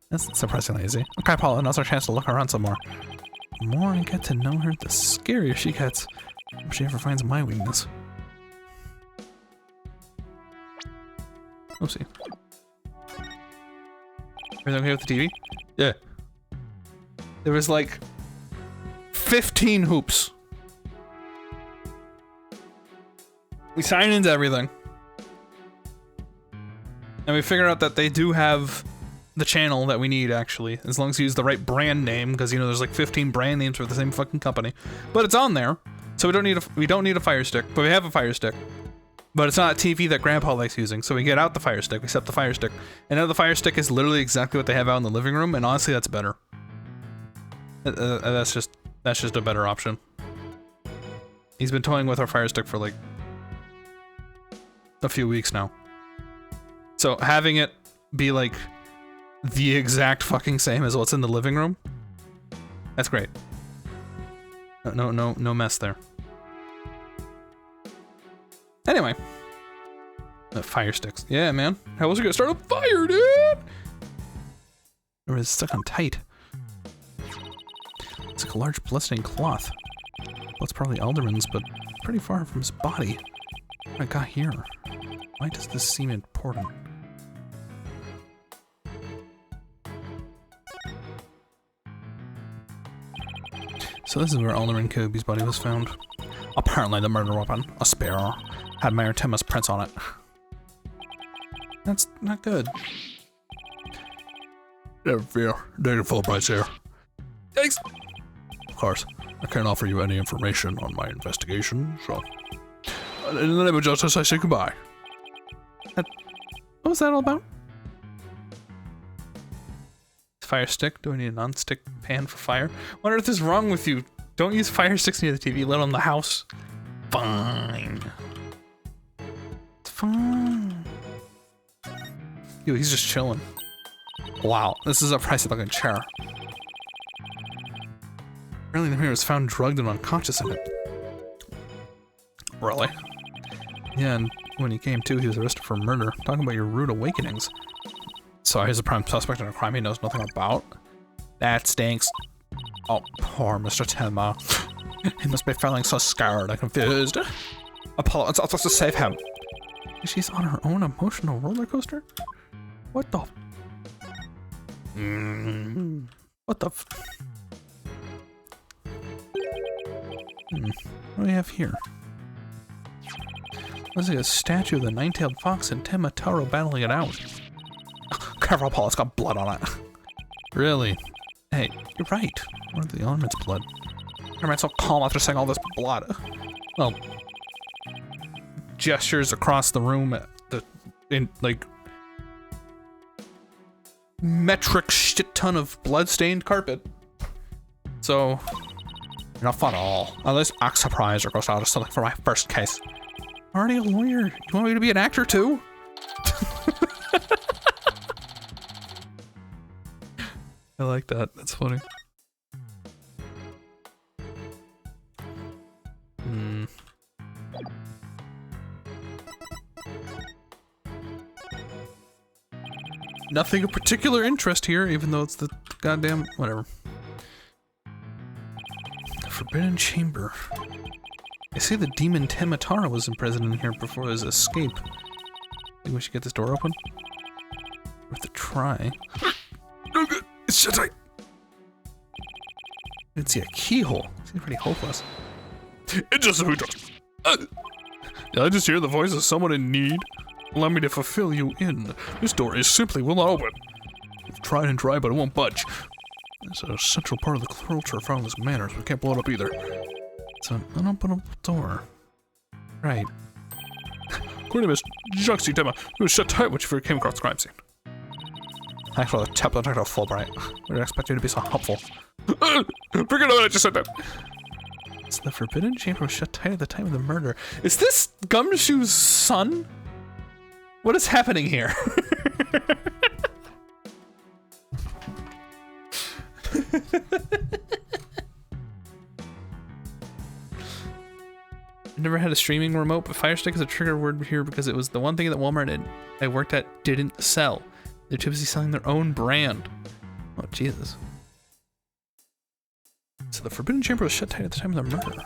That's surprisingly easy. Okay, Paula, now's our chance to look around some more. The more I get to know her, the scarier she gets. If she ever finds my weakness. Oopsie. Everything okay with the TV? Yeah. There was like 15 hoops. We signed into everything. And we figured out that they do have the channel that we need, actually. As long as you use the right brand name, because, you know, there's like 15 brand names for the same fucking company. But it's on there, so we don't need a Fire Stick, but we have a Fire Stick. But it's not a TV that Grandpa likes using, so we get out the Fire Stick, we set the Fire Stick. And now the Fire Stick is literally exactly what they have out in the living room, and honestly, that's better. That's just a better option. He's been toying with our Fire Stick for like a few weeks now. So having it be like the exact fucking same as what's in the living room, that's great. No mess there. Anyway, Fire Sticks. Yeah, man. How was it gonna start a fire, dude? Or is it stuck on tight? It's like a large bloodstained cloth. Well, it's probably Alderman's, but pretty far from his body. What I got here? Why does this seem important? So this is where Alderman Kobe's body was found. Apparently the murder weapon, a spear, had Mayor Tima's prints on it. That's not good. Never fear. Data Fulbright's here. Thanks! Of course, I can't offer you any information on my investigation, so... In the name of justice, I say goodbye. What was that all about? Fire stick? Do I need a non-stick pan for fire? What on earth is wrong with you? Don't use fire sticks near the TV, let alone the house. Fine. It's fine. Yo, he's just chilling. Wow, this is a pricey looking chair. Apparently the mirror was found drugged and unconscious in it. Really? Yeah, and when he came to, he was arrested for murder. Talking about your rude awakenings. So he's a prime suspect in a crime he knows nothing about. That stinks. Oh, poor Mr. Tenma. He must be feeling so scared and confused. Apollo, it's supposed to save him. She's on her own emotional roller coaster? What the? What the? What do we have here? Looks like a statue of the nine-tailed fox and Tenma Taro battling it out. Careful, Paul, it's got blood on it. Really? Hey, you're right. What are the elements' blood? I'm so calm after seeing all this blood. Well, gestures across the room in like metric shit ton of blood-stained carpet. So, you're not fun at all. At least act surprised or goes out of something for my first case. I'm already a lawyer. You want me to be an actor too? I like that. That's funny. nothing of particular interest here, even though it's the goddamn whatever. The Forbidden Chamber. They say the demon Tenmatara was imprisoned in here before his escape. Think we should get this door open? Worth a try. It's shut tight. I didn't see a keyhole. Seems pretty hopeless. It's just who does. Did I just hear the voice of someone in need? Allow me to fulfill you in. This door is simply will not open. We've tried and tried, but it won't budge. It's a central part of the culture of Farley's manners. We can't blow it up either. It's an unopenable door. Right. According to Miss Juxie Tema, it was shut tight when she first came across the crime scene. Thanks for the tip, Dr. Fulbright. We didn't expect you to be so helpful. Forget what I just said that. So the Forbidden Chamber was shut tight at the time of the murder. Is this Gumshoe's son? What is happening here? I never had a streaming remote, but Fire Stick is a trigger word here because it was the one thing that Walmart I worked at didn't sell. They're too busy selling their own brand. Oh, Jesus. So the Forbidden Chamber was shut tight at the time of the murder.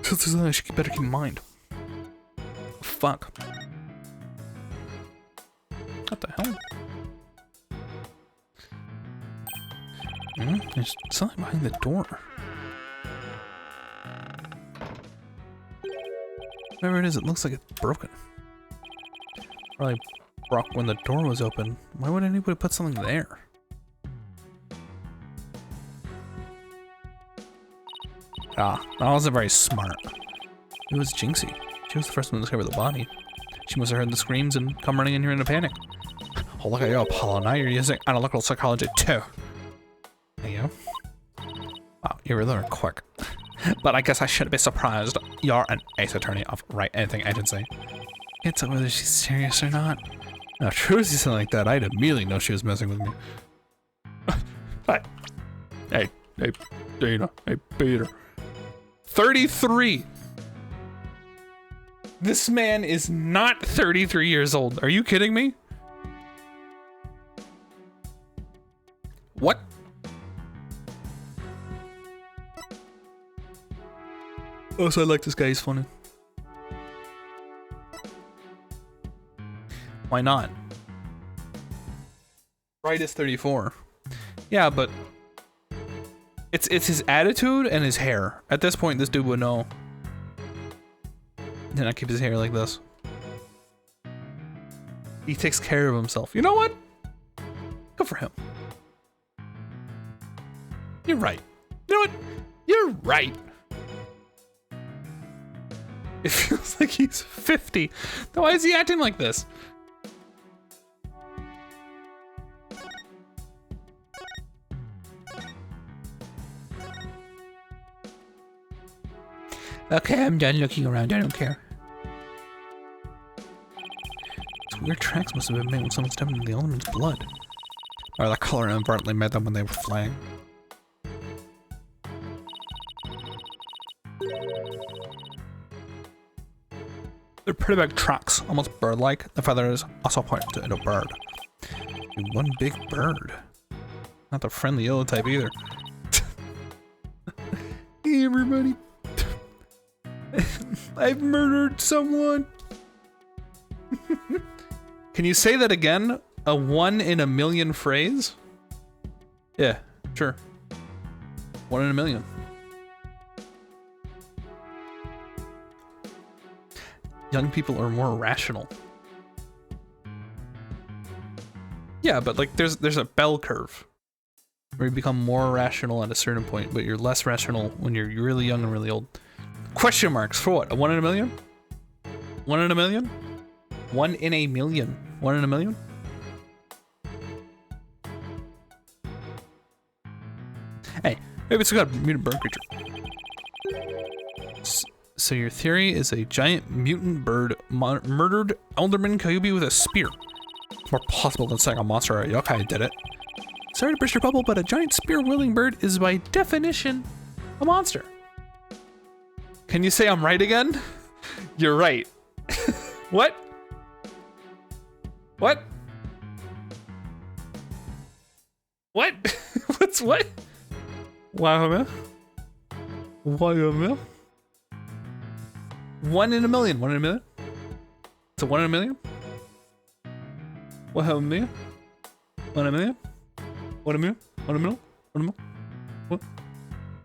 So this is something I should better keep in mind. Fuck. What the hell? There's something behind the door. Whatever it is, it looks like it's broken. Probably broke when the door was open. Why would anybody put something there? Ah, that wasn't very smart. It was Jinxie. She was the first one to discover the body. She must have heard the screams and come running in here in a panic. Oh, look at you, Apollo. Now you're using analytical psychology too. There you go. Wow, you really are quick. But I guess I shouldn't be surprised. You're an ace attorney of Right Anything Agency. Can't tell whether she's serious or not. Now, true as you sound like that, I'd immediately know she was messing with me. Hey, Dana, hey, Peter. 33! This man is not 33 years old. Are you kidding me? What? Oh, so I like this guy. He's funny. Why not? Right is 34. Yeah, but it's his attitude and his hair. At this point, this dude would know. Did not keep his hair like this. He takes care of himself. You know what? Good for him. You're right. You know what? You're right. It feels like he's 50. Then why is he acting like this? Okay, I'm done looking around. I don't care. These weird tracks must have been made when someone stepped into the element's blood. Or the color inadvertently made them when they were flying. They're pretty big tracks, almost bird-like. The feathers also point to a bird. One big bird. Not the friendly yellow type either. Hey everybody. I've murdered someone. Can you say that again? A 1 in a million phrase? Yeah, sure. 1 in a million. Young people are more rational. Yeah, but like there's a bell curve where you become more rational at a certain point, but you're less rational when you're really young and really old. Question marks for what? A 1 in a million? 1 in a million? 1 in a million? 1 in a million? Hey, maybe it's got a mutant bird creature. So your theory is a giant mutant bird murdered Alderman Kyubi with a spear. It's more possible than saying a monster or a yokai did it. Sorry to burst your bubble, but a giant spear-wielding bird is by definition a monster. Can you say I'm right again? You're right. What? What? What? What's what? Wow, Why a million? 1 in a million. 1 in a million? It's a 1 in a million? What a million? 1 in a million? 1 in a million? 1 in a million? 1 in a million? What?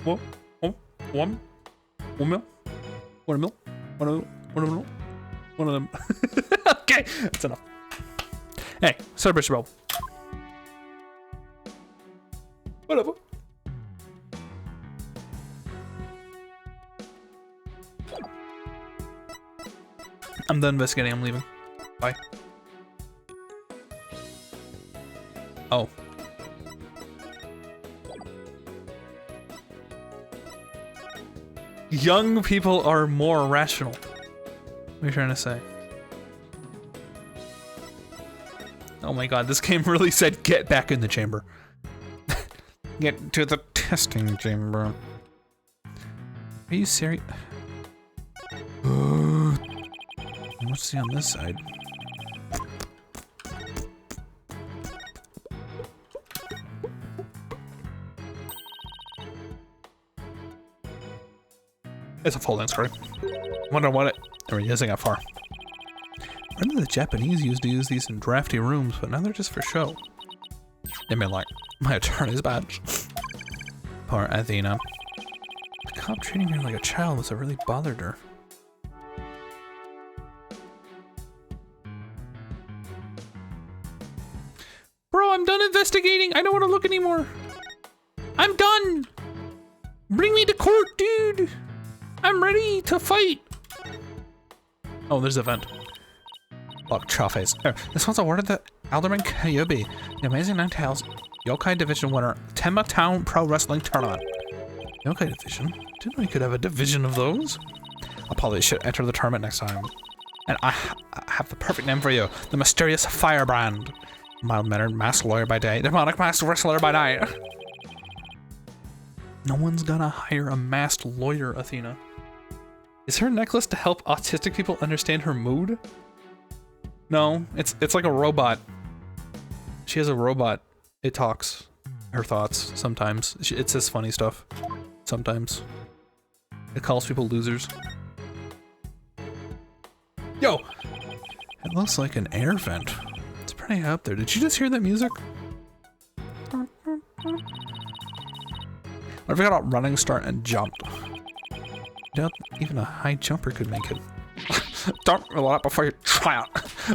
What? Oh, 1? 1 mil? 1 mil? 1 mil? 1 mil? 1 of them. Okay, that's enough. Hey, celebration bro. Whatever. I'm done investigating. I'm leaving. Bye. Oh. Young people are more rational. What are you trying to say? Oh my god, this game really said get back in the chamber. Get to the testing chamber. Are you serious? What's the on this side? It's a full dance card. Wonder what it. I mean, yes, I got far. I remember the Japanese used to use these in drafty rooms, but now they're just for show. They mean like my attorney's badge. Poor Athena. The cop treating her like a child must have really bothered her. Bro, I'm done investigating. I don't want to look anymore. I'm done. Bring me to court, dude. I'm ready to fight. Oh, there's a vent. Look, Chawface. This one's awarded the Alderman Kyubi, the Amazing Nine Tails Yokai Division winner, Tenma Town Pro Wrestling Tournament. Yokai Division? Didn't know you could have a division of those? Apollo should enter the tournament next time. And I have the perfect name for you. The Mysterious Firebrand. Mild-mannered masked lawyer by day, demonic masked wrestler by night. No one's gonna hire a masked lawyer, Athena. Is her necklace to help autistic people understand her mood? No, it's like a robot. She has a robot. It talks her thoughts sometimes. It says funny stuff sometimes. It calls people losers. Yo! It looks like an air vent. It's pretty up there. Did you just hear that music? What if I got a running start and jumped? Doubt even a high jumper could make it. Don't rely before you try out.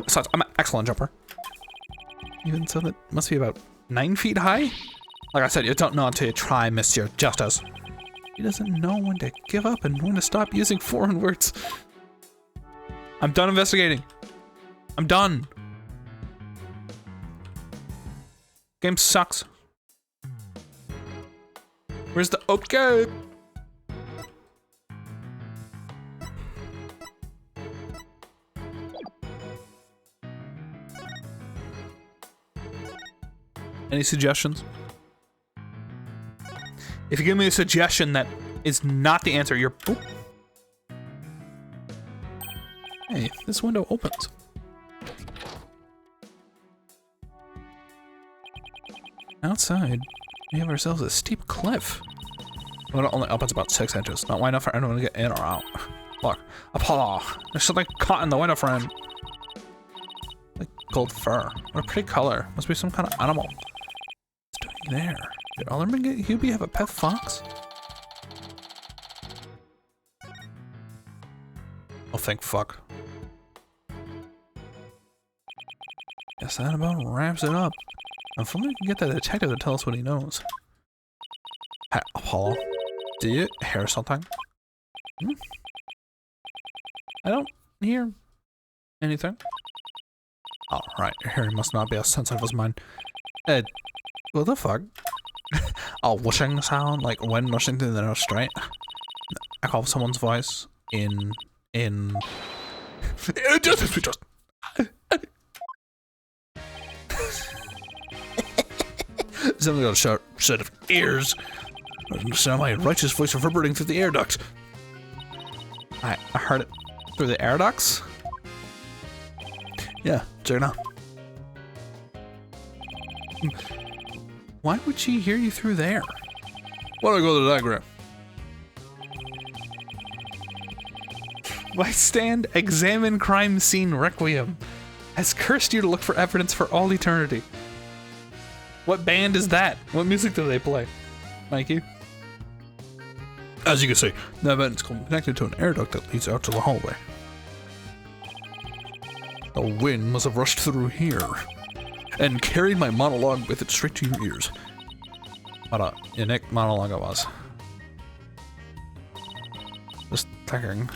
Besides, I'm an excellent jumper. Even so, that must be about 9 feet high? Like I said, you don't know until you try, Monsieur Justice. He doesn't know when to give up and when to stop using foreign words. I'm done investigating. I'm done. Game sucks. Where's the okay? Any suggestions? If you give me a suggestion that is not the answer, you're... Ooh. Hey, this window opens. Outside, we have ourselves a steep cliff. Well, it only opens about 6 inches. Not wide enough for anyone to get in or out. Look, Apollo, there's something caught in the window frame. Like gold fur. What a pretty color. Must be some kind of animal. What's doing there? Did Alderman get Hubie have a pet fox? Oh, thank fuck. Guess that about wraps it up. If only we can get that detective to tell us what he knows. Hey, Apollo, do you hear something? Hmm? I don't hear anything. Oh, right. Your hearing must not be as sensitive as mine. What the fuck? A whooshing sound, like wind rushing through the nose straight. Echo of someone's voice in... just... Something got a sharp set of ears. Sound my righteous voice reverberating through the air ducts. I heard it through the air ducts? Yeah, check it out. Why would she hear you through there? Why don't I go to the diagram? Why stand examine crime scene requiem? Has cursed you to look for evidence for all eternity. What band is that? What music do they play? Mikey? As you can see, the vent is connected to an air duct that leads out to the hallway. The wind must have rushed through here and carried my monologue with it straight to your ears. What a unique monologue it was. Just thinking,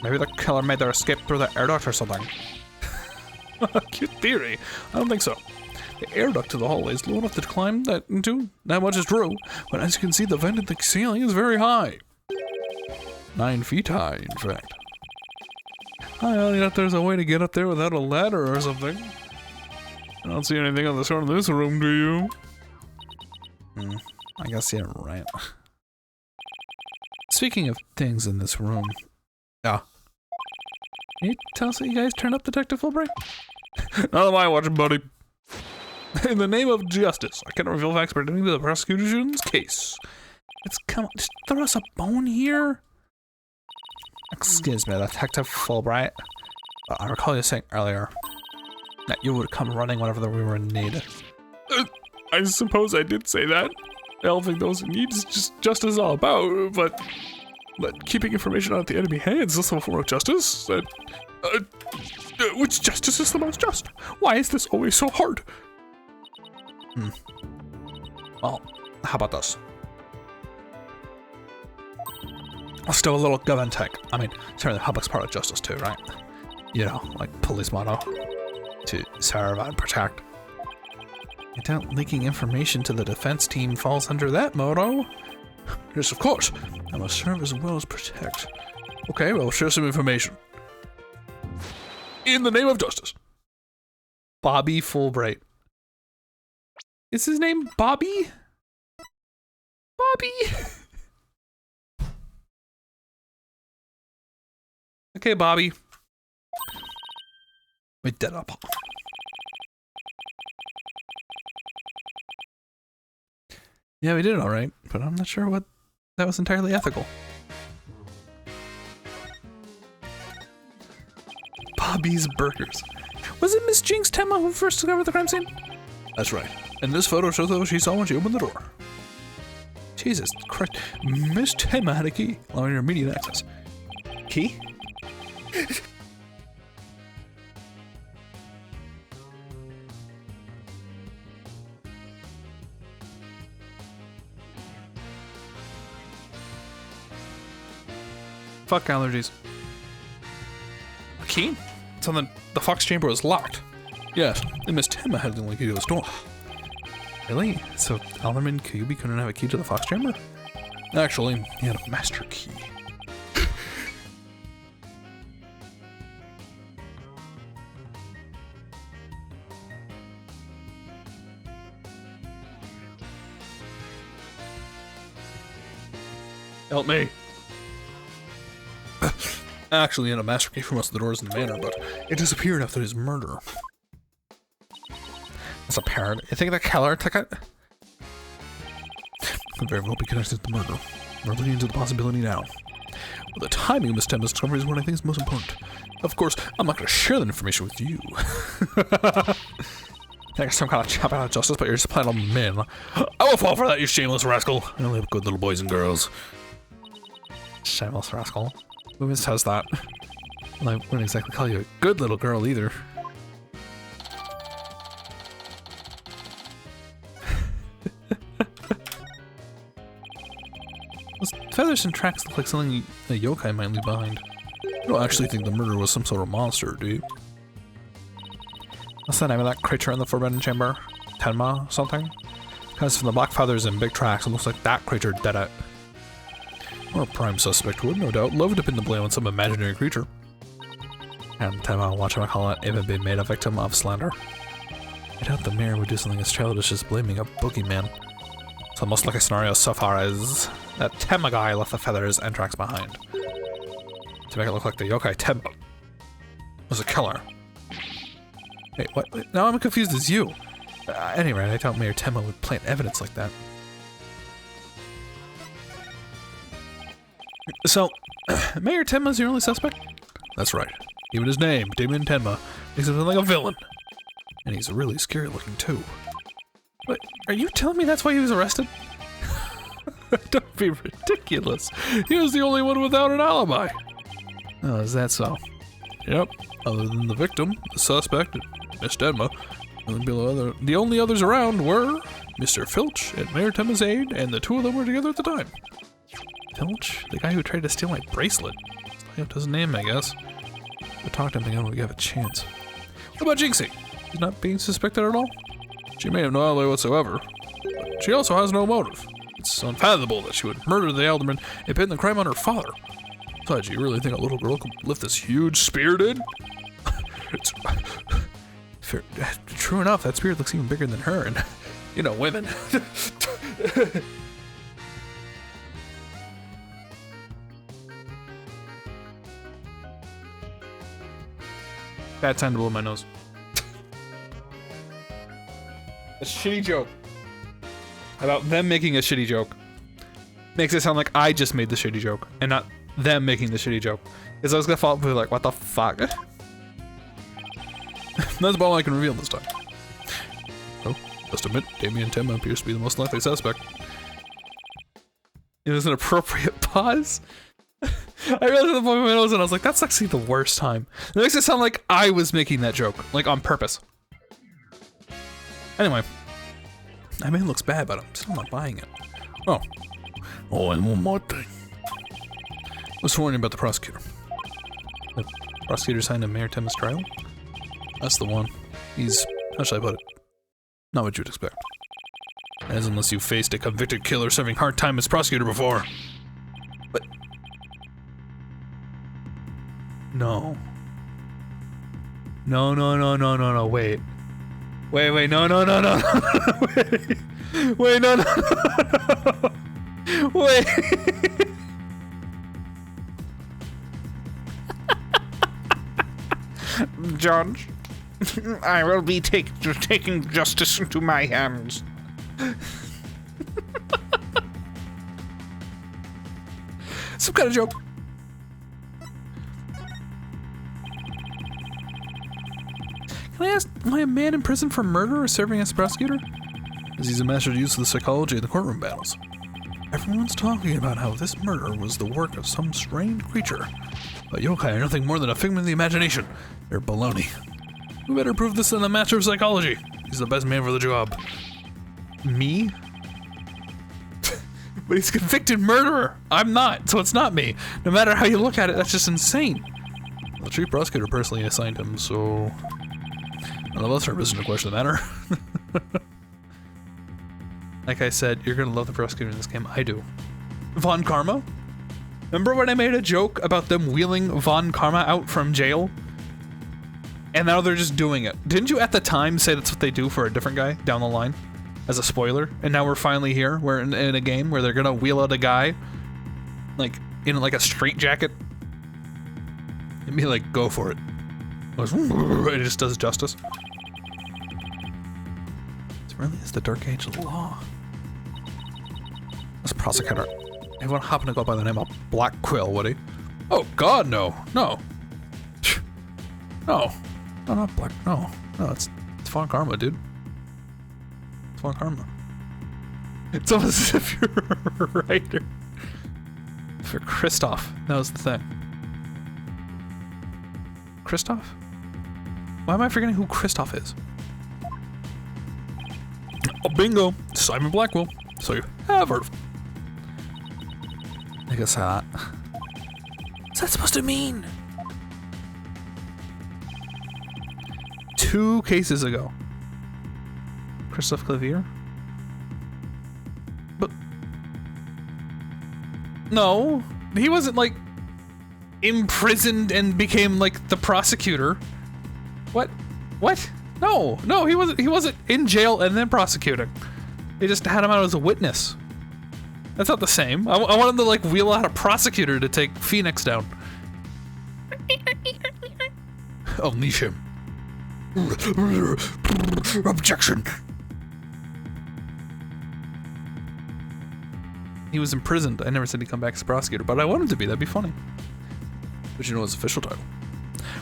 maybe the killer made their escape through the air duct or something. Cute theory. I don't think so. The air duct to the hallway is low enough to climb that into. That much is true, but as you can see, the vent in the ceiling is very high. 9 feet high, in fact. I only thought there's a way to get up there without a ladder or something. I don't see anything on the front of this room, do you? I guess you're right. Speaking of things in this room. Yeah. Can you tell us what you guys turned up, Detective Fulbright? Not of my watching, buddy. In the name of justice, I cannot reveal facts pertaining to the prosecution's case. It's come on, just throw us a bone here. Excuse me, Detective Fulbright. I recall you saying earlier that you would come running whenever we were in need. I suppose I did say that. Helping those in need is just justice all about, but keeping information out of the enemy hands is also a form of justice. Which justice is the most just? Why is this always so hard? Well, how about this? Let's do a little give and take. I mean, certainly the public's part of justice too, right? You know, like police motto. To serve and protect. I doubt leaking information to the defense team falls under that motto. Yes, of course. I must serve as well as protect. Okay, well, share some information. In the name of justice. Bobby Fulbright. Is his name Bobby? Bobby? Okay, Bobby. We did up. Yeah, we did it all right, but I'm not sure what that was entirely ethical. Bobby's Burgers. Was it Miss Jinx Tenma who first discovered the crime scene? That's right. And this photo shows what she saw when she opened the door. Jesus Christ. Miss Tenma had a key, allowing her immediate access. Key? Fuck allergies. A key? So then the Fox chamber was locked. Yes, and Miss Tenma had the only key to the store. Really? So Alderman Kyubi couldn't have a key to the Fox chamber? Actually, he had a master key. Help me. Actually, he had a master key for most of the doors in the manor, but it disappeared after his murder. That's apparent. You think the killer took it? Could very well be connected to the murder. We're looking into the possibility now. But the timing of Miss Tenma's discovery is what I think is most important. Of course, I'm not going to share that information with you. Think some kind of chop out of justice, but you're just playing on men. I will fall for that, you shameless rascal. I only have good little boys and girls. Shameless rascal. Who says that? Well, I wouldn't exactly call you a good little girl either. Those feathers and tracks look like something a yokai might leave behind. You don't actually think the murderer was some sort of monster, do you? What's the name of that creature in the Forbidden Chamber? Tenma something? Because from the black feathers and big tracks, it looks like that creature did it. Or a prime suspect would, no doubt, love to pin the blame on some imaginary creature. And Tenma, whatchamacallit, even be made a victim of slander. I doubt the mayor would do something as childish as blaming a boogeyman. It's almost like a scenario so far as that Tenma guy left the feathers and tracks behind. To make it look like the yokai Tenma was a killer. Wait, what? Now I'm confused as you. At any rate, I doubt Mayor Tenma would plant evidence like that. So, Mayor Tenma's your only suspect? That's right. Even his name, Damien Tenma, makes him like a villain. And he's really scary looking too. But are you telling me that's why he was arrested? Don't be ridiculous. He was the only one without an alibi. Oh, is that so? Yep. Other than the victim, the suspect, Miss Tenma, the only others around were Mr. Filch and Mayor Tenma's aide, and the two of them were together at the time. Filch? The guy who tried to steal my bracelet. It's his name, I guess. We'll talk to him again when we have a chance. What about Jinxie? She's not being suspected at all? She may have no alibi whatsoever, but she also has no motive. It's unfathomable that she would murder the alderman and pin the crime on her father. Besides, do you really think a little girl could lift this huge spear, dude? It's... True enough, that spear looks even bigger than her, and, you know, women. Bad time to blow my nose. A shitty joke about them making a shitty joke makes it sound like I just made the shitty joke and not them making the shitty joke. Because I was gonna follow up with like, what the fuck? That's all I can reveal this time. Oh, just admit, Damien Tenma appears to be the most likely suspect. It was an appropriate pause. I realized at the point of my nose and I was like, that's actually the worst time. It makes it sound like I was making that joke, like on purpose. Anyway, I mean, it looks bad, but I'm still not buying it. Oh, and one more thing. I was warning about the prosecutor. The prosecutor signed a Mayor Tenma's trial? That's the one. He's, how should I put it? Not what you'd expect. As unless you faced a convicted killer serving hard time as prosecutor before. But... No. No, wait. Wait, no, wait, no. Wait. Judge, I will be taking justice into my hands. Some kind of joke. Can I ask why a man in prison for murder is serving as a prosecutor? As he's a master use of the psychology of the courtroom battles. Everyone's talking about how this murder was the work of some strange creature. But yokai are nothing more than a figment of the imagination. They're baloney. Who better prove this than the master of psychology? He's the best man for the job. Me? But he's a convicted murderer. I'm not, so it's not me. No matter how you look at it, that's just insane. The chief prosecutor personally assigned him, so... none of us are missing to question the matter. Like I said, you're gonna love the prosecutor in this game. I do. Von Karma? Remember when I made a joke about them wheeling Von Karma out from jail? And now they're just doing it. Didn't you at the time say that's what they do for a different guy down the line? As a spoiler? And now we're finally here. We're in a game where they're gonna wheel out a guy like, in like a straitjacket. And be like, go for it. It just does justice. It really is the Dark Age of the law. This prosecutor. He wouldn't happen to go by the name of Black Quill, would he? Oh god, no. No. No. No, not Black. No, it's Von Karma, dude. It's Von Karma. It's almost as if you're a writer. For Kristoff, that was the thing. Kristoff? Why am I forgetting who Kristoff is? Oh, bingo! Simon Blackwell. So you have heard of him. I guess that. What's that supposed to mean? 2 cases ago. Christophe Clavier? But... no, he wasn't like imprisoned and became like the prosecutor. What? No, he wasn't in jail and then prosecuting. They just had him out as a witness. That's not the same. I want him to like wheel out a prosecutor to take Phoenix down. Unleash him. Objection. He was imprisoned. I never said he'd come back as a prosecutor, but I want him to be. That'd be funny. But you know his official title.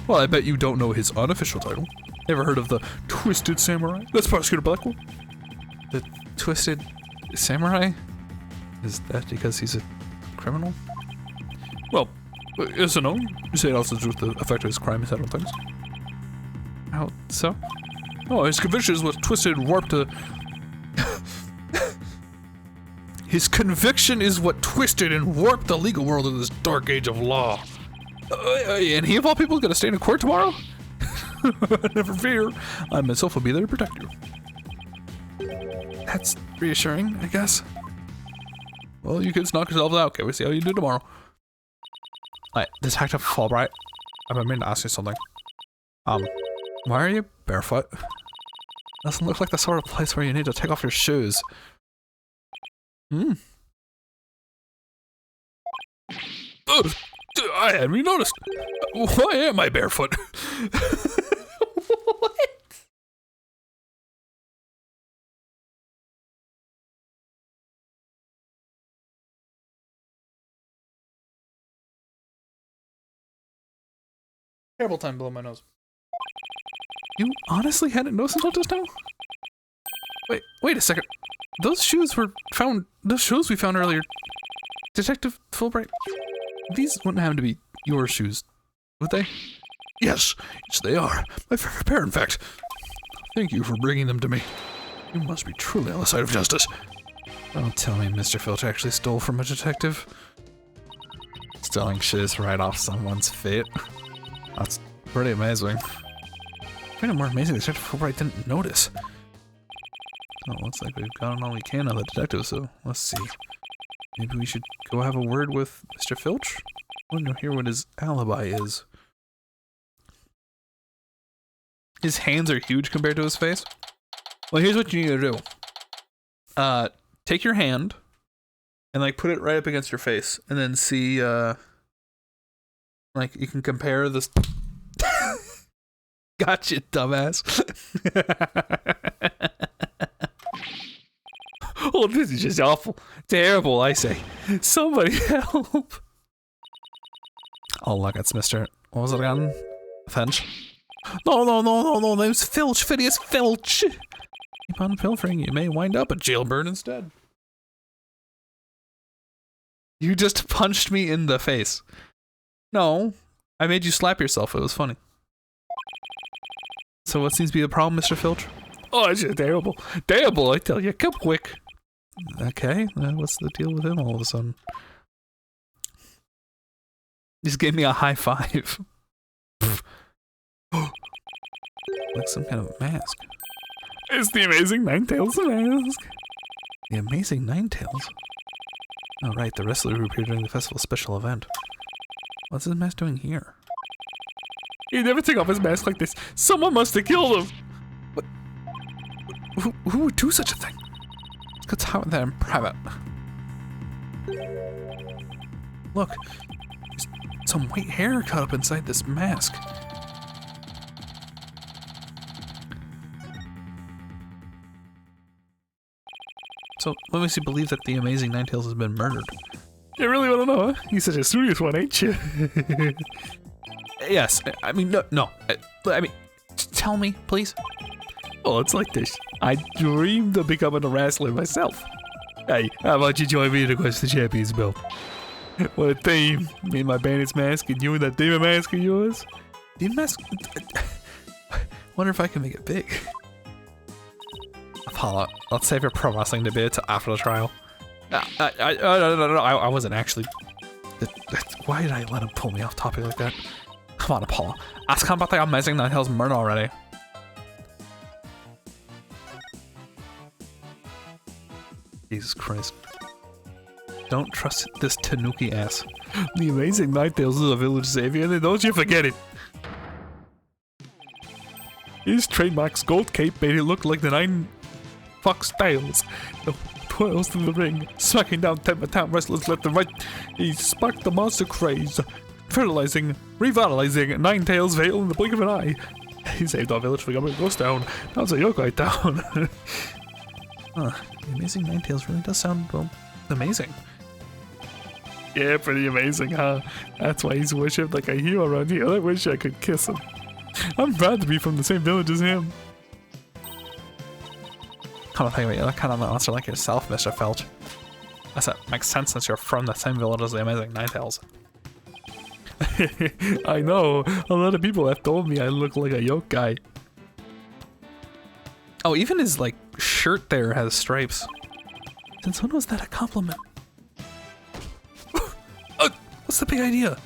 Well, I bet you don't know his unofficial title. Never heard of the Twisted Samurai? That's Prosecutor Blackwell. The Twisted Samurai? Is that because he's a criminal? Well, yes and no. You say it also to do with the effect of his crime and things. How so? Oh, his convictions was twisted and warped to... His conviction is what twisted and warped the legal world in this dark age of law. And he, of all people, is going to stand in court tomorrow? Never fear. I myself will be there to protect you. That's reassuring, I guess. Well, you kids knock yourselves out. Okay, we'll see how you do tomorrow. Detective Fulbright, I've been meaning to ask you something. Why are you barefoot? Doesn't look like the sort of place where you need to take off your shoes. I hadn't even noticed. Why am I barefoot? What? Terrible time below my nose. You honestly hadn't noticed until just now? Wait a second. Those shoes we found earlier. Detective Fulbright, these wouldn't have to be your shoes, would they? Yes, they are. My favorite pair, in fact. Thank you for bringing them to me. You must be truly on the side of justice. Don't tell me Mr. Filch actually stole from a detective. Stealing shoes right off someone's feet. That's pretty amazing. Kind of more amazing that Detective Fulbright didn't notice. Oh, looks like we've gotten all we can on the detective, so let's see. Maybe we should go have a word with Mr. Filch? I want to hear what his alibi is. His hands are huge compared to his face. Well, here's what you need to do. Take your hand and like put it right up against your face, and then see like you can compare this. Gotcha, dumbass. Oh, this is just awful. Terrible, I say. Somebody help. Oh, look, it's Mr. What was it again? Finch? No, name's Filch, Phineas Filch. Keep on pilfering, you may wind up a jailbird instead. You just punched me in the face. No, I made you slap yourself. It was funny. So what seems to be the problem, Mr. Filch? Oh, it's just terrible. Terrible, I tell you. Come quick. Okay, what's the deal with him all of a sudden? He just gave me a high five. Like some kind of mask. It's the Amazing Ninetales mask. The Amazing Ninetales? Oh right, the wrestler who appeared during the festival's special event. What's his mask doing here? He'd never take off his mask like this. Someone must have killed him. What? Who would do such a thing? Let's go talk with that in private. Look, there's some white hair caught up inside this mask. So, let me see, believe that the Amazing Ninetales has been murdered. You really want to know, huh? You're such a serious one, ain't you? Yes, I mean, no. I mean, tell me, please. Oh, it's like this. I dreamed of becoming a wrestler myself. Hey, how about you join me to quest the champion's belt? What a team. Me and my bandit's mask, and you and that demon mask of yours. Demon mask? Wonder if I can make it big. Apollo, let's save your pro wrestling debut till after the trial. No, I wasn't actually. Why did I let him pull me off topic like that? Come on, Apollo. Ask him about the Amazing Ninetales murder already. Jesus Christ. Don't trust this Tanuki ass. The Amazing Ninetales is a village savior, and don't you forget it. His trademark's gold cape made it look like the 9 fox tails. The twirls through the ring, smacking down Tenma wrestlers left and right. He sparked the monster craze, revitalizing Ninetales Vale in the blink of an eye. He saved our village from becoming a ghost town. That was a yokai town. Huh. The Amazing Ninetales really does sound, well, amazing. Yeah, pretty amazing, huh? That's why he's worshipped like a hero around here. I wish I could kiss him. I'm proud to be from the same village as him. Come on, think about it, that kind of answer like yourself, Mr. Filch. That makes sense since you're from the same village as the Amazing Ninetales. I know, a lot of people have told me I look like a yokai. Oh, even his, like, shirt there has stripes. Since when was that a compliment? What's the big idea?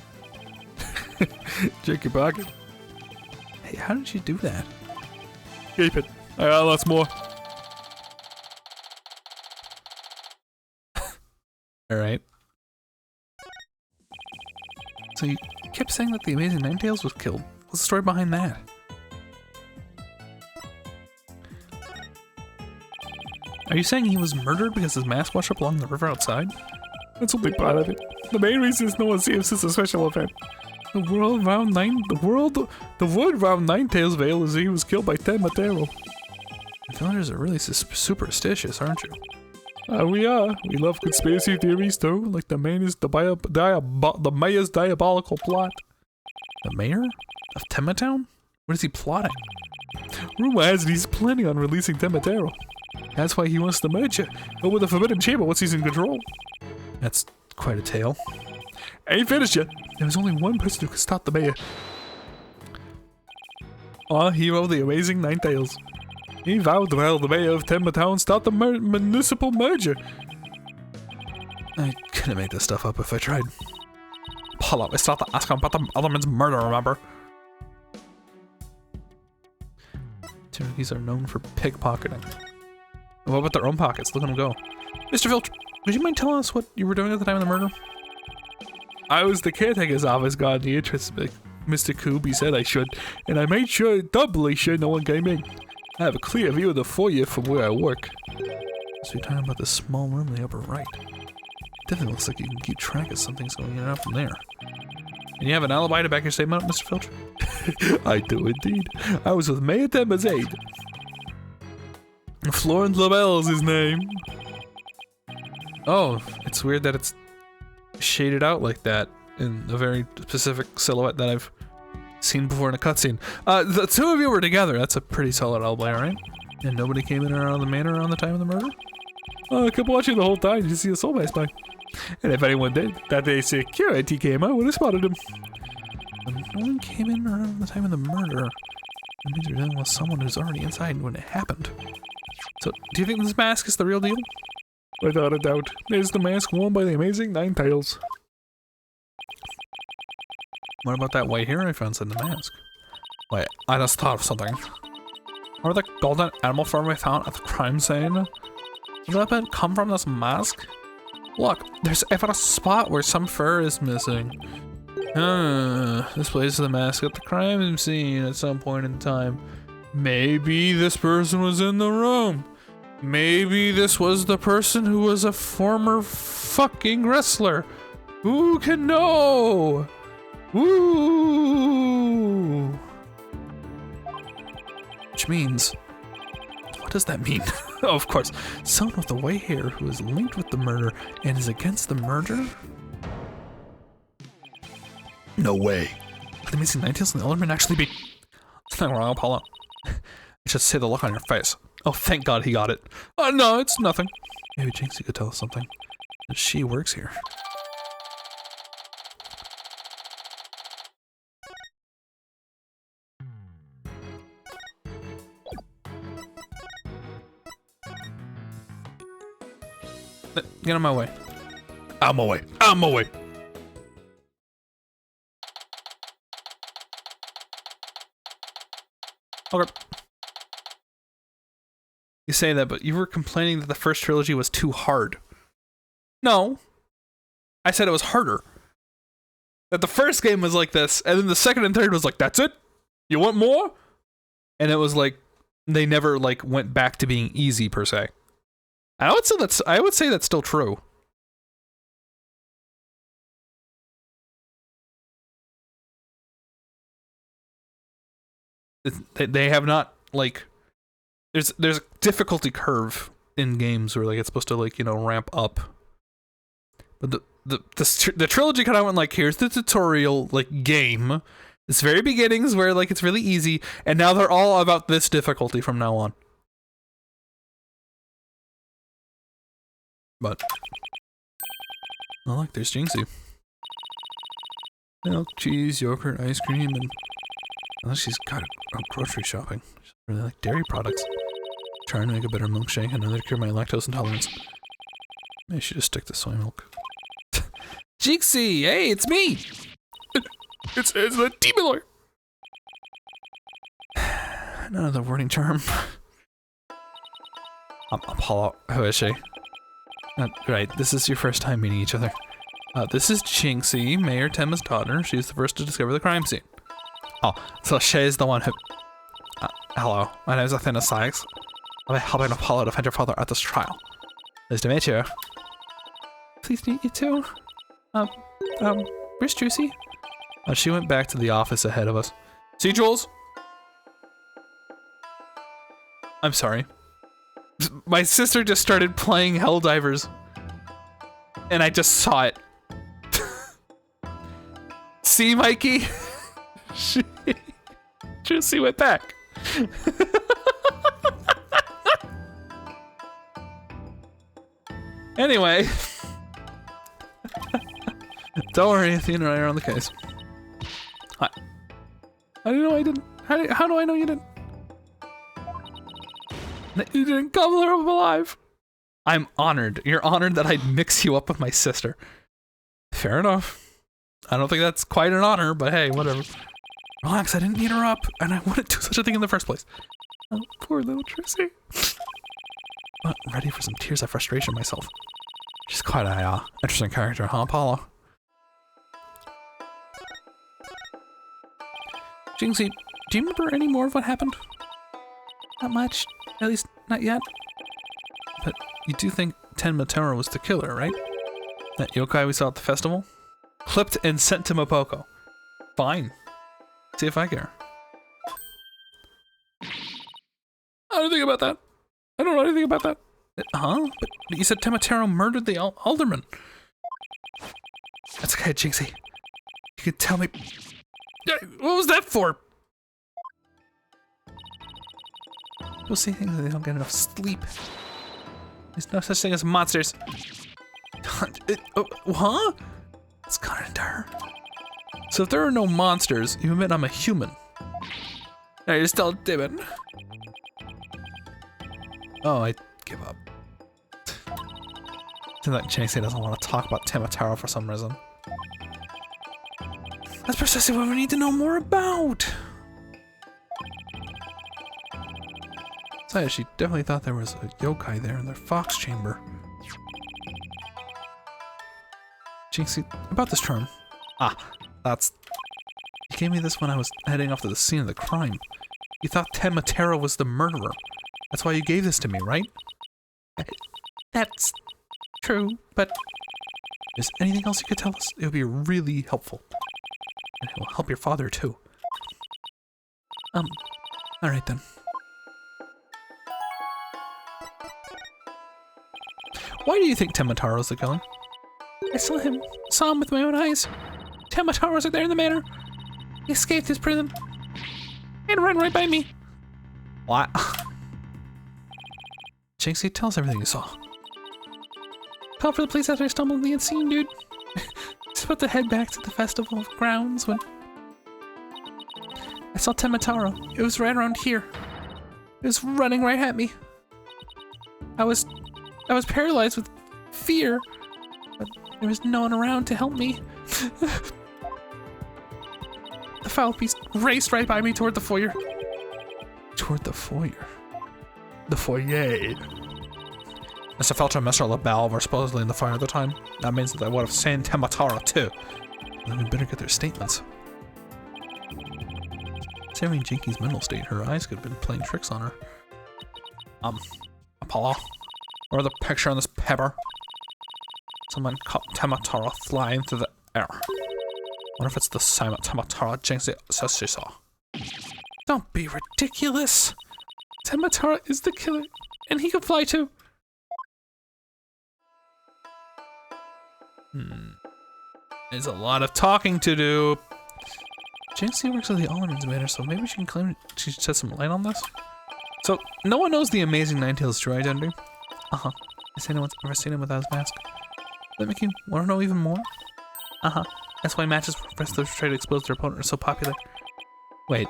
Check your pocket. Hey, how did you do that? Keep it. I got lots more. Alright. So you kept saying that the Amazing Ninetales was killed. What's the story behind that? Are you saying he was murdered because his mask washed up along the river outside? That's only part of it. The main reason is no one sees this as a special event. The world around Ninetales Vale is he was killed by Ten Matero. The villagers are really superstitious, aren't you? We are. We love conspiracy theories too, like the mayor's diabolical plot. The mayor of Tematown? What is he plotting? Rumor has it he's planning on releasing Tematero. That's why he wants to merge it over the Forbidden Chamber once he's in control. That's quite a tale. Ain't finished yet. There was only one person who could stop the mayor. Our hero, the Amazing Ninetales. He vowed to help the mayor of Tematown start the municipal merger. I couldn't make this stuff up if I tried. Pull up, we still have to ask him about the other man's murder, remember? Cherokees are known for pickpocketing. What about their own pockets? Look at them go. Mr. Filch, would you mind telling us what you were doing at the time of the murder? I was the caretaker's office guard in the entrance. Mr. Kubi said I should, and I made sure, doubly sure no one came in. I have a clear view of the foyer from where I work. So you're talking about the small room in the upper right. Definitely looks like you can keep track of something's going in and out from there. And you have an alibi to back your statement up, Mr. Filch? I do indeed. I was with Mayor Temba's aide. Florent Labelle is his name. Oh, it's weird that it's shaded out like that in a very specific silhouette that I've seen before in a cutscene. The two of you were together. That's a pretty solid alibi, right? And nobody came in or out of the manor around the time of the murder? I kept watching the whole time. Did you see a soul pass by? And if anyone did, that day security came out, would have spotted him. When no one came in around the time of the murder, it means you're dealing with someone who's already inside when it happened. So, do you think this mask is the real deal? Without a doubt. It's the mask worn by the Amazing Ninetales. What about that white hair I found inside the mask? Wait, I just thought of something. Remember the golden animal form we found at the crime scene? Did that bit come from this mask? Look, there's even a spot where some fur is missing. This place is the mask at the crime scene at some point in time. Maybe this person was in the room. Maybe this was the person who was a former fucking wrestler. Who can know? Woo! Which means, what does that mean? Oh, of course, someone with the white hair who is linked with the murder and is against the murder? No way. Could the Missing Ninetales and the Elderman actually be? There's nothing wrong, Apollo. I should say the look on your face. Oh, thank God he got it. Oh, no, it's nothing. Maybe Jinxie could tell us something. She works here. Get on my way. I'm away. I'm away. Okay. You say that, but you were complaining that the first trilogy was too hard. No. I said it was harder. That the first game was like this, and then the second and third was like, that's it? You want more? And it was like, they never like went back to being easy per se. I would say that's still true. They have not, like, there's a difficulty curve in games where like it's supposed to like, you know, ramp up. But the trilogy kind of went like, here's the tutorial like game. It's very beginnings where like it's really easy, and now they're all about this difficulty from now on. But oh look, there's Jinxie. Milk, cheese, yogurt, ice cream, and unless she's got a grocery shopping. She's really like dairy products. Trying to make a better milkshake, another to cure my lactose intolerance. Maybe I should just stick to soy milk. Jinxie, hey, it's me. It's the demon lord. Another wording charm. Apollo, who is she? Right, this is your first time meeting each other. This is Jinxie, Mayor Tenma's daughter. She's the first to discover the crime scene. Oh, so she's the one who... hello, my name is Athena Sykes. I'll be helping Apollo defend your father at this trial. Nice to meet you. Pleased to meet you too. Where's Juicy? She went back to the office ahead of us. See, Jules? I'm sorry. My sister just started playing Helldivers. And I just saw it. See, Mikey? Juicy went back. Anyway. Don't worry, Athena and I are on the case. Hi. How do you know I didn't? How do I know you didn't? That you didn't come there alive. I'm honored. You're honored that I'd mix you up with my sister. Fair enough. I don't think that's quite an honor, but hey, whatever. Relax, I didn't eat her up, and I wouldn't do such a thing in the first place. Oh, poor little Trissy. But ready for some tears of frustration myself. She's quite a interesting character, huh, Apollo? Jinxie, do you remember any more of what happened? Not much. At least, not yet. But you do think Tenma Taro was the killer, right? That yokai we saw at the festival? Clipped and sent to Mopoko. Fine. See if I care. I don't think about that. I don't know anything about that. Huh? But you said Tenma Taro murdered the alderman. That's okay, Jinxie. You can tell me... What was that for? People say things that they don't get enough sleep. There's no such thing as monsters. Huh? It's gone into her. So if there are no monsters, you admit I'm a human. Now you're still a demon. Oh, I give up. Seems like Jinxie doesn't want to talk about Tenma Taro for some reason. That's precisely what we need to know more about. Besides, she definitely thought there was a yokai there in their fox chamber. Jinxie, about this charm. That's... You gave me this when I was heading off to the scene of the crime. You thought Tenma Taro was the murderer. That's why you gave this to me, right? That's true, but... Is there anything else you could tell us? It would be really helpful. And it will help your father, too. Alright then. Why do you think Tenma Taro's the killer? I saw him with my own eyes. Tenma Taro was there in the manor. He escaped his prison and ran right by me. What? Jinxie, tell us everything you saw. Called for the police after I stumbled on the unseen, dude. Just about to head back to the festival grounds when I saw Tenma Taro. It was right around here. It was running right at me. I was paralyzed with fear, but there was no one around to help me. The foul beast raced right by me toward the foyer. Toward the foyer? The foyer. Mr. Felcher and Mr. LaBelle were supposedly in the fire at the time. That means that I would have seen Tenma Taro too. Then we better get their statements. Considering Jinxie's mental state, her eyes could have been playing tricks on her. Apollo? Or the picture on this paper? Someone caught Tenma Taro flying through the air. Wonder if it's the same Tenma Taro Jinxie says she saw. Don't be ridiculous. Temataro is the killer, and he can fly too. There's a lot of talking to do. Jinxie works at the Alderman's Manor, so maybe she can claim she should shed some light on this. So, no one knows the amazing Ninetales' true identity. Uh-huh. Has anyone ever seen him without his mask? Does that make you want to know even more? Uh-huh. That's why matches where wrestlers try to expose their opponent are so popular. Wait,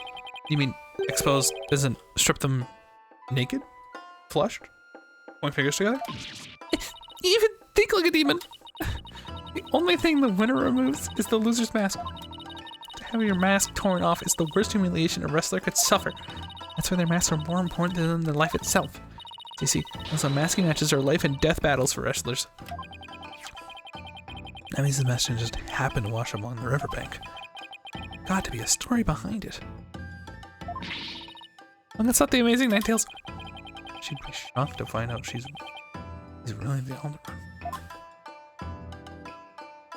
you mean expose doesn't strip them naked? Flushed? Point fingers together? You even think like a demon! The only thing the winner removes is the loser's mask. To have your mask torn off is the worst humiliation a wrestler could suffer. That's why their masks are more important than their life itself. You see, those unmasking matches are life and death battles for wrestlers. That means the match didn't just happen to wash along the riverbank. Got to be a story behind it. And that's not the amazing Ninetales. She'd be shocked to find out she's really the Alderman.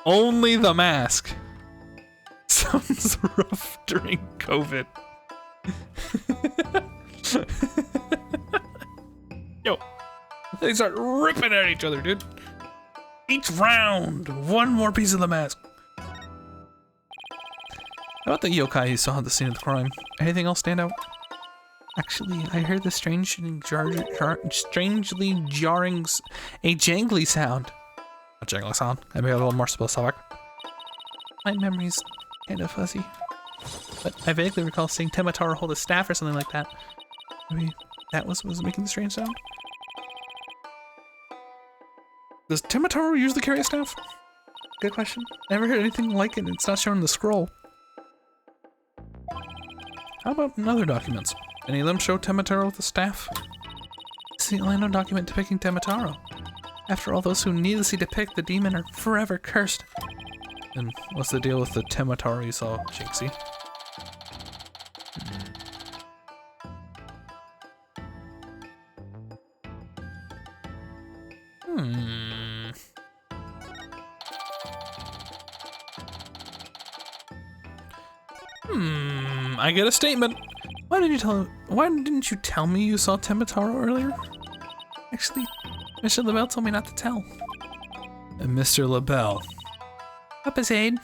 Only the mask. Sounds rough during COVID. Yo, they start ripping at each other, dude. Each round, one more piece of the mask. How about the yokai you saw at the scene of the crime? Anything else stand out? Actually, I heard the strangely jarring, a jangly sound. A jangly sound? Maybe a little more specific. My memory's kind of fuzzy, but I vaguely recall seeing Temataro hold a staff or something like that. Maybe that was making the strange sound? Does Temataro usually carry a staff? Good question. Never heard anything like it. It's not shown in the scroll. How about in other documents? Any of them show Temataro with a staff? It's the only known document depicting Temataro. After all, those who needlessly depict the demon are forever cursed. And what's the deal with the Temataro you saw, Jinxie? I get a statement. Why didn't you tell me you saw Temataro earlier? Actually, Mr. LaBelle told me not to tell. And Mr. LaBelle. Up, Aid.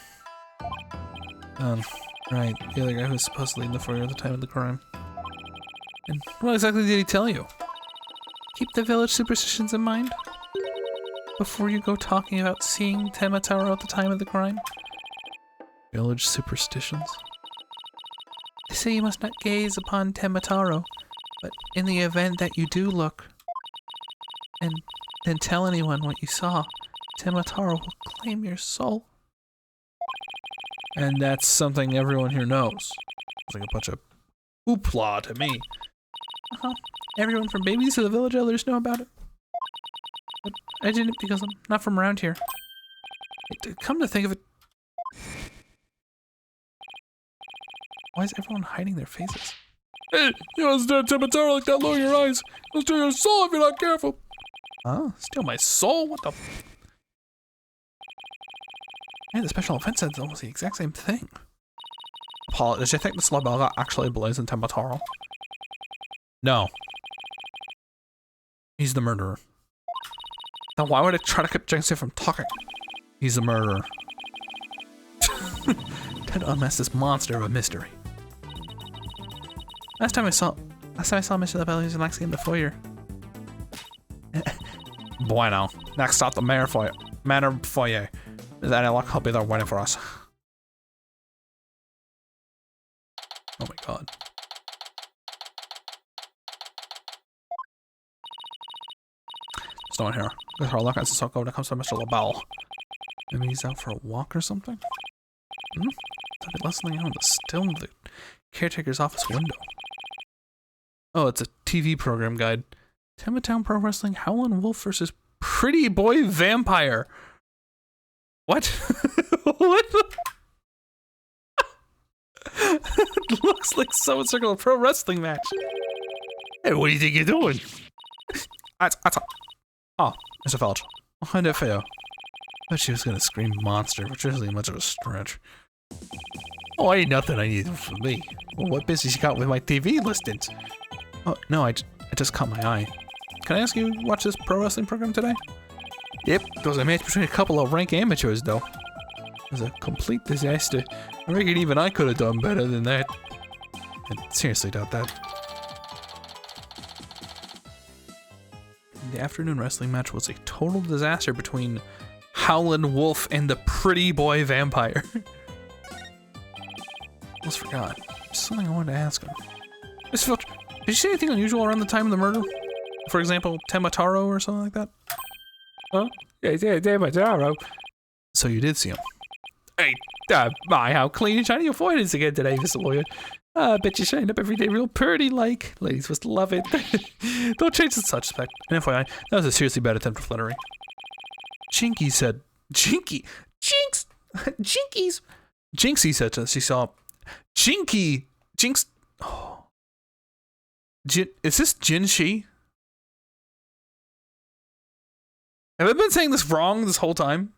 Right, the other guy who was supposedly in the foyer at the time of the crime. And what exactly did he tell you? Keep the village superstitions in mind before you go talking about seeing Temataro at the time of the crime. Village superstitions? They say you must not gaze upon Temataro, but in the event that you do look, and then tell anyone what you saw, Temataro will claim your soul. And that's something everyone here knows. It's like a bunch of hoopla to me. Everyone from babies to the village elders know about it. But I didn't because I'm not from around here. Come to think of it, why is everyone hiding their faces? Hey, you want to stare at Temataro like that, lower your eyes. It'll steal your soul if you're not careful. Huh? Steal my soul? What the Hey, the special offense said almost the exact same thing. Paul, does you think this LaBelle actually believes in Temataro? No. He's the murderer. Now why would I try to keep Jinxie from talking? He's the murderer. Time to unmask this monster of a mystery. Last time I saw Mr. LaBelle, he was relaxing in the foyer. Bueno. Next stop, the Manor foyer. Is any luck? He'll be there waiting for us. Oh my god. There's no one here. There's our luck as a soak when it comes to Mr. LaBelle. Maybe he's out for a walk or something? I'll be listening out still in the caretaker's office window. Oh, it's a TV program guide. Tematown Pro Wrestling Howlin' Wolf versus Pretty Boy Vampire. What? What the? It looks like someone circled a pro wrestling match. Hey, what do you think you're doing? Oh, Mr. Felch. How did it feel? I thought she was gonna scream monster, which isn't much of a stretch. Oh, ain't nothing I need from me. Well, what business you got with my TV listings? Oh, no, I just caught my eye. Can I ask you to watch this pro wrestling program today? Yep, there was a match between a couple of rank amateurs, though. It was a complete disaster. I reckon even I could have done better than that. I seriously doubt that. The afternoon wrestling match was a total disaster between Howlin' Wolf and the pretty boy vampire. Almost forgot. Something I wanted to ask him. Mr. Filch, did you see anything unusual around the time of the murder? For example, Temataro or something like that? Huh? Yeah, Temataro. So you did see him? Hey, my, how clean and shiny your forehead is again today, Mr. Lawyer. I bet you shine up every day real pretty like. Ladies must love it. Don't change the such spec. And FYI, that was a seriously bad attempt at flattery. Jinky said, Jinky? Jinx! Jinkies! Jinxie said to us, she saw, Jinky! Jinx, oh. Is this Jinshi? Have I been saying this wrong this whole time?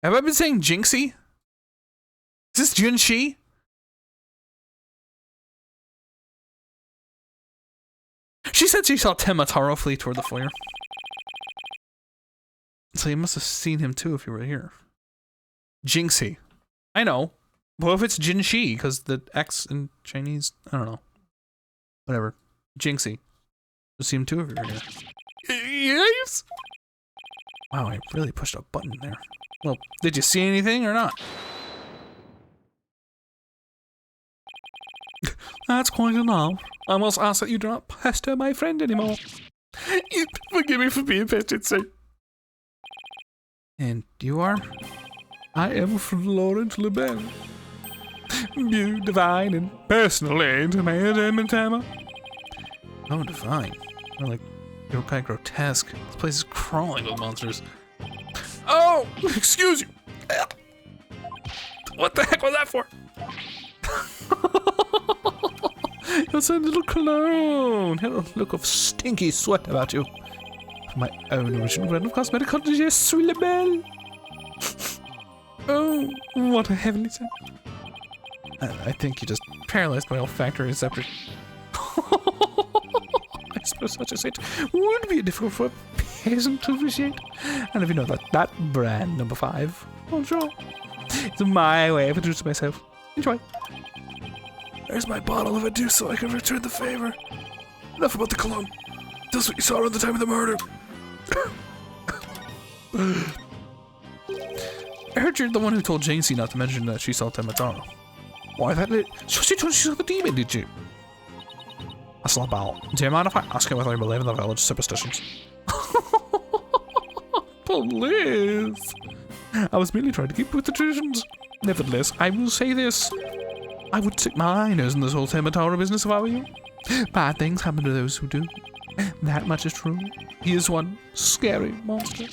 Have I been saying Jinxie? Is this Jinshi? She said she saw Temataro flee toward the foyer. So you must have seen him too if you were here. Jinxie. I know. What if it's Jinshi? Because the X in Chinese, I don't know. Whatever. Jinxie. You see him too if you were here. Yes! Wow, I really pushed a button there. Well, did you see anything or not? That's quite enough. I must ask that you do not pester my friend anymore. Forgive me for being pestered, sir. And you are? I am Florence LeBel. You divine and personally to Madame Tama. Oh, divine. More like, you're kind of grotesque. This place is crawling with monsters. Oh, excuse you. What the heck was that for? It's a little cologne. Had a look of stinky sweat about you. My own original brand of cosmetic, je suis la belle. Oh, what a heavenly scent. I think you just paralyzed my olfactory receptor. I suppose such a scent would be difficult for a peasant to appreciate. And if you know that brand, number 5, well, sure. It's my way of introducing myself. Enjoy. There's my bottle of Adu so I can return the favor. Enough about the cologne. Tell us what you saw around the time of the murder. I heard you're the one who told Jancy not to mention that she saw Temataro. Why that lit? She told you she saw the demon, did you? That's not about. Do you mind if I ask you whether you believe in the village superstitions? Please. I was merely trying to keep with the traditions. Nevertheless, I will say this. I would stick my nose in this whole Temataro business if I were you. Bad things happen to those who do. That much is true. He is one scary monster.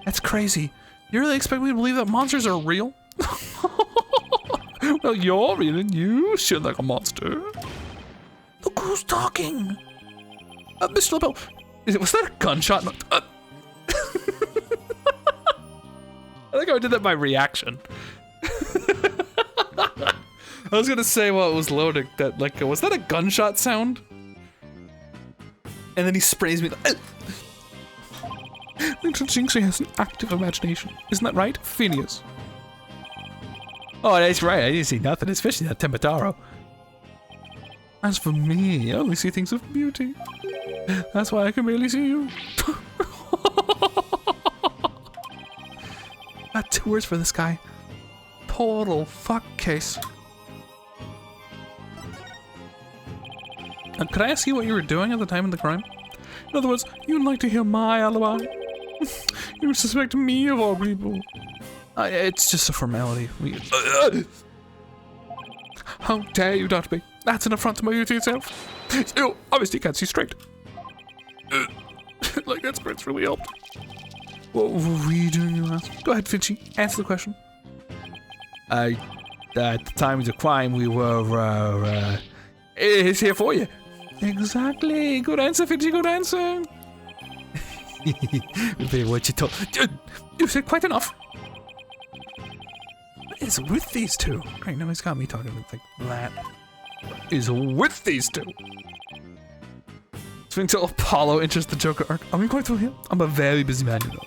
That's crazy. You really expect me to believe that monsters are real? Well, you're real and you shit like a monster. Look who's talking. Mr. LeBel, was that a gunshot? I think I did that by reaction. I was gonna say while it was loading that, like, was that a gunshot sound? And then he sprays me. Little Jinxie has an active imagination. Isn't that right, Phineas? Oh, that's right. I didn't see nothing, especially that Temataro. As for me, I only see things of beauty. That's why I can barely see you. Got 2 words for this guy. Total fuck case. Could I ask you what you were doing at the time of the crime? In other words, you'd like to hear my alibi? You would suspect me of all people. It's just a formality. How dare you doubt me? That's an affront to my duty itself. You obviously can't see straight. Like that sprint's really helped. What were we doing, you ask? Go ahead, Finchy. Answer the question. At the time of the crime, we were, it's here for you. Exactly. Good answer, Finchy. Good answer. What you told. You said quite enough. is with these two? Right, now he's got me talking like that. Is with these two. Swing till Apollo enters the Joker arc. Are we going through him? I'm a very busy man, you know.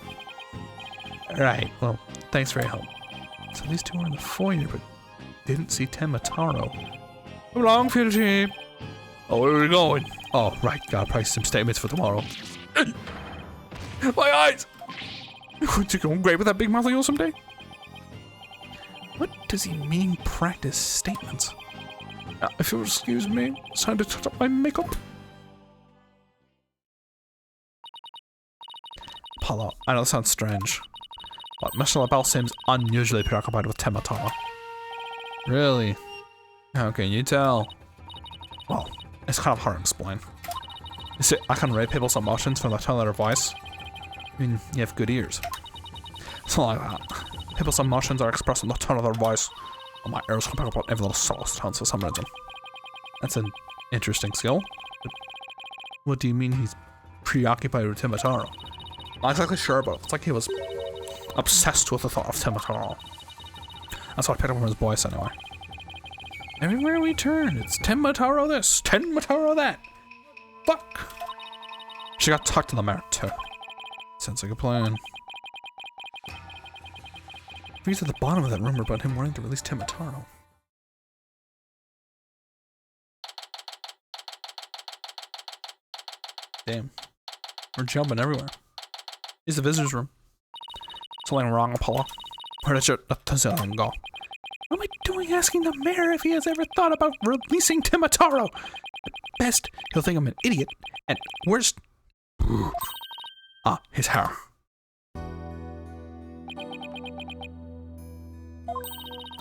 Right, well, thanks for your help. So these two are in the foyer, but didn't see Tenmataro. Come along, Fuji. Oh, where are we going? Oh, right, gotta price some statements for tomorrow. My eyes! Would you go great with that big mouth of yours someday? What does he mean, practice statements? If you'll excuse me, it's time to touch up my makeup. Apollo, I know it sounds strange, but Mr. LaBelle seems unusually preoccupied with Tenmataro. Really? How can you tell? Well, it's kind of hard to explain. You see, I can read people's emotions from the tone of their voice. I mean, you have good ears. Something like that. People's emotions are expressed in the tone of their voice, and my ears can pick up every little subtle tones for some reason. That's an interesting skill. But what do you mean he's preoccupied with Tenmataro? Not exactly sure, but it's like he was obsessed with the thought of Tenmataro. That's what I picked up from his voice anyway. Everywhere we turn, it's Tenmataro this, Tenmataro that. Fuck! She got tucked in the mirror too. Sounds like a plan. He's at the bottom of that rumor about him wanting to release Tenmataro. Damn. We're jumping everywhere. Here's the visitor's room. Something wrong, Apollo. Where did your Tazillion go? What am I doing asking the mayor if he has ever thought about releasing Tenmataro? At best, he'll think I'm an idiot. At worst... his hair.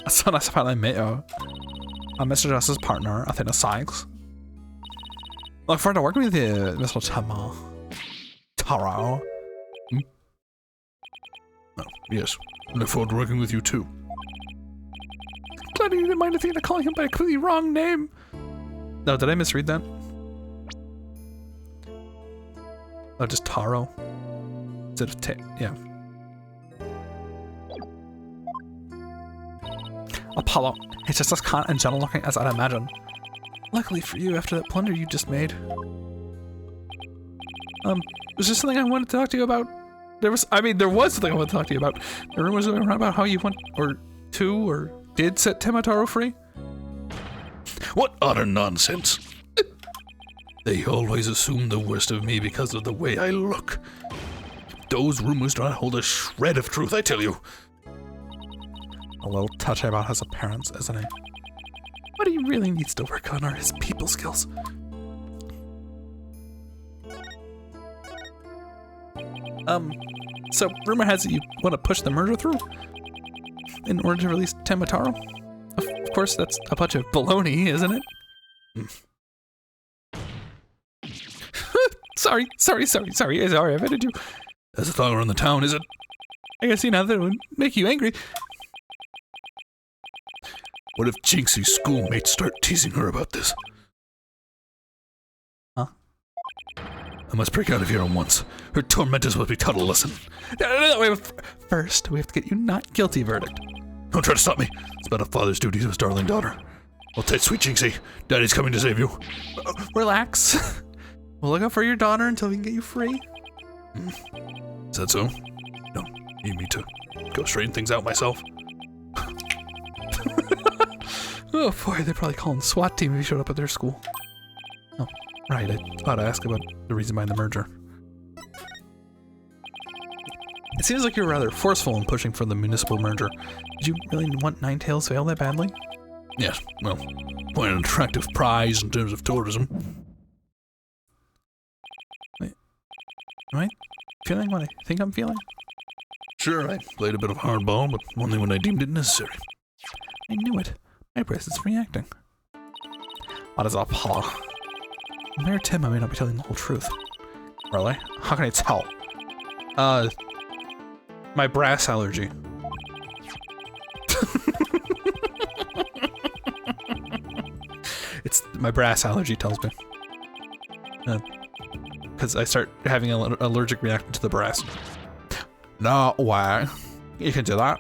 So nice to finally meet you. I'm Mr. Justice's partner, Athena Sykes. Look forward to working with you, Mr. Taro. Oh, yes. Look forward to working with you too. Glad you didn't mind Athena calling him by a completely wrong name. No, did I misread that? Oh, just Taro. Instead of yeah. Apollo, he's just as kind and gentle looking as I'd imagine. Luckily for you, after that plunder you just made. Was there something I wanted to talk to you about? There was something I wanted to talk to you about. The rumors going around about how you went, or did set Tenmataro free? What utter nonsense! They always assume the worst of me because of the way I look. Those rumors do not hold a shred of truth, I tell you. A little touchy about his appearance, isn't he? What he really needs to work on are his people skills. So rumor has it you want to push the merger through in order to release Tenmataro? Of course, that's a bunch of baloney, isn't it? Sorry, I offended you. That's the thought around the town, is it? I guess now that would make you angry. What if Jinxie's schoolmates start teasing her about this? Huh? I must break out of here at once. Her tormentors must be taught a lesson. No, first, we have to get you not guilty verdict. Don't try to stop me. It's about a father's duty to his darling daughter. Hold tight, sweet Jinxie. Daddy's coming to save you. Relax. We'll look out for your daughter until we can get you free. Is that so? No, you need me to go straighten things out myself. Oh boy, they'd probably call in the SWAT team if you showed up at their school. Oh, right, I thought to ask about the reason behind the merger. It seems like you were rather forceful in pushing for the municipal merger. Did you really want Ninetales Vale that badly? Yes, well, quite an attractive prize in terms of tourism. Wait, am I feeling what I think I'm feeling? Sure, I played a bit of hardball, but only when I deemed it necessary. I knew it. My bracelet's reacting. What is up, Paula? Mayor Tim, I may not be telling the whole truth. Really? How can I tell? My brass allergy. It's my brass allergy tells me. Because I start having an allergic reaction to the brass. No way. You can do that.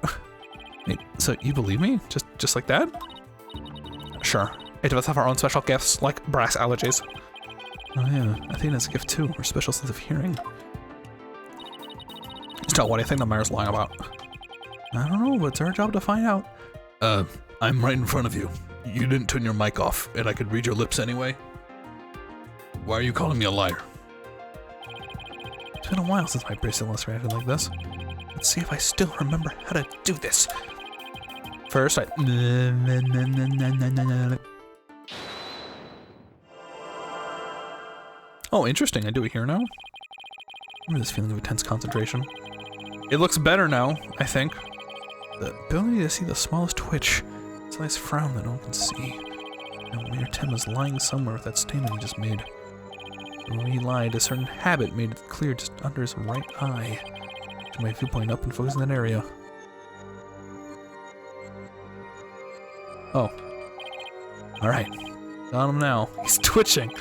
So you believe me? Just like that? Sure. Each of us have our own special gifts, like brass allergies. Oh yeah, Athena has a gift too, her special sense of hearing. So what do you think the mayor's lying about? I don't know, but it's our job to find out. I'm right in front of you. You didn't turn your mic off, and I could read your lips anyway. Why are you calling me a liar? It's been a while since my bracelet was reacted like this. Let's see if I still remember how to do this. First, Oh, interesting. I do it here now. Remember this feeling of intense concentration? It looks better now, I think. The ability to see the smallest twitch. It's a nice frown that no one can see. Now, Mayor Tim is lying somewhere with that statement he just made. And when he lied, a certain habit made it clear just under his right eye. Turn my viewpoint up and focus in that area. Oh. Alright. Got him now. He's twitching.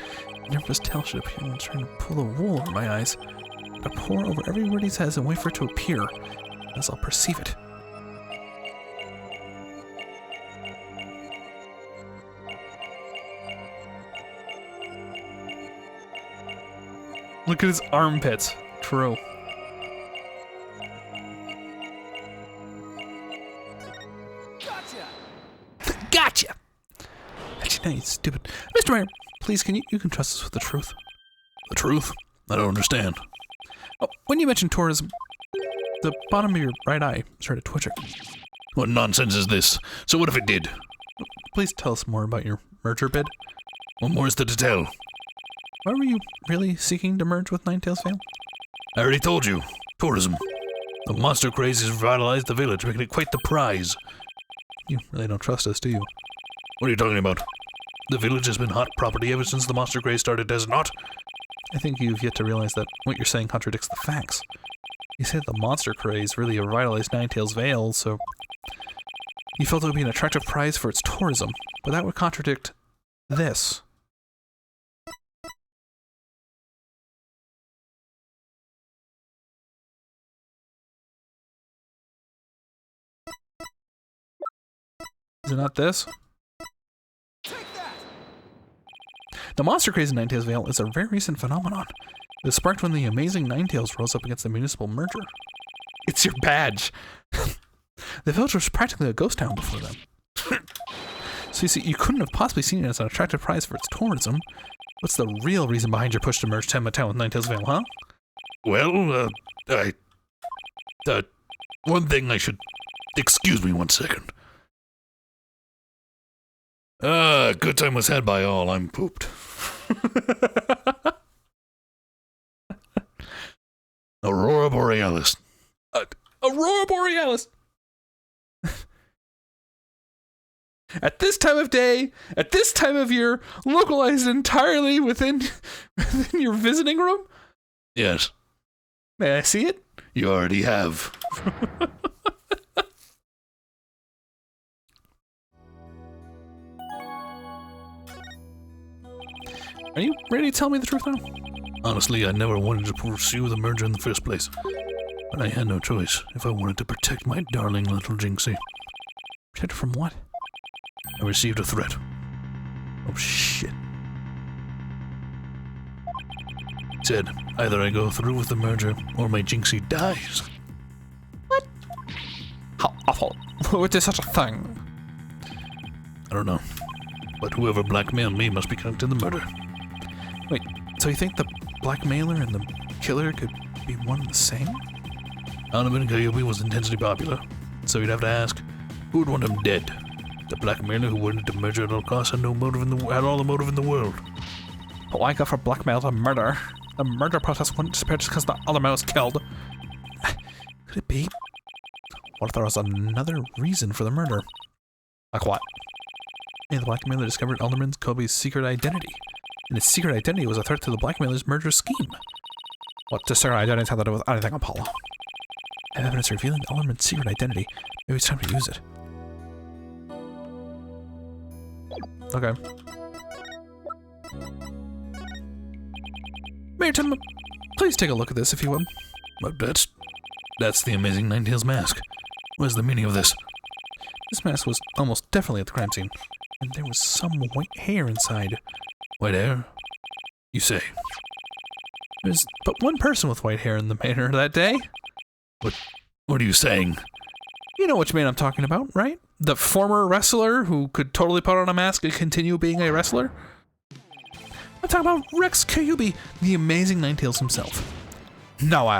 A nervous tail should appear when trying to pull the wool over my eyes. I pour over every word he says and wait for it to appear, as I'll perceive it. Look at his armpits. True. Gotcha! Actually, no, you stupid. Mr. Mayor, please, you can trust us with the truth. The truth? I don't understand. Oh, when you mentioned tourism, the bottom of your right eye started twitching. What nonsense is this? So what if it did? Please tell us more about your merger bid. What more is there to tell? Why were you really seeking to merge with Ninetales Vale? I already told you. Tourism. The monster craze has revitalized the village, making it quite the prize. You really don't trust us, do you? What are you talking about? The village has been hot property ever since the monster craze started, has it not? I think you've yet to realize that what you're saying contradicts the facts. You said the monster craze really revitalized Ninetales Vale, so you felt it would be an attractive prize for its tourism, but that would contradict this. Is it not this? The monster craze in Ninetales Vale is a very recent phenomenon. It was sparked when the amazing Ninetales rose up against the municipal merger. It's your badge! The village was practically a ghost town before then. So you see, you couldn't have possibly seen it as an attractive prize for its tourism. What's the real reason behind your push to merge Tenma Town with Ninetales Vale, huh? Well, one thing I should... Excuse me 1 second. Good time was had by all. I'm pooped. Aurora Borealis. Aurora Borealis! At this time of day, at this time of year, localized entirely within your visiting room? Yes. May I see it? You already have. Are you ready to tell me the truth now? Honestly, I never wanted to pursue the merger in the first place. But I had no choice if I wanted to protect my darling little Jinxie. Protect her from what? I received a threat. Oh shit. It said, either I go through with the merger, or my Jinxie dies. What? How awful. Would there such a thing? I don't know. But whoever blackmailed me must be connected to the murder. Wait, so you think the blackmailer and the killer could be one and the same? Donovan Koyobi was intensely popular, so you'd have to ask, who would want him dead? The blackmailer who wanted to merger at all costs had all the motive in the world. But why go for blackmail to murder? The murder process wouldn't disappear just because the other man was killed. Could it be? What if there was another reason for the murder? Like what? Maybe the blackmailer discovered Alderman Kobe's secret identity, and his secret identity was a threat to the blackmailer's murder scheme. What does secret identity have to do with anything, Apollo? I have evidence revealing Alderman's secret identity. Maybe it's time to use it. Okay. Mayor Tim, please take a look at this if you would. But that's the amazing Ninetales mask. What is the meaning of this? This mask was almost definitely at the crime scene, and there was some white hair inside. White hair? You say? There's but one person with white hair in the manor that day. What are you saying? You know which man I'm talking about, right? The former wrestler who could totally put on a mask and continue being a wrestler? I'm talking about Rex Kyubi, the amazing Ninetales himself. No,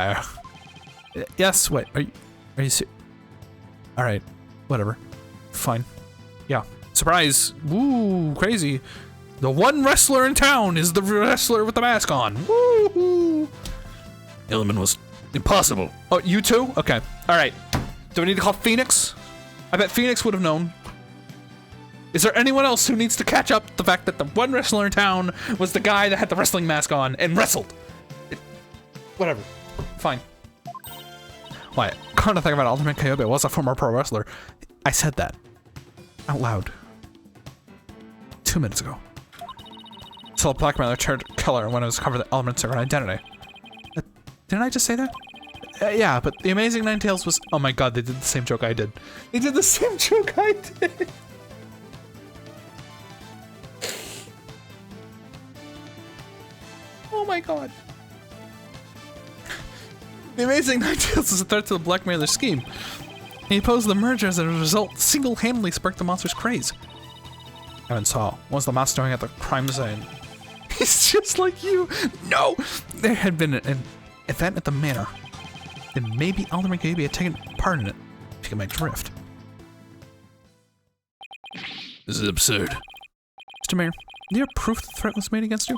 yes, wait, are you Alright, whatever. Fine. Yeah. Surprise! Woo, crazy. The one wrestler in town is the wrestler with the mask on. Woo! Illiman was impossible. Oh, you too? Okay. Alright. Do we need to call Phoenix? I bet Phoenix would have known. Is there anyone else who needs to catch up the fact that the one wrestler in town was the guy that had the wrestling mask on and wrestled? Whatever. Fine. Why? Come to think about it, Alderman Kyubi was a former pro wrestler. I said that. Out loud. 2 minutes ago. So the blackmailer tried to kill her when it was covered the Alderman's secret identity. Didn't I just say that? Yeah, but the Amazing Ninetales was... Oh my god, they did the same joke I did. They did the same joke I did! Oh my god. The Amazing Ninetales is a threat to the blackmailer's scheme. He opposed the merger as a result, single-handedly sparked the monster's craze. Evan saw. What was the monster doing at the crime scene? He's just like you! No! There had been an event at the manor. Then maybe Alderman Kyubi had taken part in it, if you get my drift. This is absurd. Mr. Mayor, do you have proof the threat was made against you?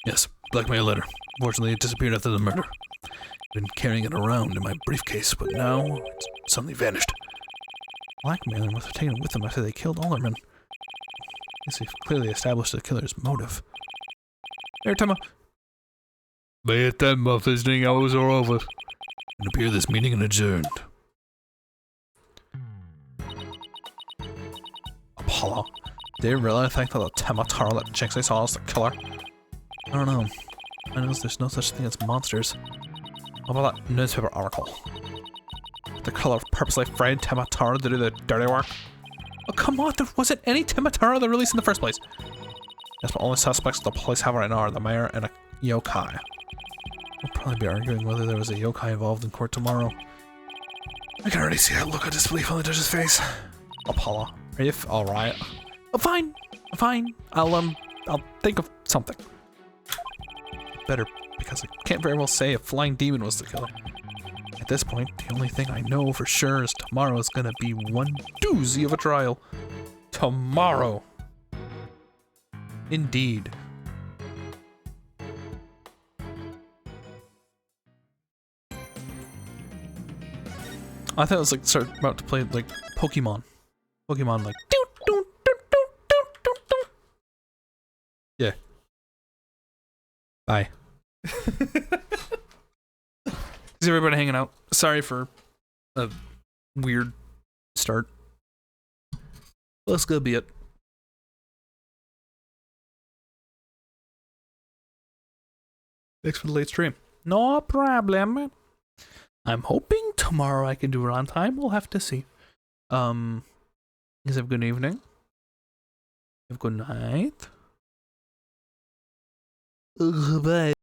Yes, blackmail letter. Fortunately, it disappeared after the murder. I've been carrying it around in my briefcase, but now it's suddenly vanished. Blackmailer must have taken it with them after they killed Alderman. Guess we've clearly established the killer's motive. Here, Tama. By the time my visiting hours are over, it appears this meeting is adjourned. Apollo. Do you really think that the Temataro that Jinxie saw is the killer? I don't know. I know there's no such thing as monsters. What about that newspaper article? The killer purposely fried Temataro to do the dirty work? Oh, come on, there wasn't any Temataro that released in the first place. Yes, but only suspects the police have right now are the mayor and a yokai. We'll probably be arguing whether there was a yokai involved in court tomorrow. I can already see that look of disbelief on the judge's face. Apollo, are you alright? Oh, fine, fine. I'll think of something. Better, because I can't very well say if Flying Demon was the killer. At this point, the only thing I know for sure is tomorrow is gonna be one doozy of a trial. Tomorrow. Indeed. I thought it was like about to play like Pokemon. Pokemon like doo, doo, doo, doo, doo, doo, doo. Yeah. Bye. Is everybody hanging out? Sorry for a weird start. Let's go be it. Thanks for the late stream. No problem. I'm hoping tomorrow I can do it on time. We'll have to see. Guys have a good evening. Have a good night. Goodbye.